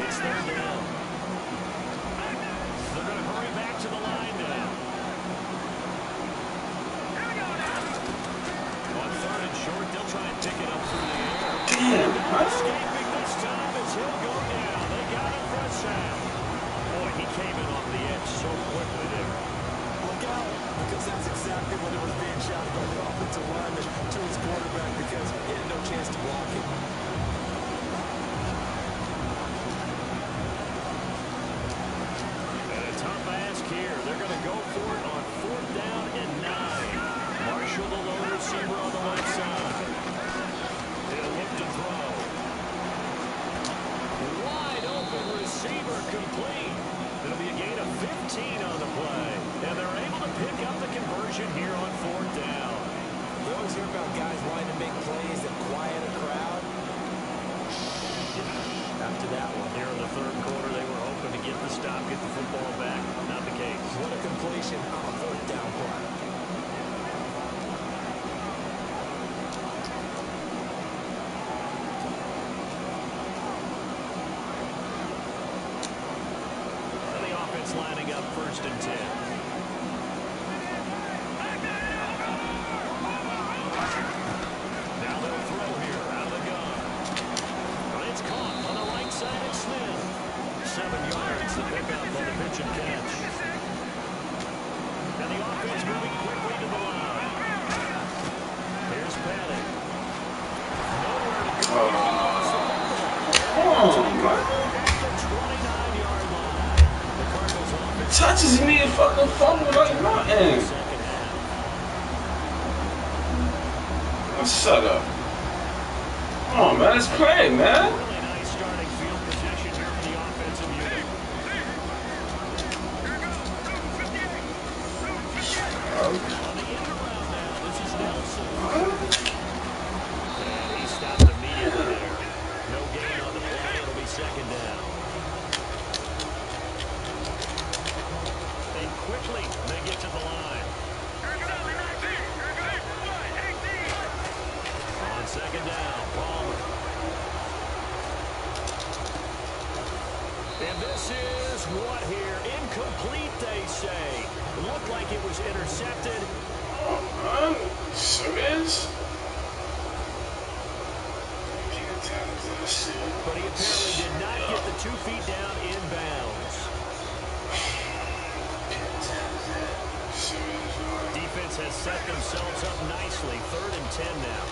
Speaker 3: It's third down. They're going to hurry back to the line now. On third and short, they'll try and pick it up through the air.
Speaker 1: Damn,
Speaker 3: Not escaping this time as he'll go down. They got him for a sack. Boy, he came in off the edge so quickly there.
Speaker 4: Look out, because that's exactly what it was being shouted by the offensive lineman to his quarterback because he had no chance to block it.
Speaker 3: And a tough ask here. They're going to go for it on fourth down and 9. Marshall, the lone receiver on the left side. He'll look to throw. Wide open receiver complete. It'll be a gain of 15 on the play. And they're able to pick up the conversion here on fourth down.
Speaker 4: You always hear about guys wanting to make plays that quiet a crowd. After that one.
Speaker 3: Here in the third quarter, they were hoping to get the stop, get the football back. Not the case.
Speaker 4: What a completion on a fourth down play.
Speaker 3: And the offense lining up first and 10. Now they'll throw here out of the gun. But it's caught on the right side of Smith. 7 yards to pick up on the pitch and catch. And the offense moving quickly to the line. Here's Petty. Nowhere to go.
Speaker 1: Oh, man.
Speaker 3: At the 29-yard line. The Cardinals offense.
Speaker 1: Touches me and fucking fumble like nothing.
Speaker 3: Second half.
Speaker 1: Shut up. Come on, man. Let's play, man.
Speaker 3: Really nice starting field position here for the offensive unit. On the end around now, this is Nelson. say. It looked like it was intercepted.
Speaker 1: Oh, man. Serious?
Speaker 3: But he apparently did not get the 2 feet down inbounds. Defense has set themselves up nicely. 3rd and 10 now.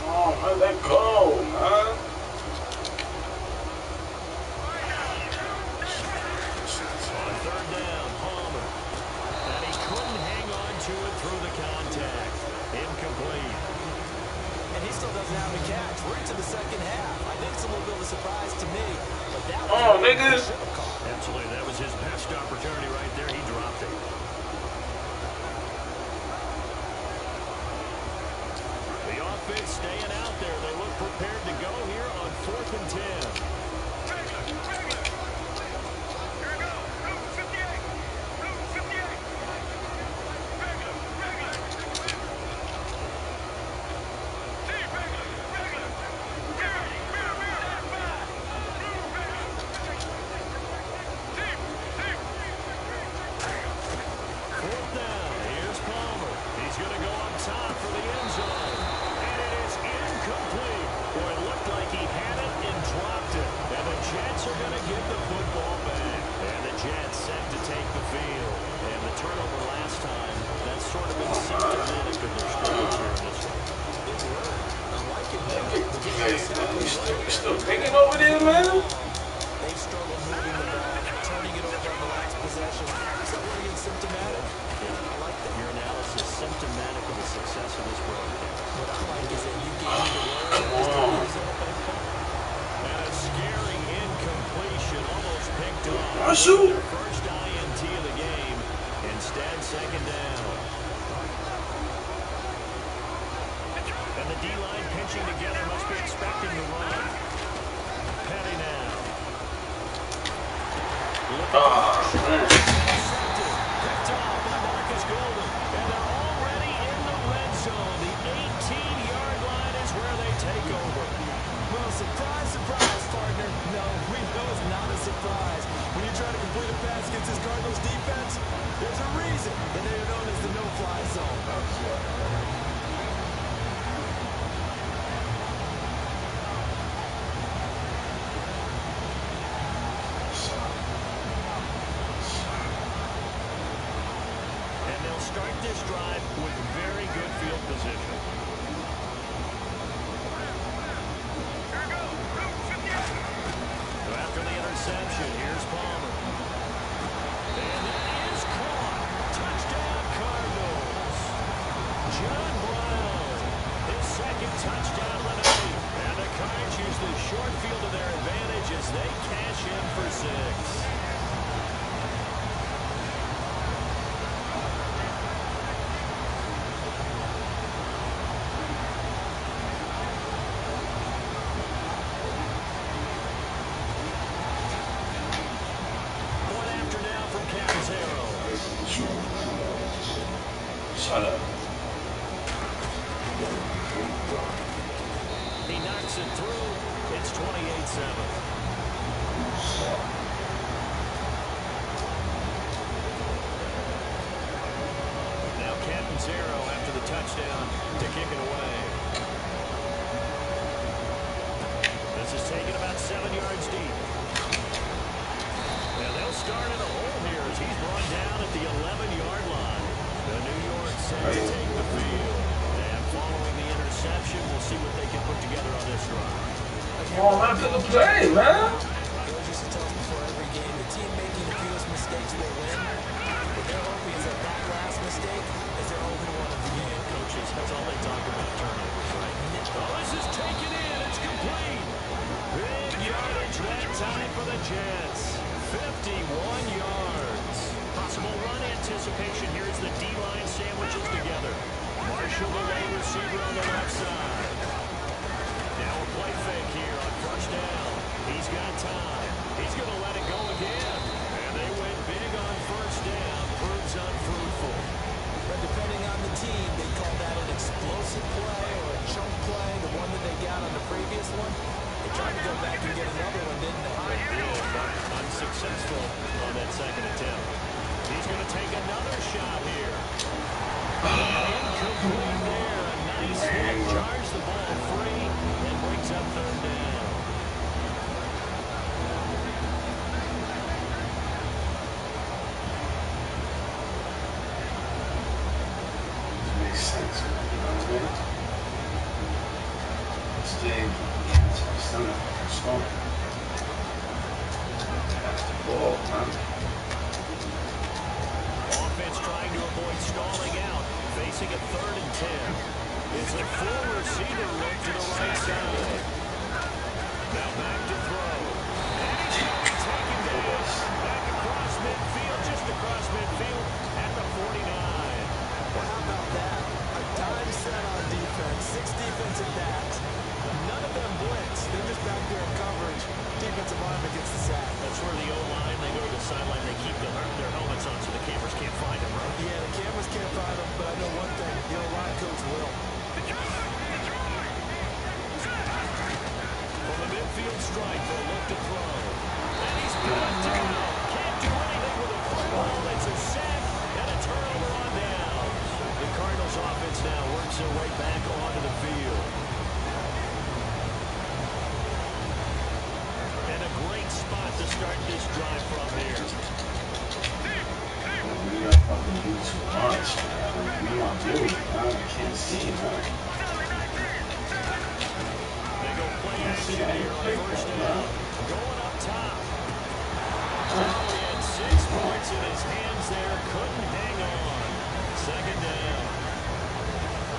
Speaker 1: Oh, man, let go, man.
Speaker 3: On 3rd down, Palmer. And he couldn't hang on to it through the contact. Incomplete.
Speaker 4: And he still doesn't have a catch. We're into the second half. I think it's a little bit of a surprise to me. But that was
Speaker 1: Oh, niggas.
Speaker 3: Absolutely. That was his best opportunity right there. He dropped it. The offense staying out there. They look prepared to go here on 4th and 10.
Speaker 1: Still picking over there, man?
Speaker 4: They struggle moving the ball, turning it over on the last possession. Is that really symptomatic? Yeah, I like that.
Speaker 3: Your analysis symptomatic of the success of this broadcast.
Speaker 4: What I like is that you gave me the word.
Speaker 3: And a scary incompletion, almost picked off.
Speaker 1: Marshall?
Speaker 3: Their first INT of the game. Instead, 2nd down. And the D-line pinching together, must be expecting the run. Petty now.
Speaker 1: Oh, man.
Speaker 3: Picked off by Marcus Golden. And they're already in the red zone. The 18-yard line is where they take over.
Speaker 4: Well, surprise, surprise, partner. No, we know it's not a surprise. When you try to complete a pass against this Cardinals defense, there's a reason that they are known as the no-fly zone.
Speaker 3: Start this drive with very good field position. So after the interception, here's Palmer. And it is caught. Touchdown, Cardinals. John Brown, his 2nd touchdown of the night. And the Cards use the short field to their advantage as they cash in for 6.
Speaker 1: Shut up.
Speaker 3: He knocks it through. It's 28-7. Now Catanzaro after the touchdown to kick it away. This is taken about 7 yards deep. And they'll start in a hole here as he's brought down at the 11-yard line. The New York set to take the field. And following the interception, we'll see what they can put together on this drive.
Speaker 1: Oh, after the play, man.
Speaker 4: Coach used to tell us before every game, the team making the fewest mistakes will win. But they're hoping that that last mistake is their only one of the game.
Speaker 3: Coaches, that's all they talk about, turnovers, right? Oh, this is taken in. It's complete. Big yardage that time for the Jets. 51 yards. Possible run anticipation. Here's the D-line sandwiches together. Marshall, the lane receiver on the left side. Now a play fake here on 1st down. He's got time. He's going to let it go again. And they went big on 1st down. Proves unfruitful.
Speaker 4: But depending on the team, they call that an explosive play or a chunk play, the one that they got on the previous one. They tried to go back and get another one, didn't they?
Speaker 3: second attempt. He's going to take another shot here. Incomplete there. A nice hit. Jars the ball free and brings up third down.
Speaker 1: Makes sense, you know what I mean? Stay stomach strong. That's the ball, man.
Speaker 3: Offense trying to avoid stalling out, facing a 3rd and 10. It's a full receiver look to the right side. Now back to throw. And he's going to be taken down. Back across midfield, just across midfield at the 49.
Speaker 4: Well, how about that? A dime set on defense, 6 defensive backs. None of them blitz. They're just back there in coverage. Defensive lineman gets the sack.
Speaker 3: That's where the O-line, they go to the sideline, they keep their helmets on so the cameras can't find them, right?
Speaker 4: Yeah, the cameras can't find them, but I know one thing. The O-line coach will.
Speaker 3: From the midfield strike for a look to throw. And he's brought down. Can't do anything with a football. It's a sack and a turnover on down. The Cardinals offense now works their way back onto the field. And a great spot to start this drive from here.
Speaker 1: We are fucking do too much, man. We not do it, man. I can't see, man.
Speaker 3: They go play action here on first down. Going up top. Oh, he had 6 points in his hands there. Couldn't hang on. Second down.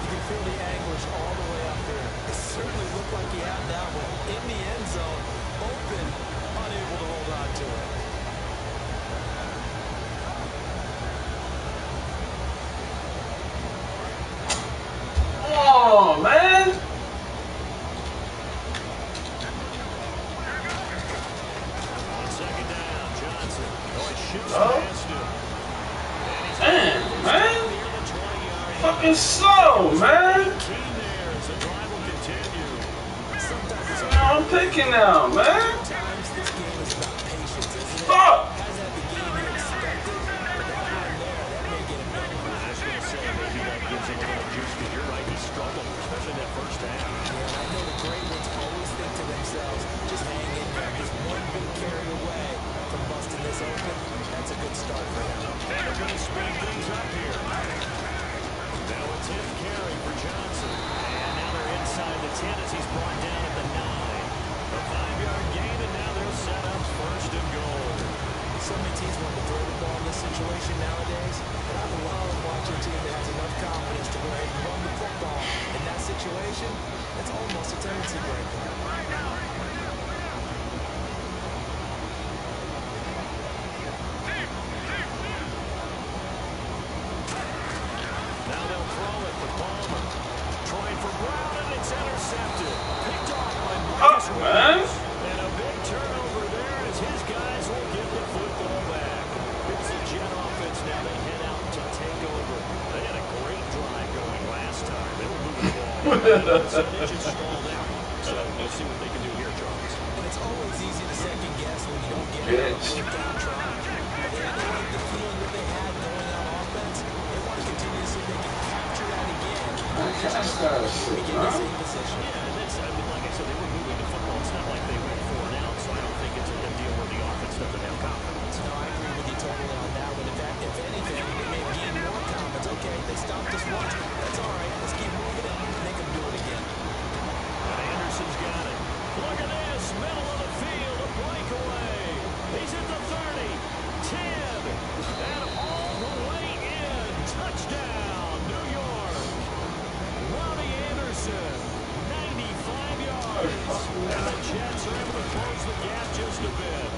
Speaker 4: You can feel the anguish all the way up there. It certainly looked like he had that one in the end zone, open, unable to hold on to it.
Speaker 1: Oh, man!
Speaker 3: On second down, Johnson. Oh, it shifts
Speaker 1: Oh.
Speaker 3: past him. And he's
Speaker 1: Damn, man!
Speaker 3: near the 20-yard
Speaker 1: Fucking slow, man!
Speaker 3: team there as the drive will continue.
Speaker 4: Sometimes it's
Speaker 1: I'm picking now, man!
Speaker 4: Sometimes this game is about patience, isn't it?
Speaker 1: Fuck!
Speaker 4: Hasn't had the game you expected, but that one there, that may get him going.
Speaker 3: I was going to say, maybe that gives him a little juice, because you're right, he struggled, especially in that first half.
Speaker 4: Yeah, I know the great ones always think to themselves, just hang in there, just one big carry away from busting this open. That's a good start for him.
Speaker 3: And they're going to speed things up here. Now a 10th carry for Johnson. And now they're inside the 10 as he's brought down at the 9. A 5-yard gain, and now they're set up first and goal.
Speaker 4: So many teams want to throw the ball in this situation nowadays, but I love watching a team that has enough confidence to go ahead and run the football. In that situation, it's almost a tendency breaker.
Speaker 3: Now they'll throw it with Palmer. Trying for Brown, and it's intercepted. Picked off by Marcus
Speaker 1: Oh, man.
Speaker 3: Williams. And a big turnover there as his guys will get the football back. It's the Jet offense now. They head out to take over. They had a great drive going last time. They were moving the ball. So they just stalled out. So we'll see what they can do here, Charles.
Speaker 4: And it's always easy to second guess when you don't get
Speaker 1: Bitch.
Speaker 4: a fourth down try. But they like the feeling that they had going on offense. They want to continue to see if they can capture that again.
Speaker 1: That's that shit,
Speaker 4: Begin the
Speaker 1: man.
Speaker 4: same position.
Speaker 3: Yeah, and that's, I mean, like I said, they were moving the football. It's not like they went 4 and out, so I don't think it's a deal where the offense doesn't have confidence.
Speaker 4: No, I agree with you totally on that one. In fact, if anything, they may have gained more confidence. Okay, they stopped us once. That's all right. Let's keep moving it and make them do it again.
Speaker 3: And Anderson's got it. Look at this, middle of the field, a breakaway. He's at the 30, 10, and all the way in. Touchdown, New York. Ronnie Anderson, 95 yards. And the Jets are able to close the gap just a bit.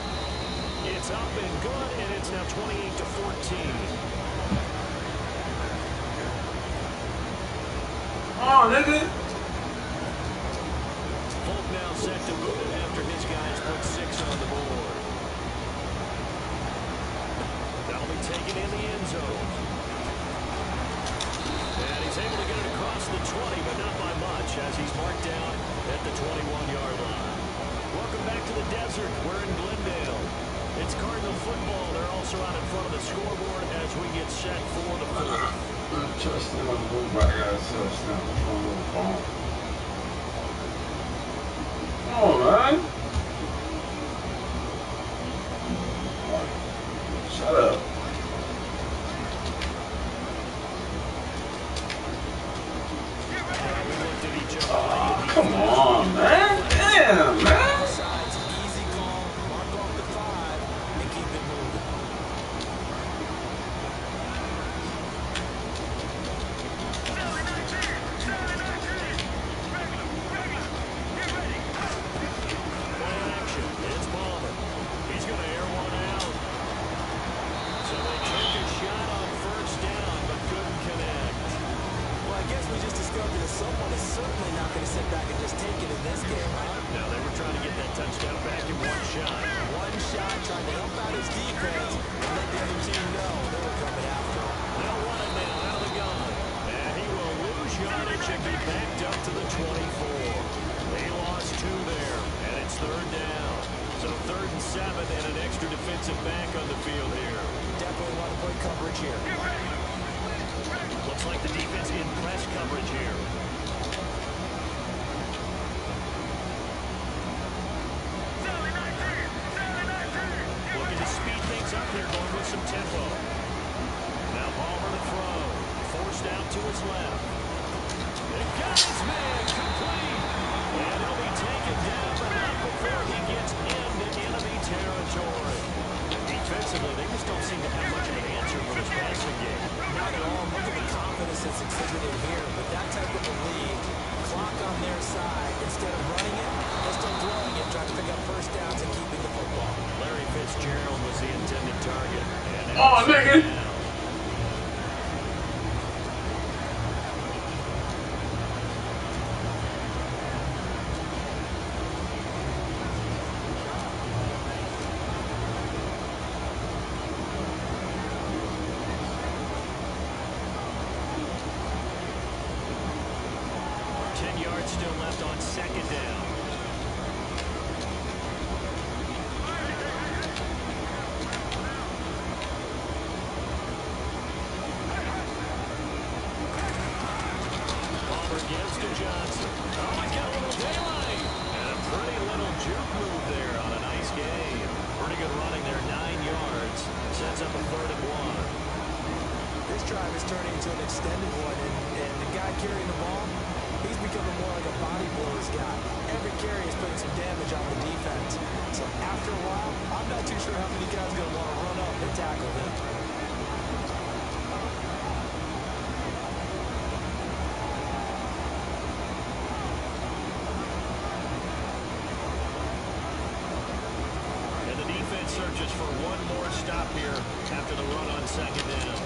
Speaker 3: It's up and good, and it's now 28-14.
Speaker 1: Oh, nigga.
Speaker 3: Polk now set to move it after his guys put 6 on the board. That'll be taken in the end zone. And he's able to get it across the 20, but not by much, as he's marked down at the 21-yard line. Welcome back to the desert. We're in Glendale. It's Cardinal football. They're also also out in front of the scoreboard as we get set for the fourth.
Speaker 1: Touchdown, move back, got a touchdown. One little ball. Come on, man. Shut up.
Speaker 3: We looked at each other.
Speaker 1: Oh, come on, man. Damn, man.
Speaker 4: Sides, easy call, mark off the 5, and keep it moving.
Speaker 3: Play action. It's Palmer. He's going to air one out. So they took a shot on first down, but couldn't connect.
Speaker 4: Well, I guess we just discovered that someone is certainly not going to sit back and just take it in this game, right?
Speaker 3: No, they were trying to get that touchdown back in one shot.
Speaker 4: One shot, trying to help out his defense, and let the other team know they were coming after him.
Speaker 3: They'll run it now out of the gun. And he will lose yardage and be backed up to the 24. They lost 2 there, and it's third down. So 3rd and 7 and an extra defensive back on the field here.
Speaker 4: Definitely want to play coverage here.
Speaker 3: Looks like the defense in press coverage here. Looking to speed things up here, going with some tempo. Now Palmer to throw. Forced out to his left. They got his man complete. And he'll be taken down, but not before he gets into enemy territory. Defensively, they just don't seem to have much of an answer for this passing game.
Speaker 4: Not at all. Look at the confidence that's exhibited here. But that type of a lead, clock on their side, instead of running it, they're still throwing it, trying to pick up first downs and keeping the football.
Speaker 3: Larry Fitzgerald was the intended target. And
Speaker 1: Oh, nigga.
Speaker 3: Still left on second down. Palmer gives to Johnson. Oh, he's got a little daylight. And a pretty little juke move there on a nice game. Pretty good running there, 9 yards. Sets up a 3rd and 1.
Speaker 4: This drive is turning into an extended one, and the guy carrying the ball, he's becoming more like a body blows guy. Every carry is putting some damage on the defense. So after a while, I'm not too sure how many guys are going to want to run up and tackle him.
Speaker 3: And the defense searches for one more stop here after the run on second down.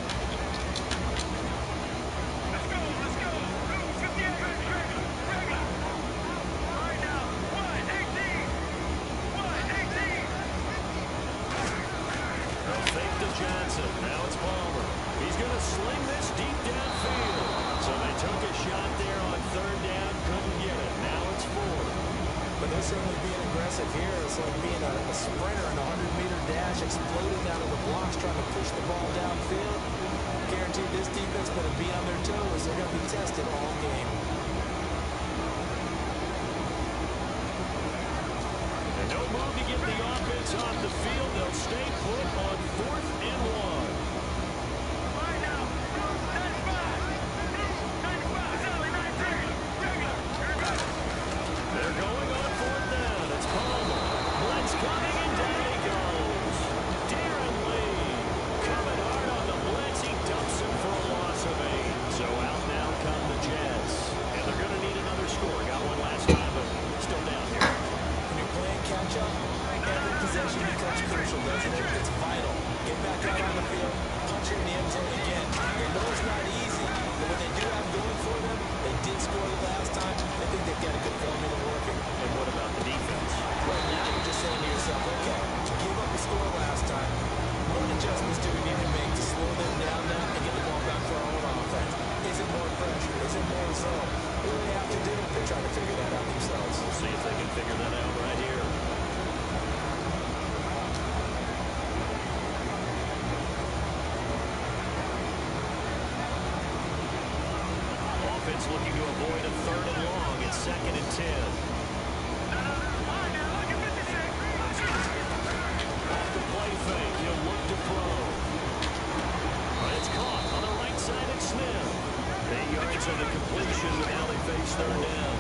Speaker 3: Johnson. Now it's Palmer. He's going to sling this deep downfield. So they took a shot there on 3rd down. Couldn't get it. Now it's 4th.
Speaker 4: But they're certainly being aggressive here. It's like being a sprinter in a 100-meter dash, exploding out of the blocks, trying to push the ball downfield. Guaranteed this defense going to be on their toes. They're going to be tested all game.
Speaker 3: And no move to get the offense off the field. They'll stay put on 4th and 1. They're going on 4th down. It's Palmer. Blitz coming, and down he goes. Darren Lee coming hard on the blitz. He dumps him for a loss of 8. So out now come the Jets. And they're going to need another score. Got one last time, but still down here.
Speaker 4: When you're playing catch-up, every possession becomes crucial, doesn't it? It's vital. Get back out on the field, punch it in the end zone again. They know it's not easy, but when they do have going for them, they did score the last time. I think they've got a good formula working.
Speaker 3: And what about the defense?
Speaker 4: Right now, you're just saying to yourself, okay, give up a score last time. What adjustments do we need to make to slow them down now and get the ball back for our own offense? Is it more pressure? Is it more zone? What do they have to do? They're trying to figure that out themselves.
Speaker 3: We'll see if they can figure that out right here. defense looking to avoid a 3rd and long. It's 2nd and 10. Off the play fake, he'll look to throw. But it's caught on the right side of Smith. 8 yards on the completion, but now they face 3rd down.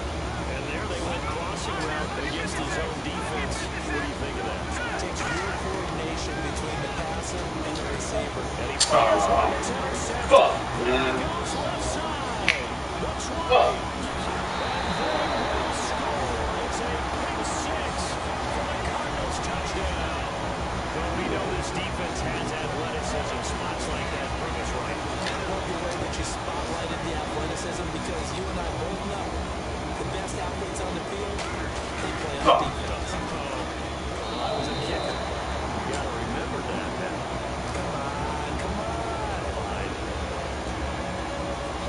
Speaker 3: And there they went crossing route against his own defense. What do you think of that?
Speaker 4: It takes real coordination between the passer and the receiver.
Speaker 3: And he fires one. It's intercepted.
Speaker 1: Fuck, man.
Speaker 3: Goes left side. Looks right.
Speaker 1: Fuck.
Speaker 3: And they will score. It's a big 6 for the Cardinals touchdown. Well, we know this defense has athleticism. Spots like that bring us right.
Speaker 4: I love the way that you spotlighted the athleticism because you and I both know the best athletes on the field, they play on
Speaker 1: Fuck.
Speaker 4: defense.
Speaker 3: I was a kicker. You got to remember that.
Speaker 4: Come on, come on.
Speaker 3: Fine.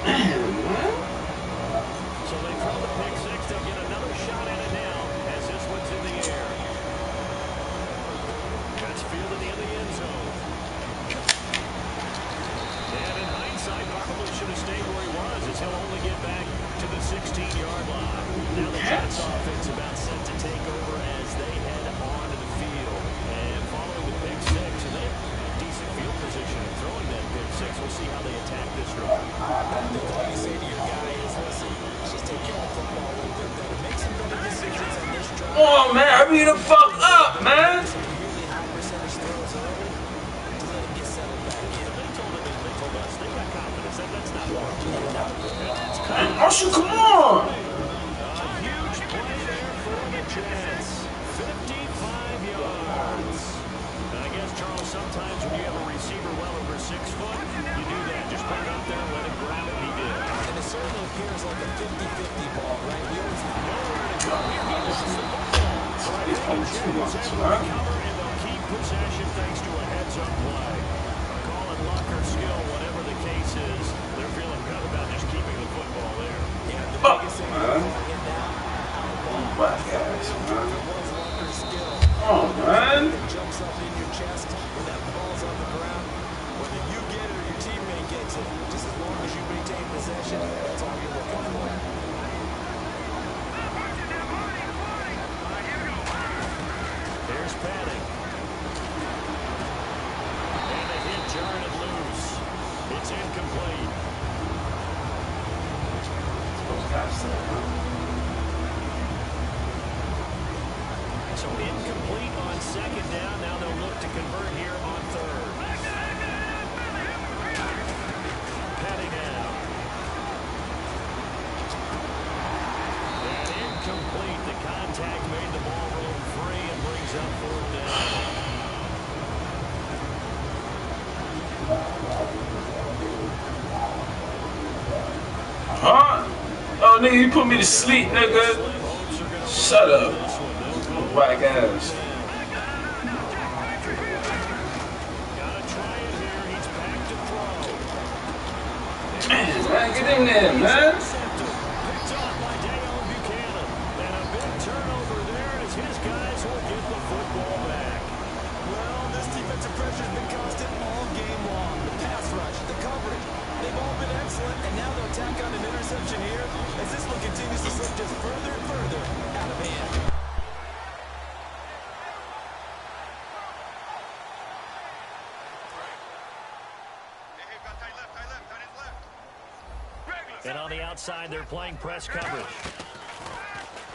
Speaker 1: Man, man.
Speaker 3: So they throw the pick 6. They'll get another shot at it now as this one's in the air. That's fielded in the end zone. And in hindsight, probably should have stayed where he was as he'll only get back to the 16-yard line. Now the Jets offense about set to take over as they head onto the field. And following the pick 6, and they have decent field position in throwing that pick 6. We'll see how they attack this drive.
Speaker 4: All you say to your guy is, listen, just take care of the football a little bit better. Make some better decisions on this drive.
Speaker 1: Come on, man. Hurry the fuck up, man.
Speaker 4: Some really high percentage throws early to let him get settled back in.
Speaker 3: They told us they got confidence. That's not wrong.
Speaker 1: Man, Usher, come on.
Speaker 3: A huge play there for the Jets. 55 yards. And I guess, Charles, sometimes when you have a receiver well over 6 foot, you do that. Just put it out there and let him grab it, and he did.
Speaker 4: And it certainly appears like a 50-50 ball, right? We always
Speaker 3: Nowhere to go. He lost the football. So I
Speaker 1: It's
Speaker 3: think
Speaker 1: only
Speaker 3: the
Speaker 1: 2
Speaker 3: Jets
Speaker 1: months,
Speaker 3: able to
Speaker 1: right?
Speaker 3: recover, and they'll keep possession thanks to a heads-up play. Call it luck or skill, whatever the case is, they're feeling good about just keeping the football there.
Speaker 1: Fuck, man. Black ass, man. Come on, man.
Speaker 4: jumps up in your chest when that ball's on the ground. Whether you get it or your teammate gets it, just as long as you maintain possession, that's all you're looking for.
Speaker 3: Here's Panning. And a hit, jarring it loose. It's incomplete. So incomplete on 2nd down. Now they'll look to convert here on 3rd. Panning out. And incomplete. The contact made the ball roll free and brings up 4th down.
Speaker 1: Huh? Oh, nigga, you put me to sleep, nigga. Shut up. Whack ass.
Speaker 3: Gotta try it here. He's back to throw.
Speaker 1: Man, get in there, man.
Speaker 3: Picked off by Dale Buchanan. And a big turnover there as his guys will get the football back.
Speaker 4: Well, this defensive pressure's been constant all game long. The pass rush, the coverage, they've all been excellent, and now they'll tack on an interception here as this one continues to slip just further and further out of hand.
Speaker 3: And on the outside, they're playing press coverage.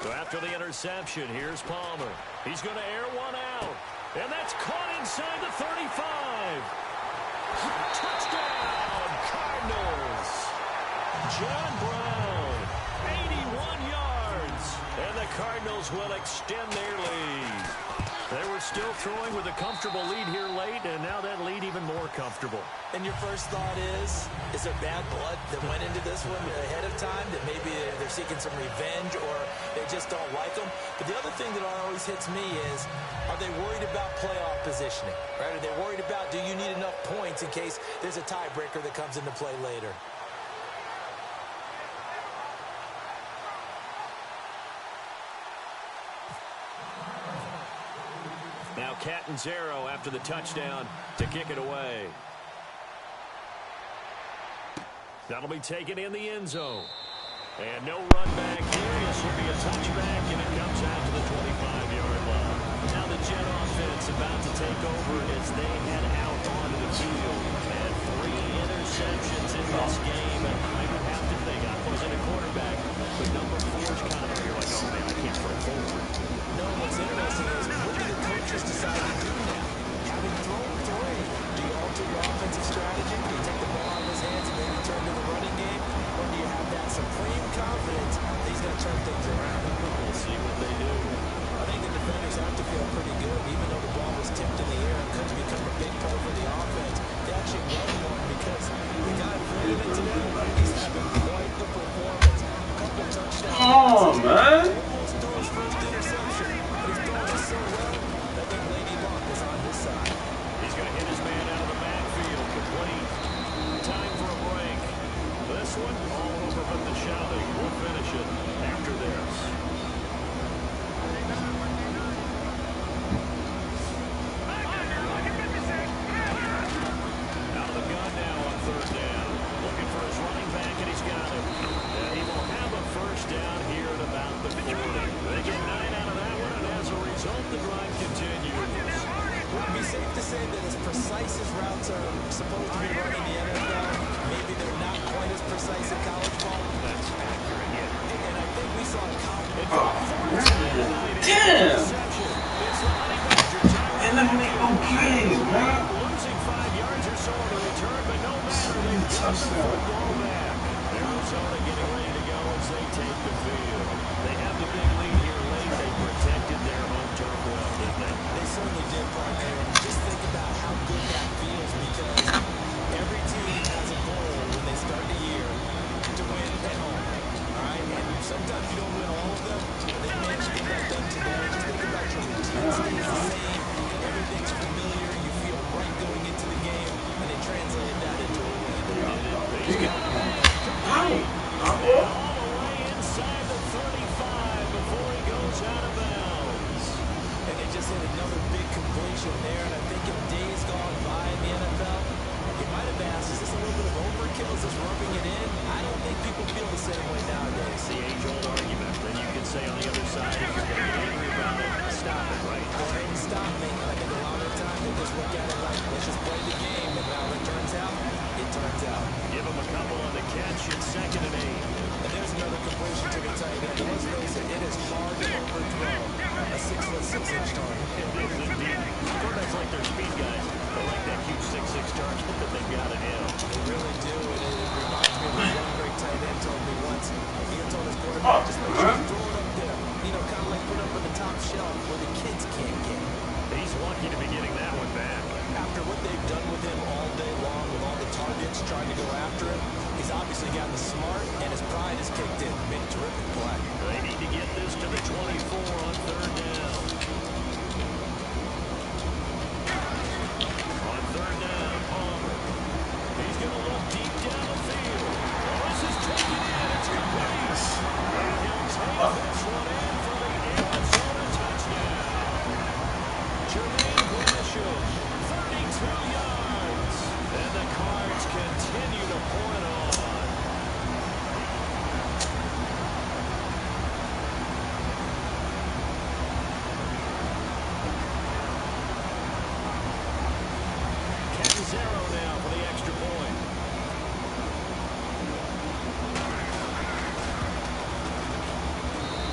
Speaker 3: So after the interception, here's Palmer. He's going to air one out. And that's caught inside the 35. Touchdown, Cardinals. John Brown, 81 yards. And the Cardinals will extend their lead. They were still throwing with a comfortable lead here late, and now that lead even more comfortable.
Speaker 4: And your first thought is there bad blood that went into this one ahead of time, that maybe they're seeking some revenge or they just don't like them? But the other thing that always hits me is, are they worried about playoff positioning? Right? Are they worried about, do you need enough points in case there's a tiebreaker that comes into play later?
Speaker 3: Now Catanzaro after the touchdown to kick it away. That'll be taken in the end zone. And no run back here. This will be a touchback, and it comes out to the 25-yard line. Now the Jet offense about to take over as they head out onto the field. And 3 interceptions in this game. And I would have to think, I wasn't a quarterback, but number 4 is kind of up here like, oh, man, I can't throw forward.
Speaker 4: No, what's interesting is what do the coaches decide to do now? Having thrown 3, do you alter your offensive strategy? Do you take the ball out of his hands and maybe turn to the running game? Or do you have that supreme confidence that he's going to turn things around?
Speaker 3: We'll see what they do.
Speaker 4: I think the defenders have to feel pretty good, even though the ball was tipped in the air and could become a big play for the offense. They actually run one because the guy playing it today, he's having quite the performance. A couple touchdowns.
Speaker 1: Oh, man.
Speaker 4: Almost threw his first interception, but he's throwing it so well that I think Lady Luck is on his side.
Speaker 3: He's going to hit his man out of the backfield. Complete. Time for a break. This one, all over but the shouting. We'll finish it after this. Out of the gun now on 3rd down. Looking for his running back, and he's got it. And he will have a first down here at about the 40. They get 9 out of that one, and as a result, the drive continues.
Speaker 4: Would it be safe to say that as precise as routes are supposed to be run in the NFL, maybe they're not quite as precise in college ball?
Speaker 3: That's accurate, yeah.
Speaker 4: And I think we saw college.
Speaker 1: Damn! And let me make no plays, man.
Speaker 3: Losing 5 yards or so on the return, but no matter. They got the football back. Arizona getting ready to go as they take the field. They have the big lead here late. They protected their home turf well, didn't they?
Speaker 4: They certainly did, partner. And just think about how good that feels because every team has a goal when they start the year to win at home. All right? And sometimes you don't win all of them, but they managed to get that done today. Just think about your routine stays the same. Everything's familiar. You feel right going into the game, and they translated that into a win.
Speaker 3: All the way inside the 35 before he goes out of bounds.
Speaker 4: And they just hit another big completion there, and I think in days gone by in the NFL, you might have asked, is this a little bit of overkill? Is this rubbing it in? I don't think people feel the same way nowadays.
Speaker 3: The age-old argument. Then you can say on the other side, if you're going to get angry about it, stop it, right?
Speaker 4: Well, they didn't stop me. I think a lot of the time they just look at it like, let's just play the game, and how it turns out, it turns out.
Speaker 3: Give him a couple on the catch. It's 2nd and 8.
Speaker 4: And there's another completion to the tight end. Let's face it, it is hard to overthrow a 6'6" target.
Speaker 3: It is indeed. Quarterbacks like their speed guys. They like that huge 6'6" target that they've got in him.
Speaker 4: They really do, and it reminds me of what one great tight end told me once. He told his quarterback, just make sure you throw it up there. You know, kind of like put it up on the top shelf where the kids can't get it.
Speaker 3: He's lucky to be getting that one back.
Speaker 4: After what they've done with him all day long, with all the targets trying to go after him, he's obviously gotten smart, and his pride has kicked in. Made a terrific play.
Speaker 3: They need to get this to the 24 on 3rd down. On 3rd down, Palmer. He's going to look deep down the field. This is taken in. It's complete. And he'll take this one in for the Arizona touchdown. Jermaine Gresham, 32 yards. And the Cards continue to pour it on. Catanzaro now for the extra point.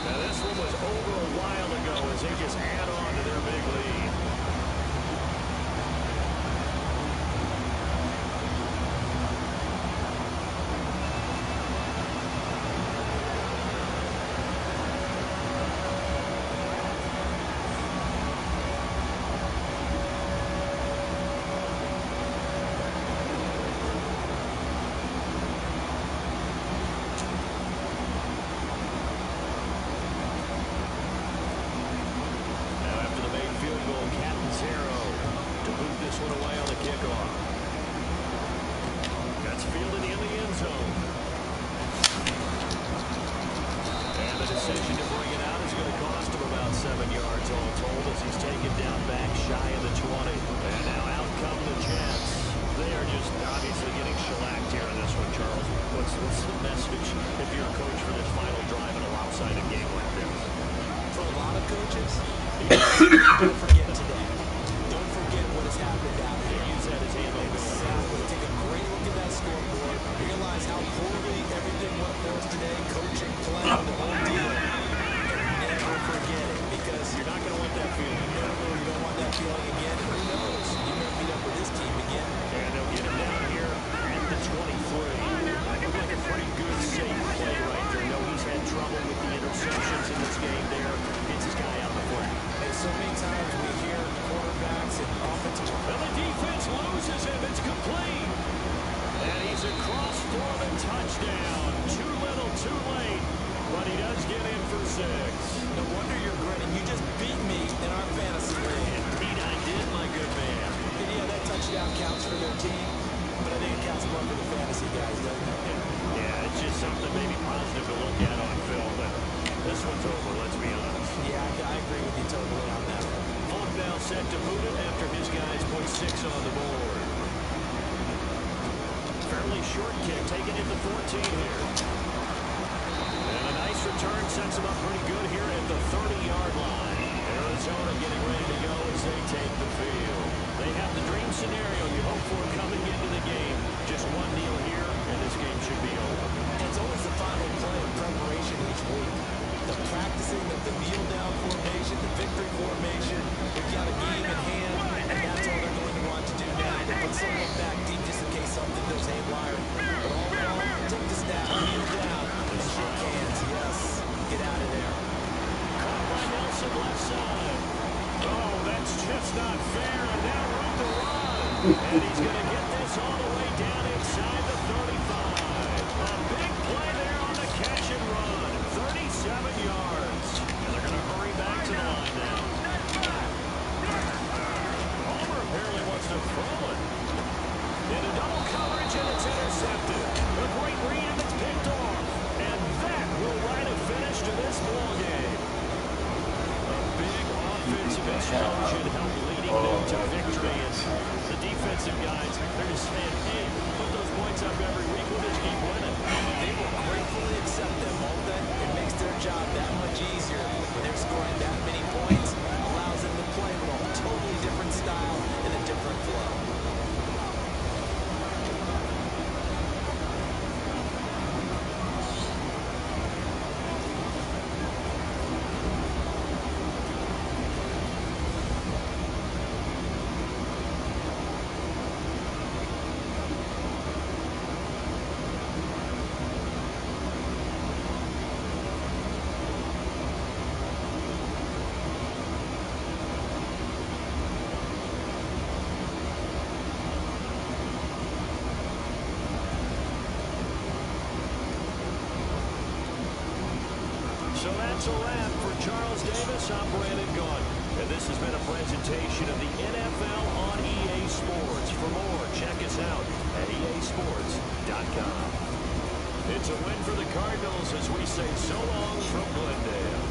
Speaker 3: Now this one was over a while ago as they just add on to their big lead.
Speaker 4: realize how poorly everything went for us today, coaching, playing, the whole deal, and never forget it because
Speaker 3: You're not going to want that feeling.
Speaker 4: never you don't want that feeling again. And who knows? You may meet up with this team again.
Speaker 3: And they'll get him down here at the 23. Looked like a pretty good, safe play right there. No, he's had trouble with the interceptions in this game there. Gets his guy out the flat.
Speaker 4: Hey, so many times we hear quarterbacks and offensive.
Speaker 3: And the defense loses him. It's complete. And he's across for the touchdown. Too little, too late. But he does get in for 6.
Speaker 4: No wonder you're grinning. You just beat me in our fantasy league.
Speaker 3: Indeed I did, my good man.
Speaker 4: And yeah, that touchdown counts for their team, but I think it counts more for the fantasy guys, doesn't it?
Speaker 3: Yeah, it's just something maybe positive to look at on film. But this one's over, let's be honest.
Speaker 4: Yeah, I agree with you totally on that one.
Speaker 3: Falk now set to boot it after his guys put 6 on the board. Fairly short kick, taken at the 14 here. And a nice return sets him up pretty good here at the 30-yard line. Arizona getting ready to go as they take the field. They have the dream scenario you hope for coming into the game. Just one deal here, and this game should be over.
Speaker 4: It's always the final play of preparation each week. The practicing of the kneel down formation, the victory formation. We've got a game in hand, and that's all they're going to want to do now. To put someone back deep just in case something goes haywire. But all in all, take the snap, kneel down, and shake hands. Yes, get out of there.
Speaker 3: Caught by Nelson left side. Oh, that's just not fair. And now room to run. And he's going to get this all the way down inside the 35. A big play there on the catch and run. 37 yards. And they're going to hurry back to the line now. Palmer apparently wants to throw it. In a double coverage, and it's intercepted. A great read, and it's picked off. And that will write a finish to this ball game. A big offensive explosion helped leading them to victory. And the defensive guys, they're just saying, hey, put those points up every week. We'll just keep winning.
Speaker 4: They will gratefully accept them, won't they? It makes their job that much easier when they're scoring that many points. Allows them to play with a totally different style and a different flow.
Speaker 3: So that's a wrap for Charles Davis. I'm Brandon Gaudin. And this has been a presentation of the NFL on EA Sports. For more, check us out at easports.com. It's a win for the Cardinals as we say so long from Glendale.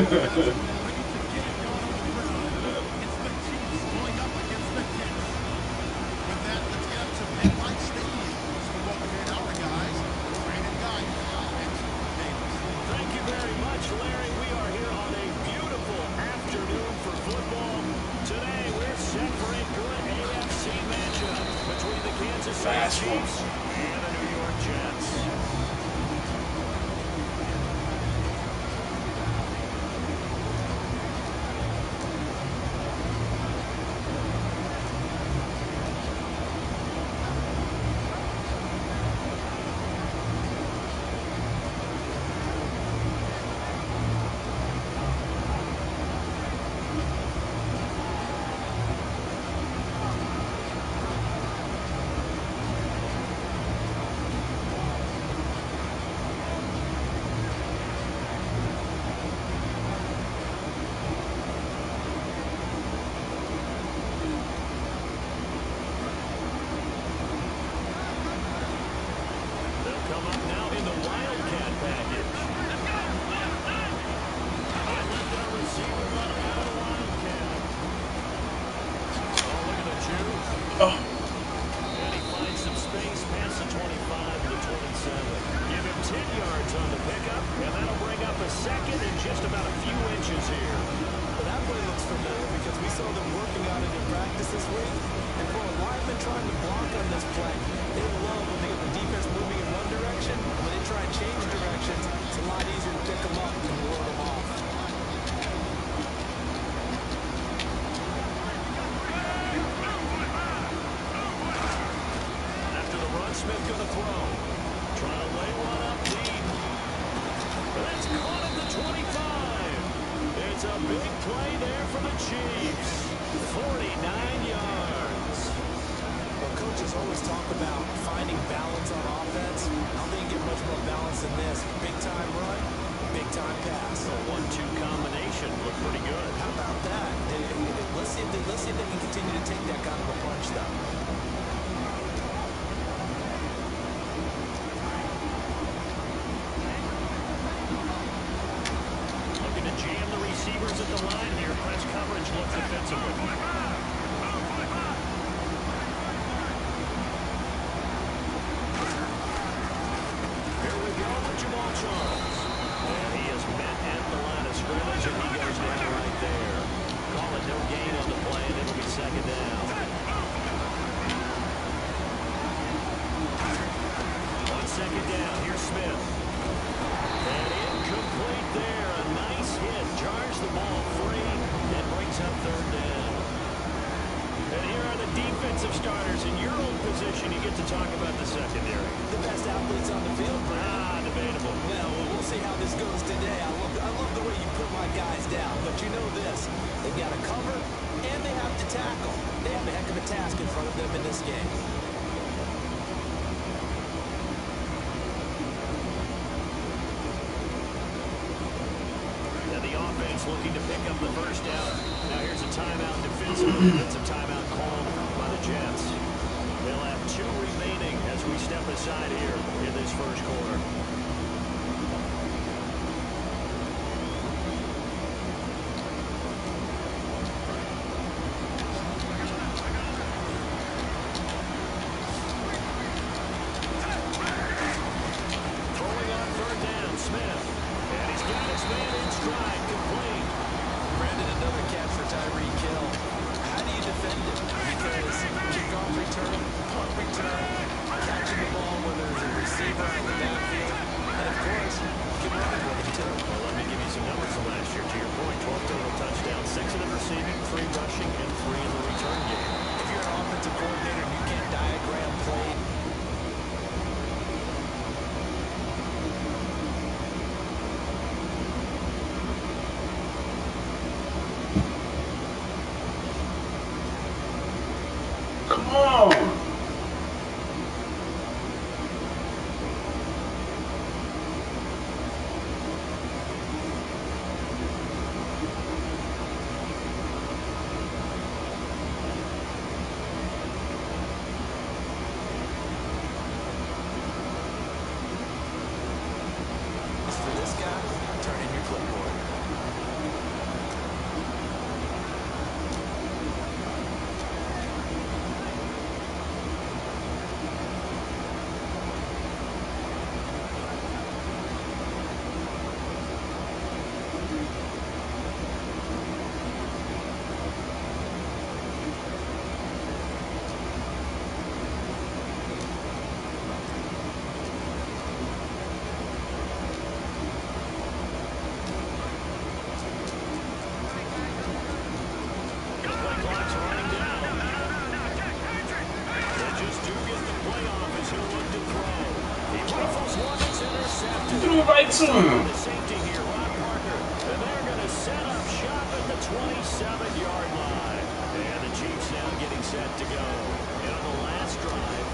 Speaker 2: going up against the Jets. With that, let's get up to MetLife Stadium. So we welcome here now our guys, Brandon Guy and Sean Davis.
Speaker 3: Thank you very much, Larry. We are here on a beautiful afternoon for football. Today, we're set for a good AFC matchup between the Kansas City
Speaker 1: Fast one.
Speaker 3: Chiefs and the New York Jets. They'll come up now in the Wildcat package. I left our receiver runner out of the Wildcat. Oh, look at the juke.
Speaker 1: Oh,
Speaker 3: And he finds some space past the 25 to the 27. Give him 10 yards on the pickup, and that'll bring up a second and just about a few inches here.
Speaker 4: Well, that play looks familiar because we saw them working on it in practice this week. And for a lineman trying to block on this play, they love when they get the defense moving in one direction. When they try and change directions, it's a lot easier to pick them up and ward them off.
Speaker 3: After the run, Smith going to throw. Trying to lay one up deep. That's caught at the 25. It's a big play there for the Chiefs. 49 yards.
Speaker 4: Well, coaches always talk about finding balance on offense. I don't think you get much more balance than this. Big time run, big time pass.
Speaker 3: A 1-2 combination looked pretty good.
Speaker 4: How about that? Let's see if they can continue to take that kind of a punch, though.
Speaker 3: Looking to jam the receivers at the line here. Press coverage looks defensively. Here we go with Jamal Charles. And he is met at the line of scrimmage, and he goes down right there. Call it no gain on the play, and it'll be second down. On second down, here's Smith. And incomplete there. A nice hit. Jars the ball free and brings up third down. And here are the defensive starters. In your own position, you get to talk about the secondary.
Speaker 4: The best athletes on the field, Brad.
Speaker 3: Debatable.
Speaker 4: Well, we'll see how this goes today. I love the way you put my guys down, but you know this. They've got to cover, and they have to tackle. They have a heck of a task in front of them in this game.
Speaker 3: And the offense looking to pick up the first down. Now here's a timeout defensively. That's a timeout called by the Jets. They'll have 2 remaining as we step aside here in this first quarter. Throwing on third down, Smith. And he's got his man in stride, complete.
Speaker 4: Brandon, another catch for Tyreek Hill. How do you defend it? Because kickoff return, punt return, catching the ball when there's a receiver in the backfield, and of course, you can run it with it too.
Speaker 3: Well, let me give you some numbers from last year. To your point, 12 total touchdowns, 6 in the receiving, 3 rushing, and 3 in the return game.
Speaker 4: If you're an offensive coordinator and you can't diagram play,
Speaker 1: come on.
Speaker 4: for this guy, turn in your clipboard.
Speaker 1: right to him.
Speaker 3: The safety here, Ron Parker. And they're going to set up shop at the 27-yard line. And the Chiefs now getting set to go. And on the last drive,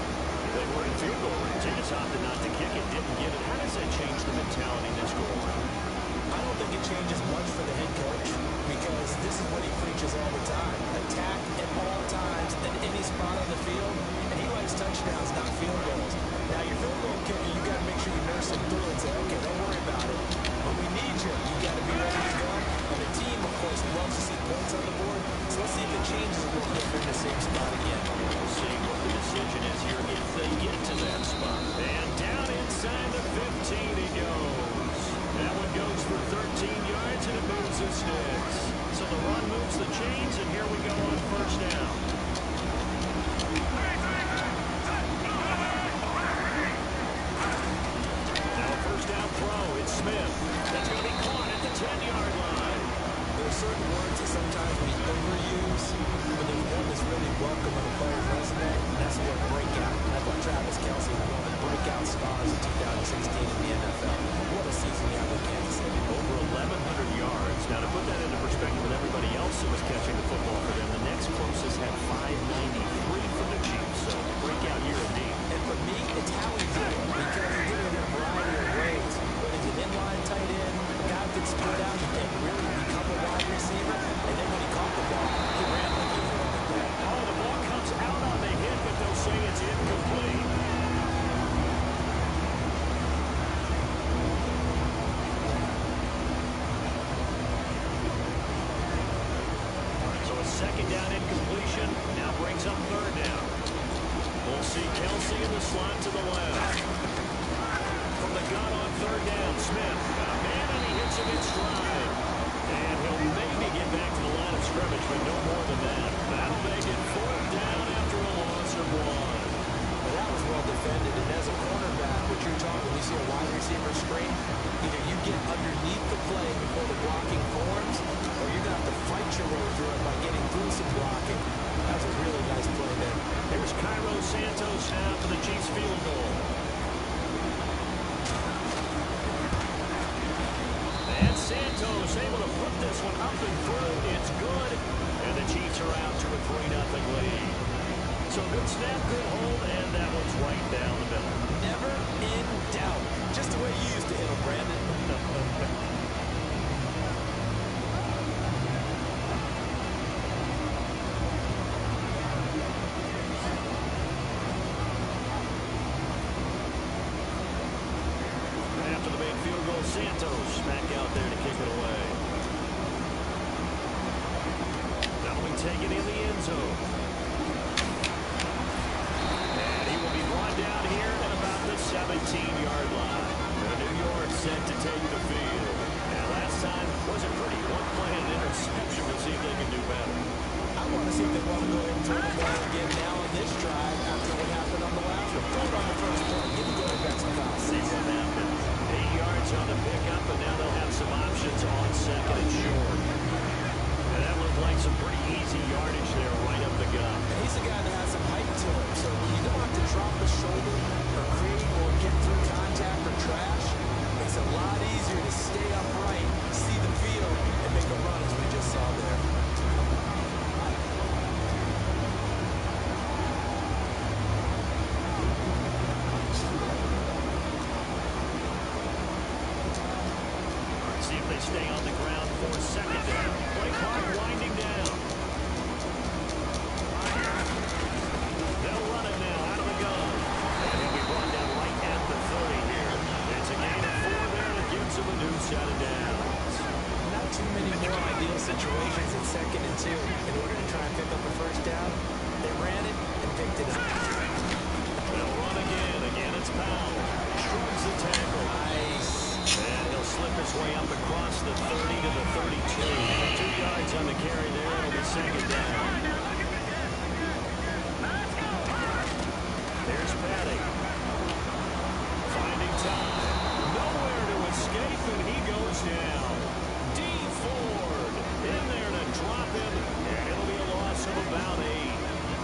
Speaker 3: they were in field goal range. They just opted not to kick it, didn't get it. How does that change the mentality this go around?
Speaker 4: I don't think it changes much for the head coach because this is what he preaches all the time. Attack at all times in any spot on the field, and he likes touchdowns, not field goals. Now, your field goal kicker, you got to make sure you nurse him through and say, okay, don't worry about it. When we need you, you got to be ready to go. And the team, of course, loves to see points on the board, so let's see if it changes a little bit in the same spot again.
Speaker 3: We'll see what the decision is here if they get to that spot. And down inside the 15 he goes. That one goes for 13 yards, and it moves the sticks. So the run moves the chains, and here we go on first down. Now a first down throw. It's Smith. That's going to be caught at the 10-yard line.
Speaker 4: There are certain words that sometimes we overuse, but there's one that's really welcome on a player's resume, and that's the word breakout. I thought Travis Kelce was one of the breakout stars in 2016 in the NFL. What a season he had with Kansas City.
Speaker 3: Over 1,100 yards. Now, to put that into perspective with everybody else that was catching the football for them, the next closest had 593 for the Chiefs. So, breakout year indeed.
Speaker 4: And for me, it's how he did it, because he did it in a variety of ways. But he's an inline tight end, a guy that could spread out and really become a wide receiver. And then when he caught the ball, he ran like he was running back.
Speaker 3: Oh, the ball comes out on the hit, but they'll say it's incomplete. So a second down incompletion now brings up third down. We'll see Kelce in the slot to the left. From the gun on third down, Smith got a man and he hits him in stride. And he'll maybe get back to the line of scrimmage, but no more than that. That'll make it fourth down after a loss of one.
Speaker 4: Well, that was well defended, and as a cornerback, what you're talking, when you see a wide receiver screen, either you get underneath the play before the blocking forms, or you're going to have to fight your way through it by getting through some blocking. That was a really nice play there.
Speaker 3: Here's Cairo Santos now for the Chiefs field goal. And Santos able to put this one up and through. It's good. And the Chiefs are out to a 3-0 lead. So good snap, good hold, and that one's right down the middle.
Speaker 4: Never in doubt. Just the way you used to hit him, Brandon.
Speaker 3: After the made field goal, Santos back out there to kick it away. That'll be taken in the end zone. And he will be brought down here at about the 17-yard line. New York set to take the field. And last time wasn't pretty. One play and an interception. We'll see if they can do better.
Speaker 4: I want to see if they want to go ahead and turn the ball again now on this drive after what happened on the last one. Throw it on the first play. Give the quarterback some time.
Speaker 3: See what happens. 8 yards on the pickup, and now they'll have some options on second and short. And that looked like some pretty easy yardage there right up the gut.
Speaker 4: And he's a guy that has some height to him, so when you don't have to drop a shoulder or create or get through contact or trash, it's a lot easier to stay upright, see the field, and make a run as we just saw there.
Speaker 3: See if they stay on the ground for second down. Play clock winding down. They'll run it now out of the gun. And he'll be brought down right at the 30 here. It's a gain of 4 there that gives him a new set of downs.
Speaker 4: Not too many more ideal situations in second and 2 in order to try and pick up a first down. They ran it and picked it up.
Speaker 3: They'll run again. Again, it's Powell. Shrugs the tackle.
Speaker 4: Nice.
Speaker 3: And he'll slip his way up across the 30 to the 32. 2 yards on the carry there. It'll be second down. There's Patty. Finding time. Nowhere to escape, and he goes down. D. Ford in there to drop him, and it'll be a loss of about 8.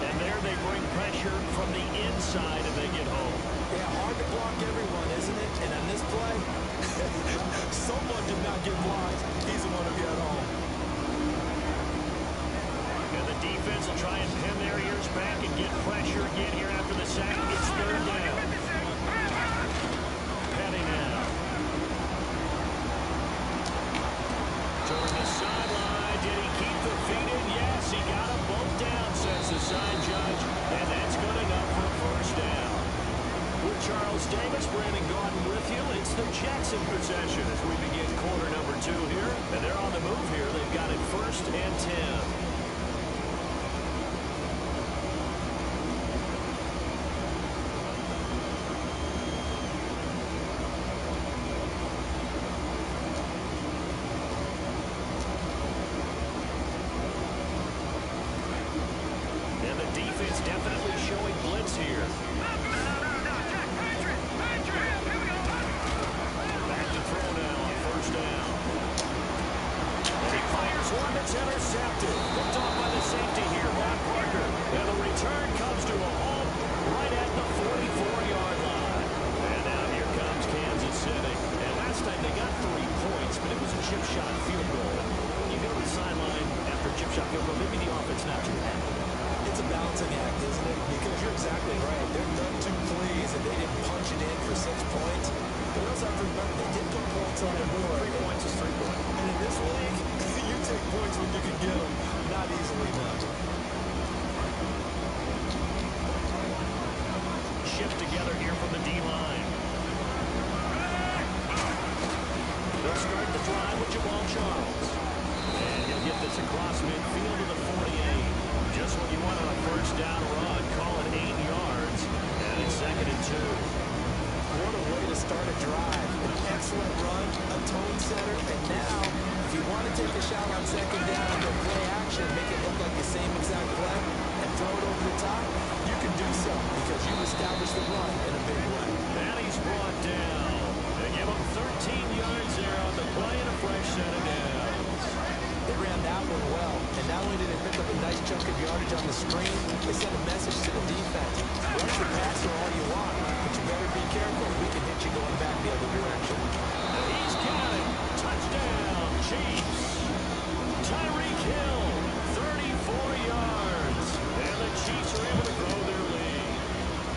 Speaker 3: And there they bring pressure from the inside, and they get home.
Speaker 4: Yeah, hard to block everyone, isn't it? And on this play, someone did not get blocked. He's the one who got home.
Speaker 3: And the defense will try and pin their ears back and get pressure again here after the sack. It's third down. Petty now. Toward the sideline. Did he keep the feet in? Yes, he got them both down, says the side judge. And that's good enough for a first down. With Charles Davis, Brandon Gaudin with you. It's the Jets in possession as we begin quarter number 2 here. And they're on the move here. They've got it 1st and 10. Defense definitely showing blitz here. Back to throw now on first down. And he fires one that's intercepted. Picked off by the safety here, Matt Parker. And the return comes to a halt right at the 44-yard line. And now here comes Kansas City. And last time they got 3 points, but it was a chip shot field goal. When you go to the sideline after a chip shot field goal, maybe the offense not too happy.
Speaker 4: It's a balancing act, isn't it? Because you're exactly right. They're none too pleased and they didn't punch it in for 6 points. But we also have to remember they did put points on the board.
Speaker 3: 3 points is 3 points.
Speaker 4: And in this league, you take points when you can get them. Not easily done.
Speaker 3: Shift together here from the D-line. They'll start the drive with Jamal Charles. And he'll get this across midfield to the 48. Just what you want on a first down run. Call it 8 yards. And it's 2nd and 2.
Speaker 4: What a way to start a drive. An excellent run, a tone setter, and now, if you want to take a shot on 2nd down and go play action, make it look like the same exact play, and throw it over the top, you can do so because you've established the run in a big way.
Speaker 3: And he's brought down. They give him 13 yards there on the play and a fresh set of downs.
Speaker 4: They ran that one well, and not only did they pick up a nice chunk of yardage on the screen, they sent a message to the defense. Rush the passer all you want, but you better be careful. We can hit you going back the other direction.
Speaker 3: And he's got it. Touchdown, Chiefs. Tyreek Hill, 34 yards. And the Chiefs are able to grow their lead.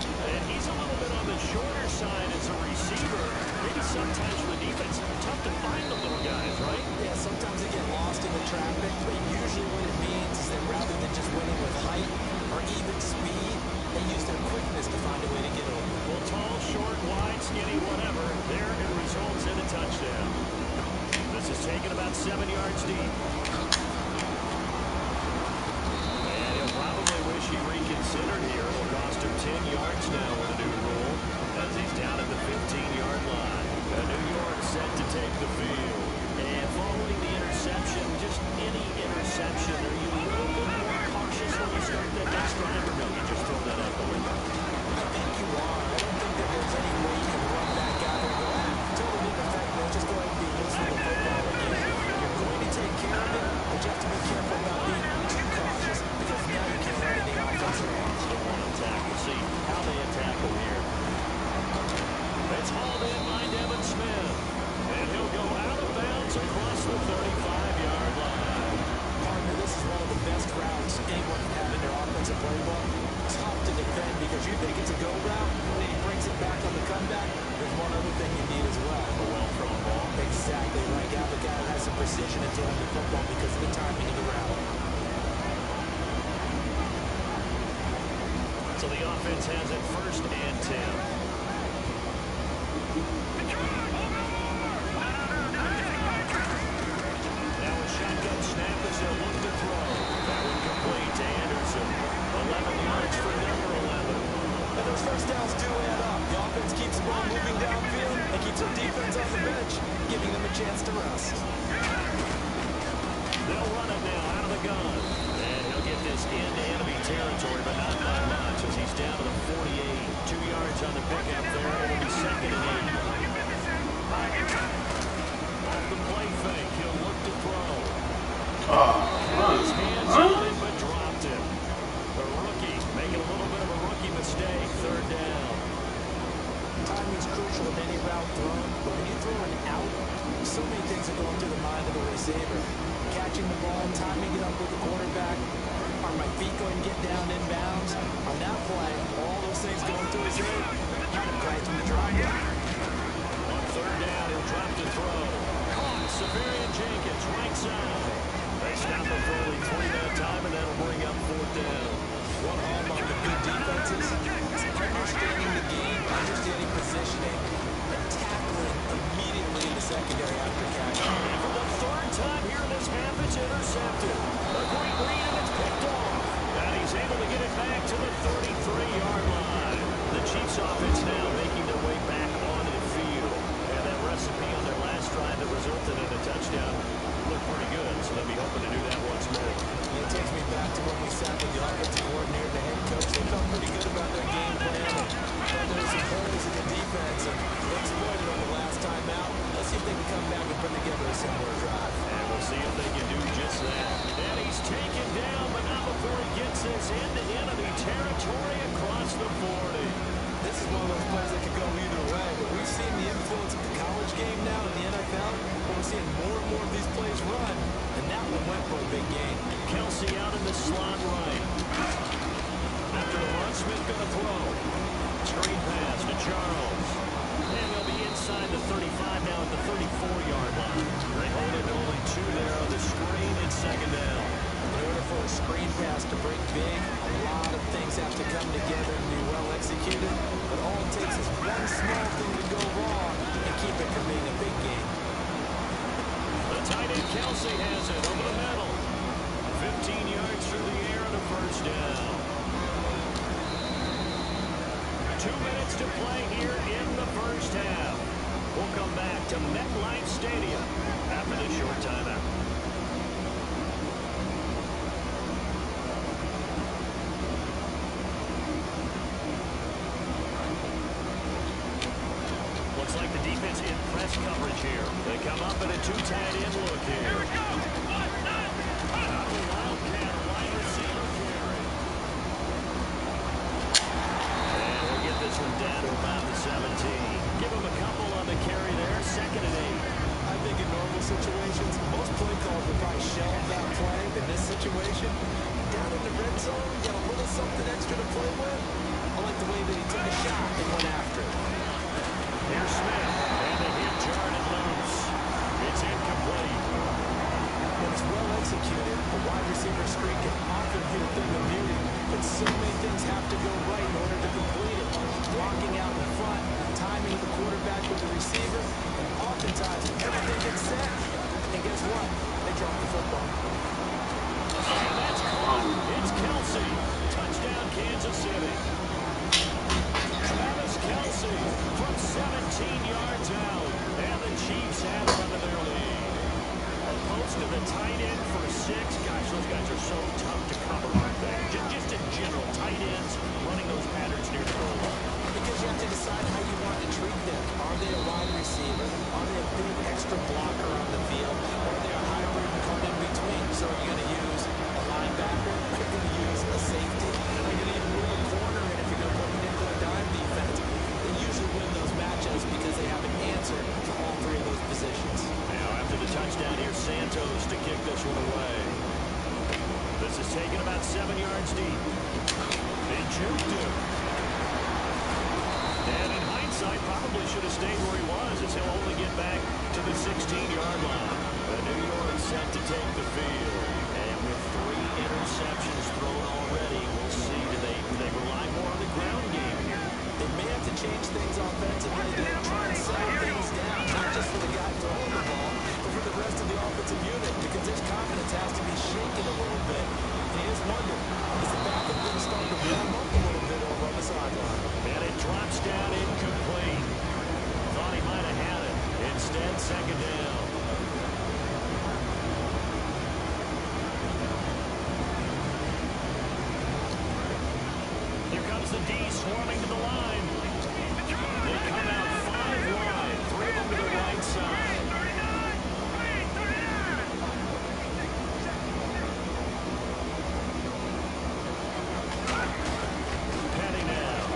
Speaker 3: And he's a little bit on the shorter side as a receiver. Maybe sometimes for the defense, tough to find the little guys, right?
Speaker 4: Yeah, sometimes they get lost in the traffic, but usually what it means is that rather than just winning with height or even speed, they use their quickness to find a way to get over.
Speaker 3: Well, tall, short, wide, skinny, whatever. There it results in a touchdown. This is taken about 7 yards deep. And he'll probably wish he reconsidered here. It'll cost him 10 yards now with a new rule as he's down at the 15-yard line. New York set to take the field. And following the interception, just any interception, are you a little bit more cautious when you start that next drive, or no, you just throw that out the window?
Speaker 4: I think you are. I don't think that there's any way you can run that guy and go, totally didn't affect me. Let's just go ahead and be loose with the football again. You're going to take care of it, but you have to be careful about being too cautious because now you can't let any offense around.
Speaker 3: Don't want to attack. We'll see how they attack him here. It's hauled in by Devin Smith. And he'll go out of bounds across the 35-yard line.
Speaker 4: Partner, this is one of the best routes anyone can have in their offensive playbook. Tough to defend because you think it's a go route, and then he brings it back on the comeback. There's one other thing you need as well.
Speaker 3: A well-thrown ball.
Speaker 4: Exactly right. You have a guy that has some precision in throwing the football because of the timing of the route.
Speaker 3: So the offense has it 1st and 10. Shotgun snap as they'll look to throw. That one complete to Anderson. 11 yards for number 11.
Speaker 4: And those first downs do add up. The offense keeps the ball moving downfield and keeps their defense on the bench, giving them a chance to rest.
Speaker 3: They'll run it now out of the gun. And he'll get this into enemy territory, but not by much as he's down to the 48. 2 yards on the pickup there. It'll be 2nd and 8. Off the play fake, he'll look to throw. His hands on it, but dropped it. The rookie making a little bit of a rookie mistake. 3rd down.
Speaker 4: Timing is crucial in any route route thrown, but when you throw an out, so many things are going through the mind of the receiver. Catching the ball, timing it up with the quarterback. Are my feet going to get down in bounds? On that play, all those things going through his head, kind of caused him to drop it.
Speaker 3: On third down, he'll drop to throw. Caught, Severian Jenkins, right side. They stop him for only 3 that time, and that'll bring up fourth down.
Speaker 4: One hallmark of good defenses is understanding the game, understanding positioning, and tackling immediately in the secondary after catching.
Speaker 3: And for the third time here in this half, it's intercepted. A great read, and it's picked off. And he's able to get it back to the 33-yard line. The Chiefs offense now making their way back on the field. And that recipe on their last drive that resulted in a touchdown looked pretty good, so they'll be hoping to do that once more.
Speaker 4: It takes me back to when we sat with the offensive coordinator, the head coach. They felt pretty good about their game plan. But there were some holes in the defense, and they exploited them the last time out. Let's see if they can come back and put together a similar drive.
Speaker 3: And we'll see if they can do just that. And he's taken down, but not before he gets this into enemy territory across the 40.
Speaker 4: This is one of those plays that could go either way, but we've seen the influence of the college game now in the NFL, but we're seeing more and more of these plays run, and that one went for a big gain.
Speaker 3: Kelsey out in the slot right. After the run, Smith going to throw. Screen pass to Charles. And they'll be inside the 35 now at the 34-yard line. They hold it to only 2 there on the screen. It's second down.
Speaker 4: In order for a screen pass to break big, a lot of things have to come together and be well executed. But all it takes is one small thing to go wrong and keep it from being a big game.
Speaker 3: The tight end Kelsey has it over the middle. 15 yards through the air and a first down. 2 minutes to play here in the first half. We'll come back to MetLife Stadium after this short timeout. Looks like the defense in press coverage here. They come up in a 2 tight end look here.
Speaker 5: Here we go.
Speaker 3: Not the Wildcat wide receiver carry. And we'll get this one down to about the 17. Give him a couple on the carry there. Second and 8.
Speaker 4: I think in normal situations, most play calls would probably shelve that play. In this situation, down in the red zone, got a little something extra to play with. I like the way that he took a shot and went after it.
Speaker 3: Here's Smith. And they hit Jordan loose. It's incomplete.
Speaker 4: When it's well executed, the wide receiver screen can often hit a thing of beauty, but so many things have to go right in order to complete it. Blocking out in front, timing of the quarterback with the receiver, and oftentimes everything gets set, and guess what? They drop the football.
Speaker 3: And that's caught. It's Kelsey. Touchdown, Kansas City. Travis Kelsey from 17 yards out. And the Chiefs have it under their lead. Opposed to the tight end for 6. Gosh, those guys are so tough to cover, aren't they? Just in general, tight ends running those patterns near the goal line.
Speaker 4: Because you have to decide how you want to treat them. Are they a wide receiver? Are they a big extra blocker on the field? Or are they a hybrid caught in between? So are you going to use a linebacker? Are you going to use a safety? Are you going to even move a corner in if you're going to put it into a dime defense? They usually win those matchups because they have an answer to all 3 of those positions.
Speaker 3: Now, after the touchdown, here's Santos to kick this one away. This is taken about 7 yards deep. They juked him. And in hindsight, probably should have stayed where he was, as he'll only get back to the 16-yard line. The New York set to take the field. And with 3 interceptions thrown already, we'll see, do they rely more on the ground game here?
Speaker 4: They may have to change things offensively to try and settle things down, not just for the guy throwing the ball, but for the rest of the offensive unit, because his confidence has to be shaken a little bit. And you just wonder, is the backup going to start to warm up a little bit over on the sideline?
Speaker 3: And it drops down incomplete. Thought he might have had it. Instead, second down. Here comes the D swarming to the line. They come out 5 wide. 3 of them to the right side.
Speaker 5: 39.
Speaker 3: Petty now.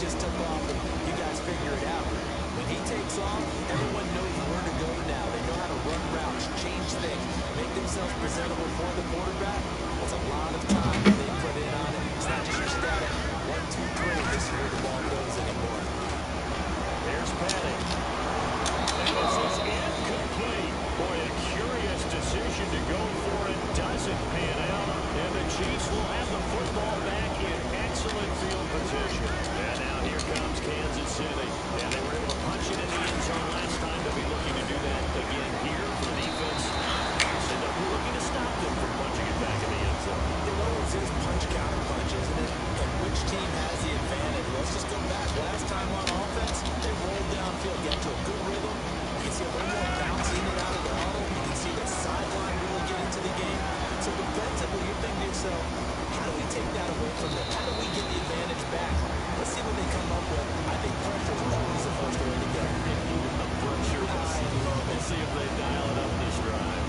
Speaker 4: just took off, and you guys figure it out. When he takes off, everyone knows where to go now. They know how to run routes, change things, make themselves presentable for the quarterback. That's a lot of time that they put in on it. It's not just your static 1, 2, 3. This is where the ball goes anymore.
Speaker 3: Here's Penning. And this is incomplete. Boy, a curious decision to go for it. Doesn't pan out. And the Chiefs will have the football back in excellent field position. And now here comes Kansas City. And they were able to punch it in the end zone last time. They'll be looking to do that again here for the defense. And they'll be looking to stop them from punching it back in the end zone.
Speaker 4: It always is punch-counter punch, isn't it? And which team has the advantage? Let's just go back. Last time on offense, they rolled downfield, got to a good rhythm. You can see a little more bounce in and out of the huddle. You can see the sideline really get into the game. So defensively, you're thinking to yourself, how do we take that away from them? How do we get the advantage back? Let's see what they come up with. I think pressure is always the first way to go.
Speaker 3: Pressure. We'll see if they dial it up this drive.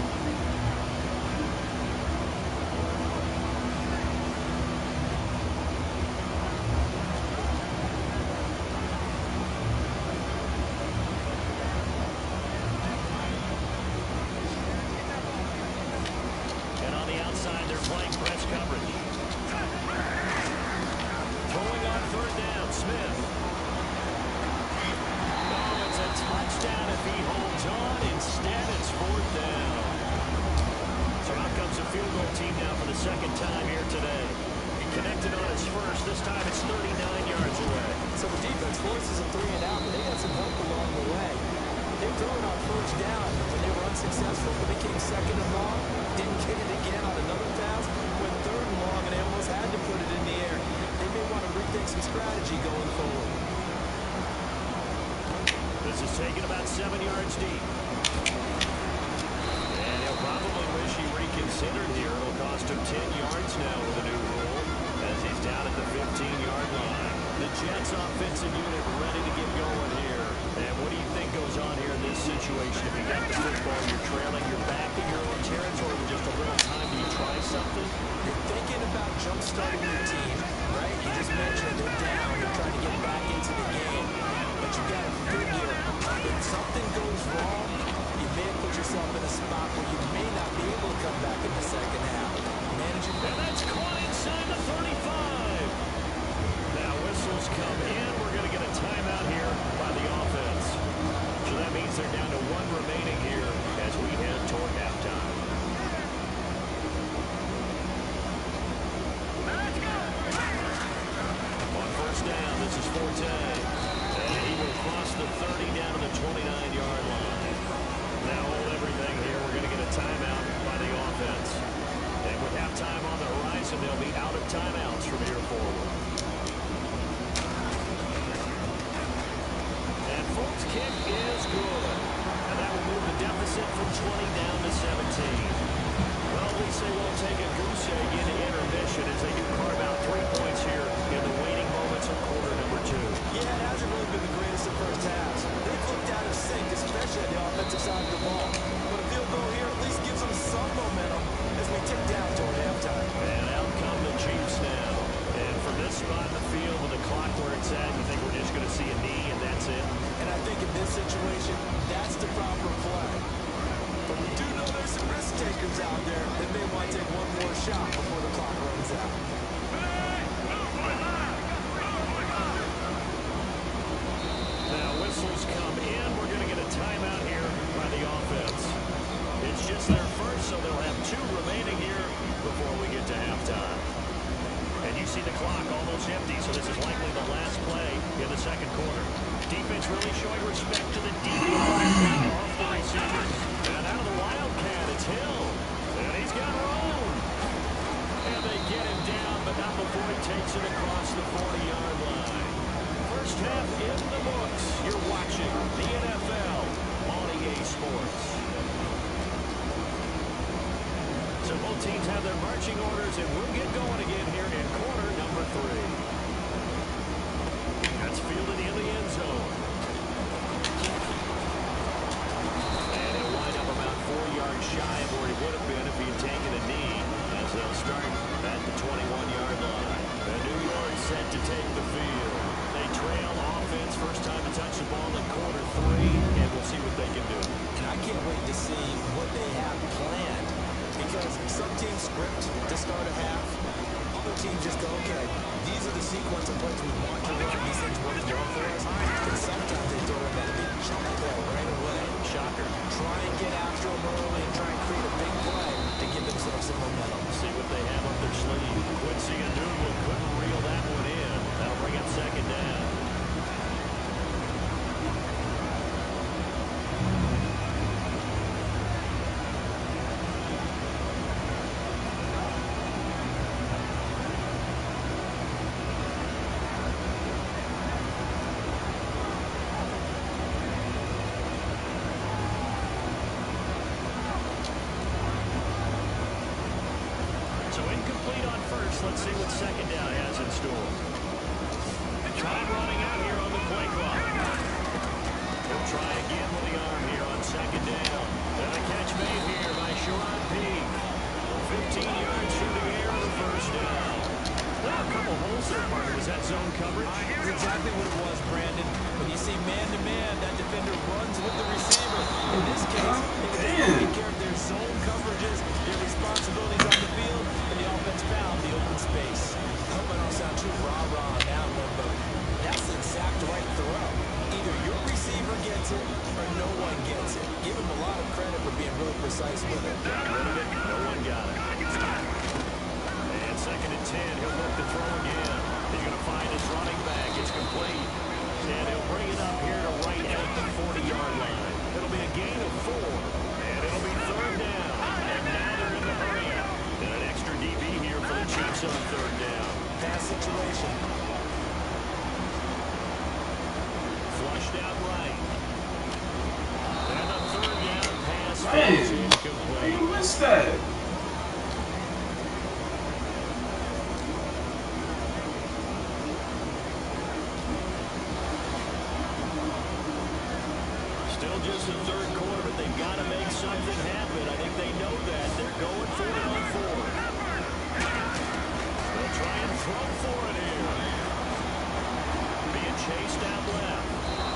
Speaker 3: They're playing press coverage. Throwing on third down, Smith. Oh, it's a touchdown if he holds on. Instead, it's fourth down. So out comes a field goal team now for the second time here today. He connected on his first. This time it's 39 yards away.
Speaker 4: So the defense forces a 3 and out, but they got some help along the way. They were throwing on first down. When they were unsuccessful, when they came second and long, didn't get it again on another pass. Went third and long, and they almost had to put it in the air. They may want to rethink some strategy going forward.
Speaker 3: This is taken about 7 yards deep. And he'll probably wish he reconsidered here. It'll cost him 10 yards now with a new rule as he's down at the 15-yard line. The Jets offensive unit ready to get going here. And what do you think goes on here in this situation? If you got the football, you're trailing, you're back in your own territory with just a little time, do you try something?
Speaker 4: You're thinking about jump-starting your team, right? You just mentioned they're down. They're trying to get back into the game. But you got to figure if something goes wrong, you may have put yourself in a spot where you may not be able to come back in the second half. Manage it.
Speaker 3: And that's caught inside the 35. Now whistles come in. We're going to get a timeout here by the offense. So that means they're down to 1 remaining here as we head toward halftime. On first down, this is Forte. And he will cross the 30 down to the 29-yard line. Now hold everything here. We're going to get a timeout by the offense. And with halftime on the horizon, they'll be out of timeouts from here forward. And Folks' kick is good. And that will move the deficit from 20 down to 17. Well, at least they won't take a goose egg into intermission as they do carve out 3 points here in the waning moments of quarter number 2.
Speaker 4: Yeah, it hasn't really been the greatest of first halves. They've looked out of sync, especially on the offensive side of the ball. But a field goal here at least gives them some momentum as we tick down toward halftime.
Speaker 3: And out come the Chiefs now. And from this spot in the field with the clock where it's at, you think we're just going to see a knee and that's it?
Speaker 4: And I think in this situation, that's the proper play. But we do know there's some risk takers out there that may want to take one more shot before the clock runs out.
Speaker 3: Now whistles come in. We're going to get a timeout here by the offense. It's just their first, so they'll have 2 remaining here before we get to halftime. And you see the clock almost empty, so this is likely the last play in the second quarter. Defense really showing respect to the deep off the receiver. And out of the Wildcat, it's Hill. And he's got room. And they get him down, but not before he takes it across the 40-yard line. First half in the books. You're watching the NFL on EA Sports. So both teams have their marching orders, and we'll get going again here in quarter number 3. That's fielded in the end zone. And he'll wind up about 4 yards shy of where he would have been if he had taken a knee, as they'll start at the 21-yard line. And New York set to take the field. They trail
Speaker 4: they have planned. Because some teams script to start a half. Other teams just go, okay, these are the sequence of plays we want to run. These things work well for us. And sometimes they throw in that big chunk ball right away. Shocker. Try and get after them early and try and create a big play to give themselves some momentum.
Speaker 3: See what they have up their sleeve. Quincy Enunwa couldn't reel that one in. That'll bring up second down. So incomplete on first. Let's see what second down has in store. Time running out here on the play clock. He'll try again with the arm here on second down. And a catch made here by Sherrod Peak. 15 yards through the air on the first down. There are a couple holes there, partner. Was that zone coverage?
Speaker 4: That's exactly what it was, Brandon. When you see man-to-man, that defender runs with the receiver. In this case, they were just taking care of their zone coverages, their responsibilities on the field, and the offense found the open space. I hope I don't sound too rah-rah on that one, but that's the exact right throw. Either your receiver gets it or no one gets it. Give him a lot of credit for being really precise with it.
Speaker 3: Got rid of it. No one got it. And second and 10. He'll look to throw again. He's going to find his running back. It's complete. And he'll bring it up here to right at the 40-yard line. It'll be a gain of 4. And it'll be third down. And now they're in the hurry up. And an extra DB here for the Chiefs on third down.
Speaker 4: Pass situation.
Speaker 3: Flushed out right. And a third down pass.
Speaker 1: Man,
Speaker 3: Is incomplete.
Speaker 1: you missed that.
Speaker 3: Still just the third quarter, but they've got to make something happen. I think they know that. They're going for it on 4. They'll try and throw for it here. Being chased out left.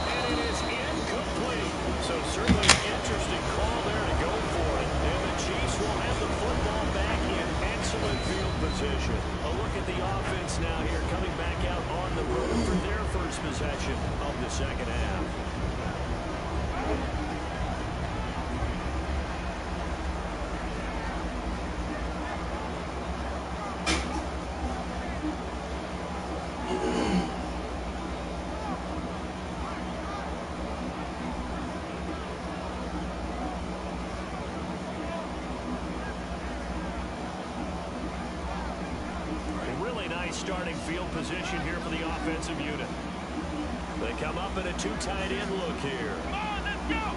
Speaker 3: And it is incomplete. So certainly an interesting call there to go for it. And the Chiefs will have the football back in excellent field position. A look at the offense now here, coming back out on the road for their first possession of the second half. Starting field position here for the offensive unit. They come up in a 2 tight end look here. Now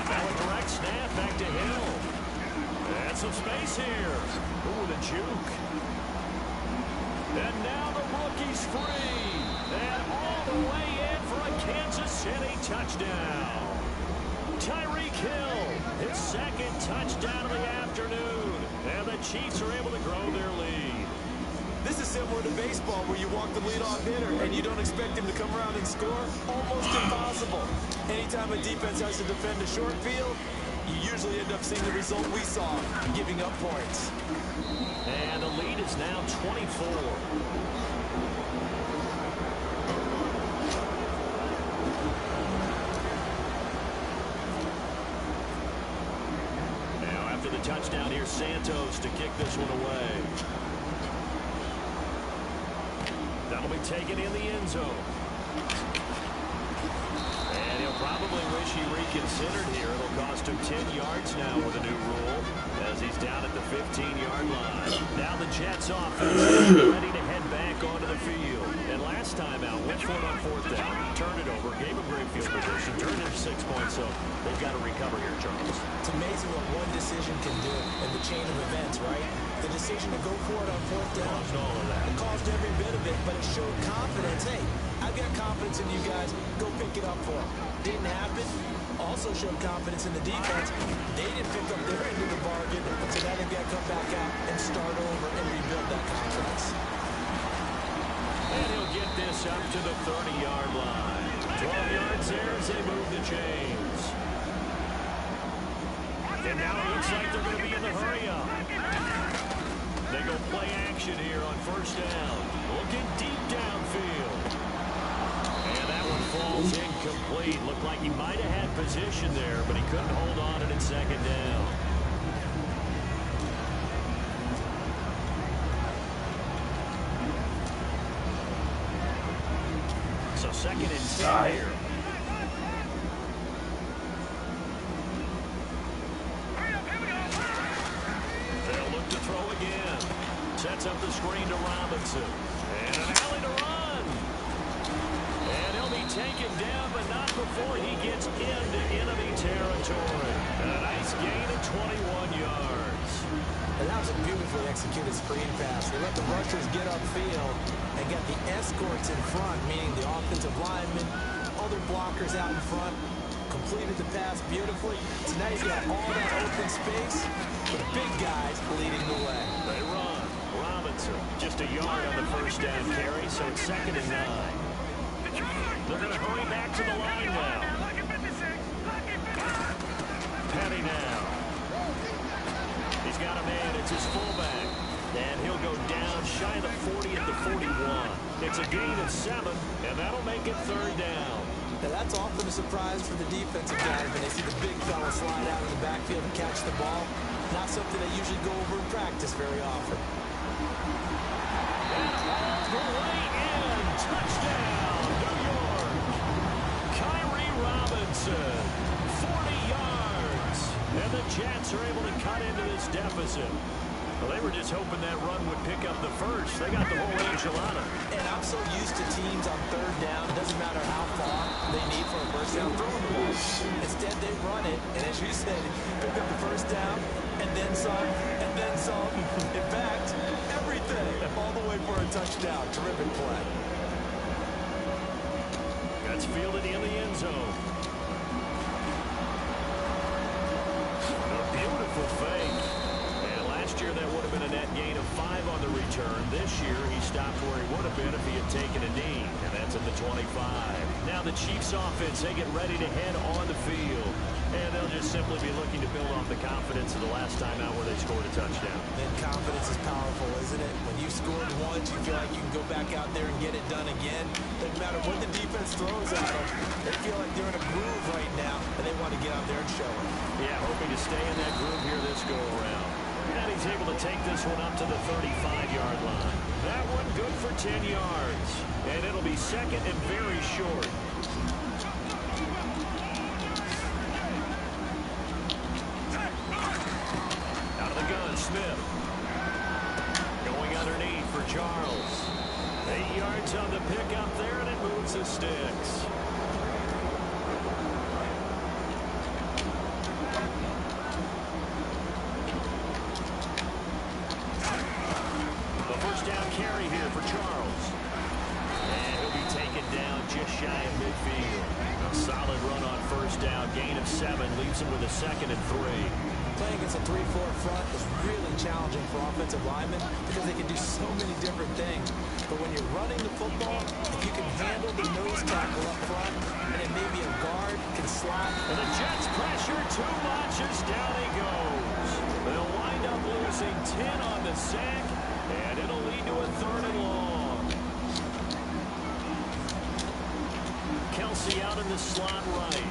Speaker 3: a direct snap back to Hill. And some space here. Ooh, the juke. And now the rookie's free. And all the way in for a Kansas City touchdown. Tyreek Hill, his second touchdown of the afternoon. And the Chiefs are able to grow their lead.
Speaker 4: This is similar to baseball where you walk the leadoff hitter and you don't expect him to come around and score. Almost impossible. Anytime a defense has to defend a short field, you usually end up seeing the result we saw, giving up points.
Speaker 3: And the lead is now 24. Now after the touchdown, here's Santos to kick this one away. That'll be taken in the end zone. And he'll probably wish he reconsidered here. It'll cost him 10 yards now with a new rule as he's down at the 15-yard line. Now the Jets offense is ready to head back onto the field. And last time out, went for it on fourth down, turned it over, gave him great field position, turned it 6 points, so they've got to recover here, Charles.
Speaker 4: It's amazing what one decision can do in the chain of events, right? The decision to go for it on fourth down.
Speaker 3: Caused all of that.
Speaker 4: It caused every bit of it, but it showed confidence. Hey, I've got confidence in you guys. Go pick it up for them. Didn't happen. Also showed confidence in the defense. They didn't pick up their end of the bargain, so now they've got to come back out and start over and rebuild that confidence.
Speaker 3: And he'll get this up to the 30-yard line. 12 yards there as they move the chains. And now it looks like they're going to be in the hurry-up. They go play action here on first down. Looking deep downfield. And that one falls incomplete. Looked like he might have had position there, but he couldn't hold on to it second down. So second and 10 here. They'll look to throw again. Sets up the screen to Robinson. And an alley to run. And he'll be taken down, but not before he gets into enemy territory. A nice gain of 21 yards.
Speaker 4: And that was a beautifully executed screen pass. They let the rushers get upfield and get the escorts in front, meaning the offensive linemen, other blockers out in front, completed the pass beautifully. So now he's got all that open space, but the big guys leading the way.
Speaker 3: They run. Robinson, just a yard on the first down carry, so it's second and 9. They're going to hurry back to the line now. Petty now. He's got a man. It's his fullback. And he'll go down shy of the 40 at the 41. It's a gain of 7, and that'll make it third down.
Speaker 4: Now that's often a surprise for the defensive guys when they see the big fella slide out in the backfield and catch the ball. Not something they usually go over in practice very often.
Speaker 3: And all the way in. Touchdown, New York. Kyrie Robinson, 40 yards. And the Jets are able to cut into this deficit. Well, they were just hoping that run would pick up the first. They got the whole enchilada.
Speaker 4: And I'm so used to teams on third down, it doesn't matter how far they need for a first down throwing the ball. Instead, they run it, and as you said, pick up the first down, and then some, and then some. In fact, everything, all the way for a touchdown. Terrific play.
Speaker 3: That's fielded in the end zone. A beautiful fake. Last year, that would have been a net gain of 5 on the return. This year, he stopped where he would have been if he had taken a knee, and that's at the 25. Now the Chiefs offense, they get ready to head on the field, and they'll just simply be looking to build off the confidence of the last time out where they scored a touchdown.
Speaker 4: Then confidence is powerful, isn't it? When you scored once, you feel like you can go back out there and get it done again. Doesn't matter what the defense throws at them. They feel like they're in a groove right now, and they want to get out there and show it.
Speaker 3: Yeah, hoping to stay in that groove here this go-around. And he's able to take this one up to the 35-yard line. That one good for 10 yards. And it'll be second and very short. Out of the gun, Smith. Going underneath for Charles. 8 yards on the pickup there, and it moves the sticks. Carry here for Charles. And he'll be taken down just shy of midfield. A solid run on first down. Gain of 7 leaves him with a second and 3.
Speaker 4: Playing against a 3-4 front is really challenging for offensive linemen because they can do so many different things. But when you're running the football, if you can handle the nose tackle up front, and then maybe a guard can slide.
Speaker 3: And the Jets pressure too much as down he goes. They'll wind up losing 10 on the sack. And it'll lead to a third and long. Kelsey out in the slot right.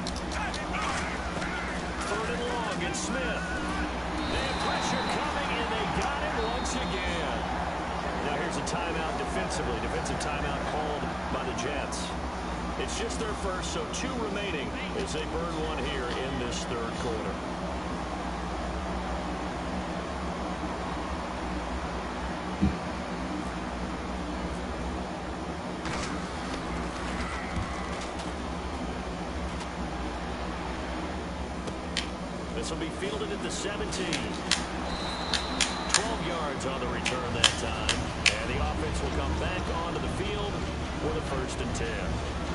Speaker 3: Third and long, and Smith. They have pressure coming, and they got it once again. Now here's a timeout defensively. Defensive timeout called by the Jets. It's just their first, so 2 remaining as they burn one here in this third quarter. This will be fielded at the 17. 12 yards on the return that time. And the offense will come back onto the field with a first and 10.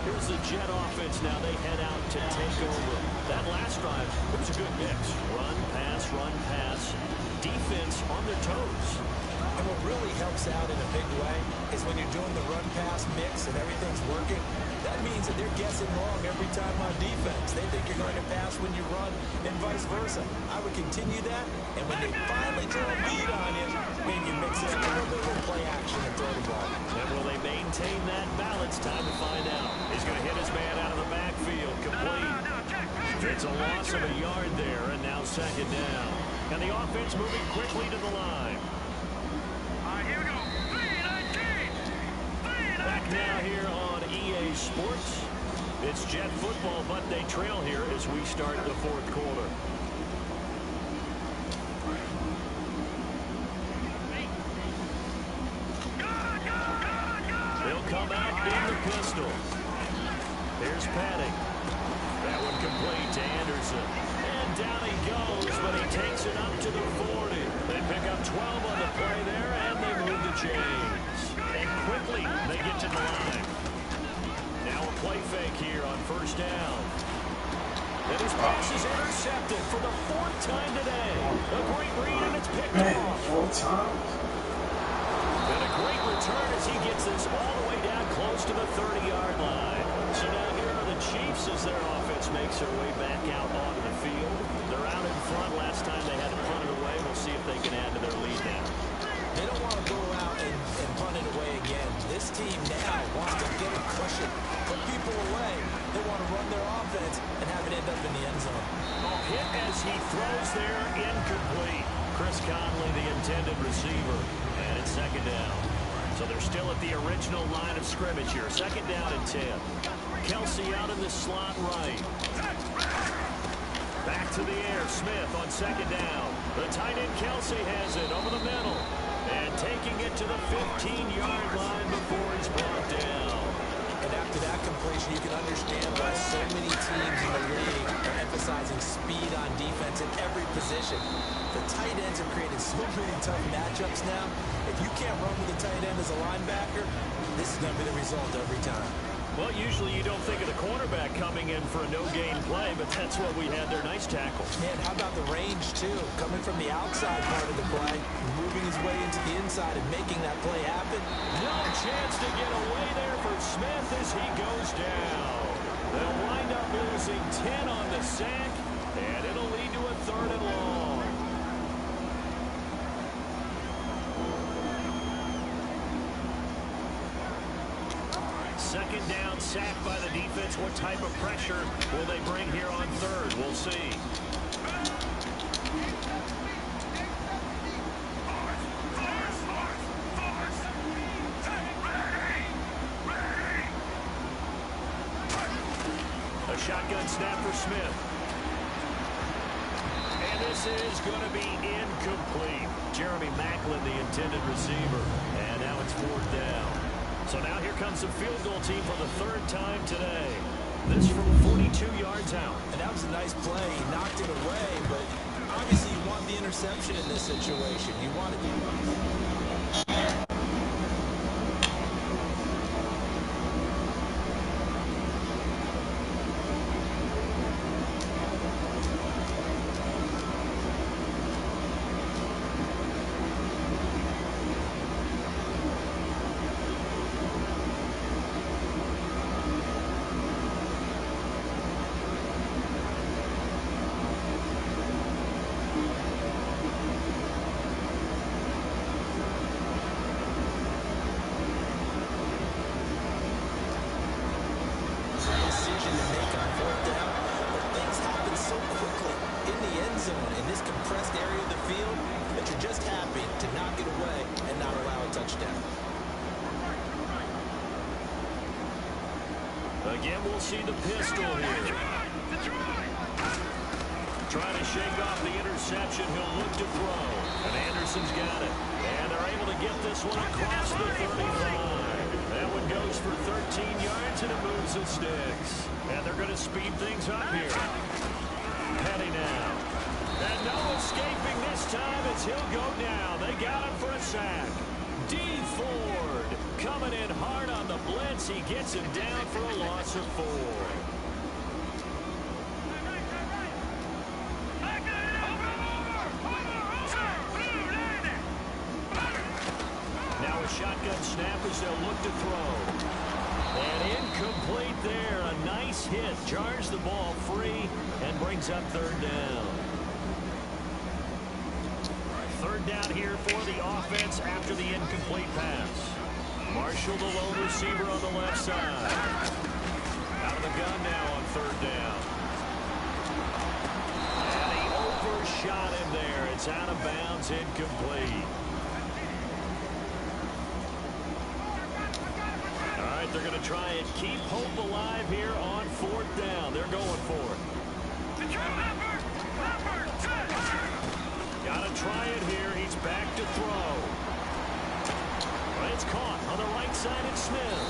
Speaker 3: Here's the Jet offense now. They head out to take over. That last drive, it was a good mix. Run, pass, defense on their toes.
Speaker 4: And what really helps out in a big way is when you're doing the run-pass mix and everything's working, that means that they're guessing wrong every time on defense. They think you're going to pass when you run and vice versa. I would continue that, and when they finally throw a beat on you, maybe you mix it up a little bit with play action and throw the ball.
Speaker 3: And will they maintain that balance? Time to find out. He's going to hit his man out of the backfield. Complete. It's a loss of a yard there, and now second down. And the offense moving quickly to the line.
Speaker 5: Here we go. 3-19.
Speaker 3: Back now here on EA Sports. It's Jet football, but they trail here as we start the fourth quarter. They'll come out in the pistol. Here's Patty. That one complete to Anderson. And down he goes, but he takes it up to the 40. They pick up 12 on the play there, and they move the chains. And quickly, they get to the line. Now a play fake here on first down. And his pass is intercepted for the fourth time today. A great read, and it's picked off.
Speaker 1: 4 times?
Speaker 3: And a great return as he gets this all the way down close to the 30-yard line. So now here are the Chiefs as their offense makes their way back out onto the field. They're out in front. Last time they had to punt it away. We'll see if they can add to their lead now.
Speaker 4: They don't want to go out and punt it away again. This team now wants to get a cushion, put people away. They want to run their offense and have it end up in the end zone.
Speaker 3: Oh, hit as he throws there, incomplete. Chris Conley, the intended receiver, and it's second down. So they're still at the original line of scrimmage here. Second down and 10. Kelsey out in the slot right. Back to the air. Smith on second down. The tight end Kelsey has it over the middle. And taking it to the 15-yard line before he's brought down.
Speaker 4: And after that completion, you can understand why so many teams in the league are emphasizing speed on defense in every position. The tight ends have created so many tough matchups now. If you can't run with the tight end as a linebacker, this is going to be the result every time.
Speaker 3: Well, usually you don't think of the cornerback coming in for a no-gain play, but that's what we had there. Nice tackle.
Speaker 4: Man, how about the range, too? Coming from the outside part of the play, moving his way into the inside and making that play happen.
Speaker 3: No chance to get away there for Smith as he goes down. They'll wind up losing 10 on the sack, and it'll lead to a third and long. Second down, sack by the defense. What type of pressure will they bring here on third? We'll see. A shotgun snap for Smith. And this is going to be incomplete. Jeremy Maclin, the intended receiver. And now it's fourth down. So now here comes the field goal team for the third time today. This from 42 yards out.
Speaker 4: And that was a nice play. He knocked it away, but obviously you want the interception in this situation. You want it.
Speaker 3: Again, we'll see the pistol here. Trying to shake off the interception. He'll look to throw. And Anderson's got it. And they're able to get this one across the 35. That one goes for 13 yards, and it moves the sticks. And they're going to speed things up here. Petty now. And no escaping this time as he'll go down. They got him for a sack. D. Ford coming in hard on the blitz. He gets him down for a loss of 4. base hit jars the ball free and brings up third down. Third down here for the offense after the incomplete pass. Marshall, the lone receiver on the left side. Out of the gun now on third down. And he overshot him there. It's out of bounds, incomplete. All right, they're going to try and keep hope alive here on fourth down. They're going for it. Got to try it here. He's back to throw. Well, it's caught on the right side of Smith.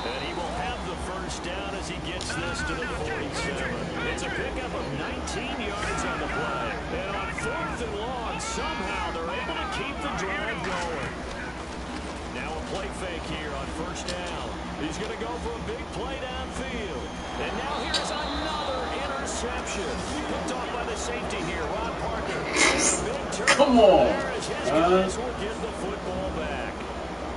Speaker 3: And he will have the first down as he gets this to the 47. It's a pickup of 19 yards on the play. And on fourth and long, somehow they're able to keep the drive going. Now a play fake here on first down. He's going to go for a big play downfield. And now here's another interception. Picked off by the safety here, Ron Parker. Big turn.
Speaker 1: Come on.
Speaker 3: There as his guys will get the football back.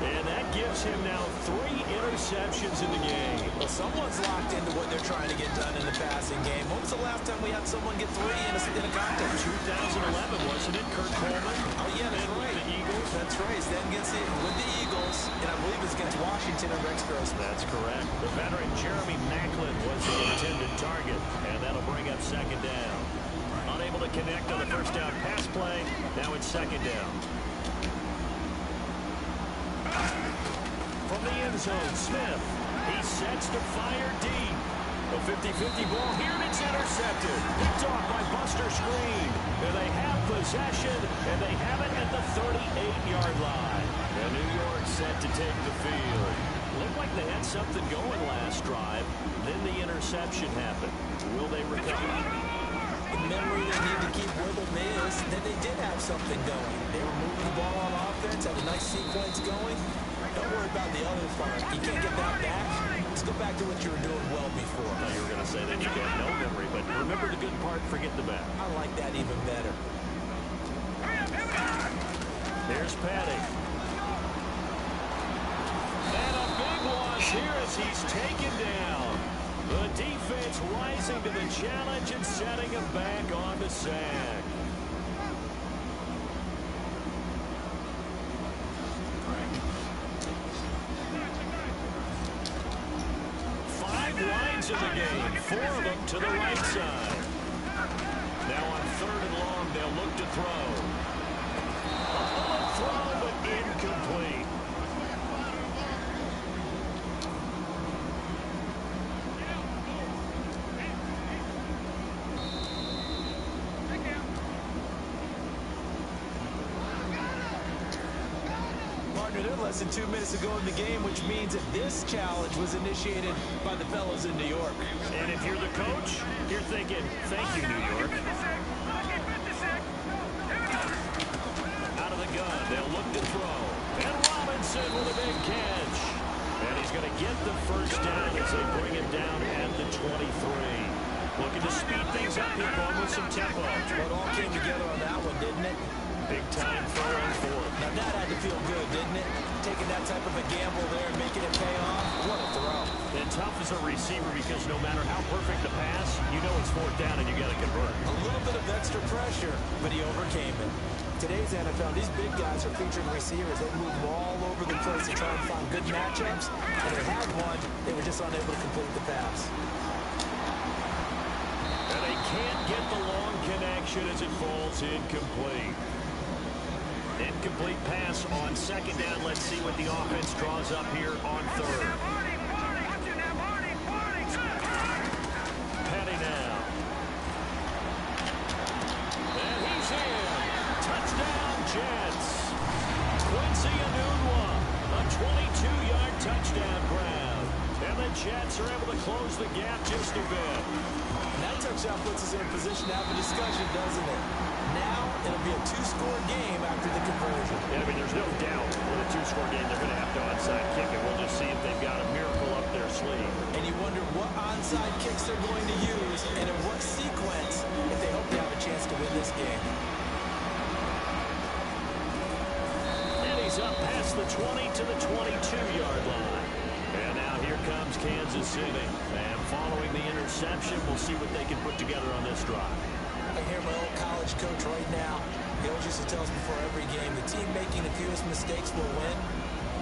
Speaker 3: And that gives him now 3 interceptions in the game.
Speaker 4: Well, someone's locked into what they're trying to get done in the passing game. When was the last time we had someone get 3 in a contest?
Speaker 3: 2011, wasn't it? Kurt Coleman.
Speaker 4: Oh, yeah, that's
Speaker 3: And with
Speaker 4: right.
Speaker 3: the Eagles.
Speaker 4: That's right. Then gets it with the Eagles, and I believe it's against Washington and Rex Grossman.
Speaker 3: That's correct. The veteran Jeremy Maclin was the intended target, and that'll bring up second down. Unable to connect on the first down pass play. Now it's second down. From the end zone, Smith. He sets to fire deep. A 50-50 ball here, and it's intercepted. Picked off by Buster Screen. And they have possession, and they have it at the 38-yard line. And New York set to take the field. Looked like they had something going last drive. Then the interception happened. Will they recover?
Speaker 4: In memory, they need to keep where the miss. Then they did have something going. They were moving the ball on offense, had a nice sequence going. Don't worry about the other part. You can't get that back. Let's go back to what you were doing well before.
Speaker 3: Now you were going to say that you got no memory, but remember the good part, forget the bad.
Speaker 4: I like that even better.
Speaker 3: Here's Petty. And a big one here as he's taken down. The defense rising to the challenge and setting him back on the sack. Lines in the game, 4 of them to the right side. Now on third and long, they'll look to throw. A bullet throw, but incomplete.
Speaker 4: They're less than 2 minutes ago in the game, which means that this challenge was initiated by the fellows in New York.
Speaker 3: And if you're the coach, you're thinking, thank you, New York. Out of the gun, they'll look to throw. And Robinson with a big catch. And he's going to get the first down as they bring him down at the 23. Looking to speed things up here, going with some tempo.
Speaker 4: Well, it all came together on that one, didn't it?
Speaker 3: Big time throw and fourth.
Speaker 4: Now that had to feel good, didn't it? Taking that type of a gamble there and making it pay off. What a throw.
Speaker 3: And tough as a receiver because no matter how perfect the pass, you know it's fourth down and you got to convert.
Speaker 4: A little bit of extra pressure, but he overcame it. Today's NFL, these big guys are featured receivers. They move all over the place to try and find good matchups. And they had one, they were just unable to complete the pass.
Speaker 3: And they can't get the long connection as it falls incomplete. Incomplete pass on second down. Let's see what the offense draws up here on third. Petty now. And he's in. Touchdown, Jets. Quincy Enunwa, a 22-yard touchdown grab. And the Jets are able to close the gap just a bit.
Speaker 4: That touchdown puts us in a position to have a discussion, doesn't it? Now it'll be a 2-score game after the conversion.
Speaker 3: Yeah, I mean, there's no doubt with a 2-score game they're going to have to onside kick it. We'll just see if they've got a miracle up their sleeve.
Speaker 4: And you wonder what onside kicks they're going to use and in what sequence if they hope to have a chance to win this game.
Speaker 3: And he's up past the 20 to the 22-yard line. And now here comes comes Kansas City. And following the interception, we'll see what they can put together on this drive.
Speaker 4: I hear my old college coach right now. He always used to tell us before every game, the team making the fewest mistakes will win.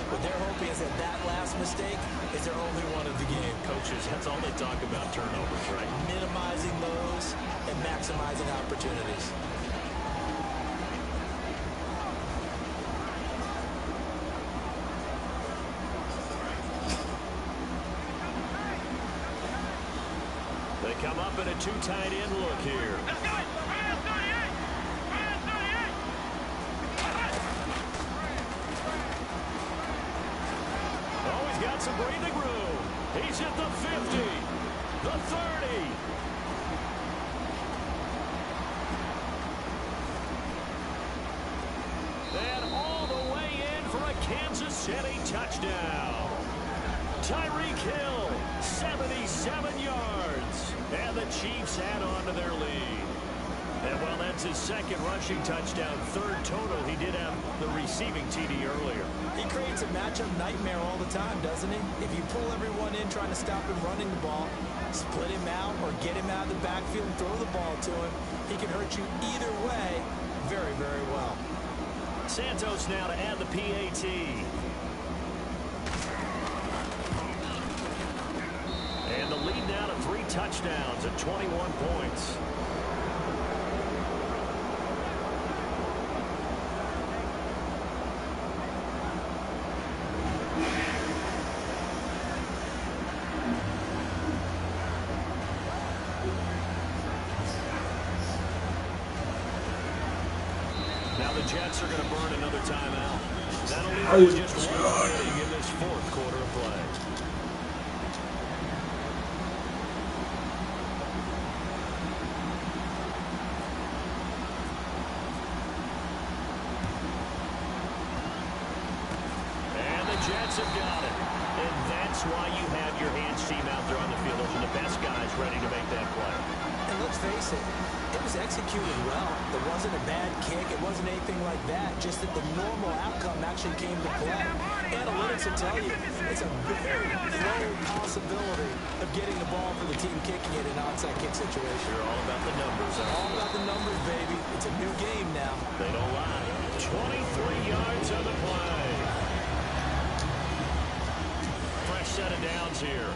Speaker 4: What they're hoping is that last mistake is their only one of the game.
Speaker 3: Coaches, that's all they talk about, turnovers, right?
Speaker 4: Minimizing those and maximizing opportunities.
Speaker 3: They come up in a two tight end look here. Got some breathing room. He's at the 50, the 30. And all the way in for a Kansas City touchdown. Tyreek Hill, 77 yards. And the Chiefs add on to their lead. And while that's his second rushing touchdown, third total, he did have the receiving TD earlier.
Speaker 4: He creates a matchup nightmare all the time, doesn't he? If you pull everyone in trying to stop him running the ball, split him out or get him out of the backfield and throw the ball to him, he can hurt you either way very, very well.
Speaker 3: Santos now to add the PAT. And the lead now to 3 touchdowns at 21 points. Now the Jets are going to burn another timeout. That'll leave just one inning in this fourth quarter of play. And the Jets have got it. And that's why you have your hands team out there on the field. Those are the best guys ready to make that play.
Speaker 4: And let's face it, it was executed well. There wasn't a bad kick. It wasn't anything like that. Just that the normal outcome actually came to play. Analytics will tell you it's a very low possibility of getting the ball for the team kicking it in an onside kick situation.
Speaker 3: They're all about the numbers.
Speaker 4: All about the numbers, baby. It's a new game now.
Speaker 3: They don't lie. 23 yards on the play. Fresh set of downs here.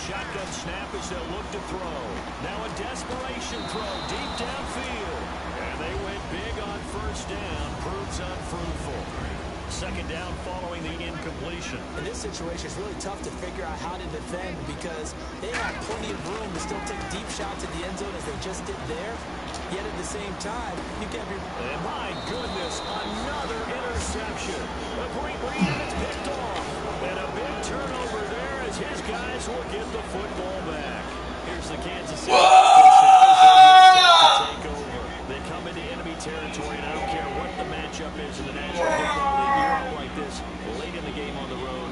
Speaker 3: Shotgun snap as they'll look to throw. Now a desperation throw deep downfield. And they went big on first down. Proves unfruitful. Second down following the incompletion.
Speaker 4: In this situation, it's really tough to figure out how to defend because they have plenty of room to still take deep shots at the end zone as they just did there. Yet at the same time, you get your...
Speaker 3: And my goodness, another interception. A great read and it's picked off. And a big turnover there as his guys will get the football back. Here's the Kansas City offense to take over. They come into enemy territory, and I don't care what the matchup is in the National Football League. You're up like this late in the game on the road.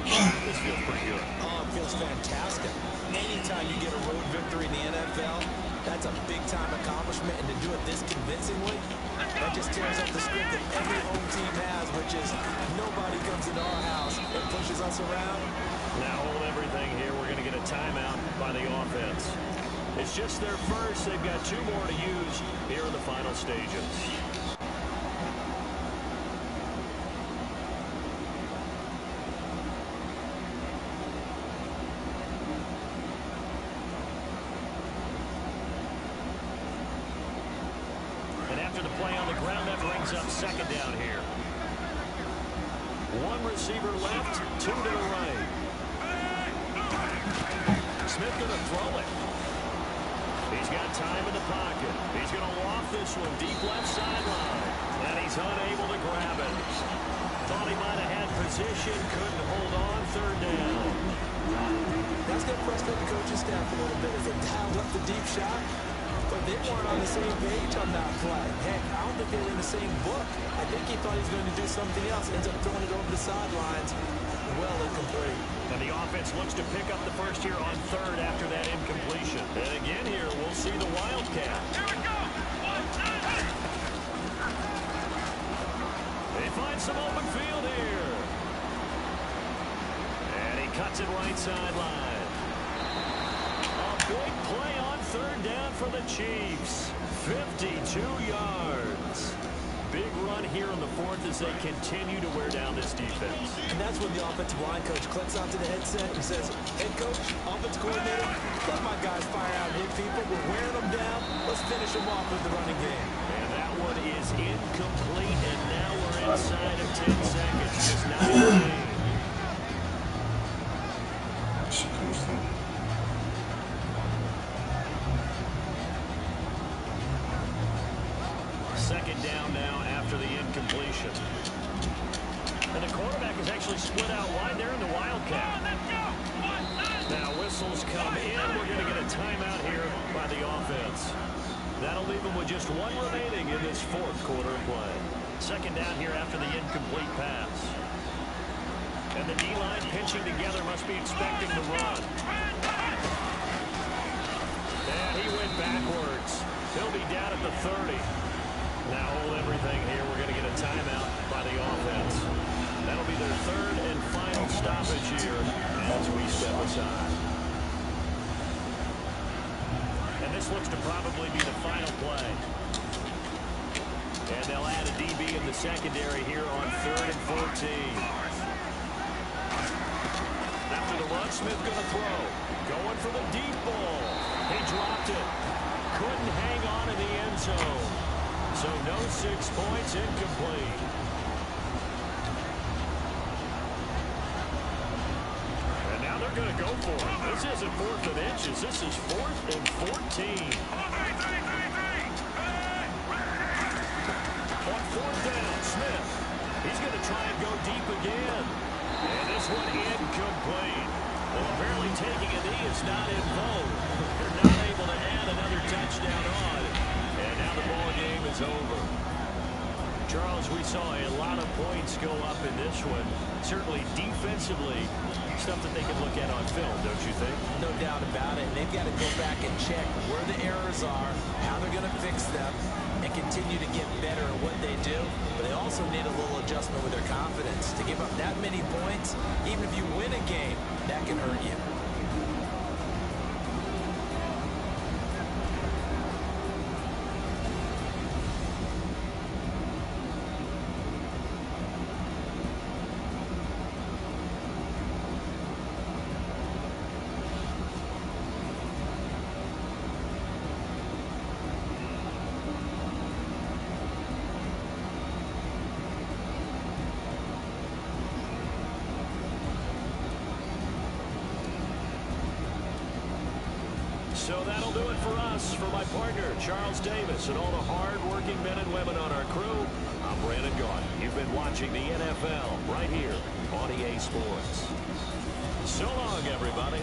Speaker 3: This feels pretty good.
Speaker 4: Oh, it feels fantastic. Anytime you get a road victory in the NFL, that's a big-time accomplishment, and to do it this convincingly, that just tears up the script that every home team has, which is nobody comes into our house and pushes us around.
Speaker 3: Now hold everything here. We're going to get a timeout by the offense. It's just their first. They've got 2 more to use here in the final stages. And after the play on the ground, that brings up second down here. 1 receiver left, 2 to the right. Smith going to throw it. He's got time in the pocket. He's going to loft this one deep left sideline. And he's unable to grab it. Thought he might have had position, couldn't hold on, third down.
Speaker 4: That's going to frustrate the coaching staff a little bit as they dialed up the deep shot. But they weren't on the same page on that play. Heck, I don't think they were in the same book. I think he thought he was going to do something else. Ends up throwing it over the sidelines. Well incomplete.
Speaker 3: And the offense looks to pick up the first here on third after that incompletion. And again here, we'll see the Wildcat.
Speaker 5: Here we go. 1, 2, 3.
Speaker 3: some open field here. And he cuts it right sideline. A big play on third down for the Chiefs. 52 yards. Big run here in the fourth as they continue to wear down this defense.
Speaker 4: And that's when the offensive line coach clicks onto the headset and says, head coach, offensive coordinator, let my guys fire out and hit people. We're wearing them down. Let's finish them off with the running game.
Speaker 3: And that one is incomplete, and now we're inside of 10 seconds. Just 9. Second down now after the incompletion. And the quarterback is actually split out wide there in the Wildcat. Now whistles come in. We're going to get a timeout here by the offense. That'll leave them with just one remaining in this fourth quarter of play. Second down here after the incomplete pass. And the D-line pinching together must be expecting the run. And he went backwards. He'll be down at the 30. Now hold everything here. We're going to get a timeout by the offense. That'll be their third and final stoppage here as we step aside. And this looks to probably be the final play. And they'll add a DB in the secondary here on 3rd and 14. After the run, Smith going to throw. Going for the deep ball. He dropped it. Couldn't hang on in the end zone. So no 6 points, incomplete. And now they're going to go for it. This isn't 4th and inches. This is 4th and 14. On 4th down, Smith. He's going to try and go deep again. And this one incomplete. Well, apparently taking a knee is not in vogue. They're not able to add another touchdown on. And now the ball game is over. Charles, we saw a lot of points go up in this one. Certainly defensively, stuff that they can look at on film, don't you think?
Speaker 4: No doubt about it. And they've got to go back and check where the errors are, how they're going to fix them, and continue to get better at what they do. But they also need a little adjustment with their confidence. To give up that many points, even if you win a game, that can hurt you.
Speaker 3: So that'll do it for us. For my partner, Charles Davis, and all the hard-working men and women on our crew, I'm Brandon Gaudin. You've been watching the NFL right here on EA Sports. So long, everybody.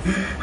Speaker 1: Yeah.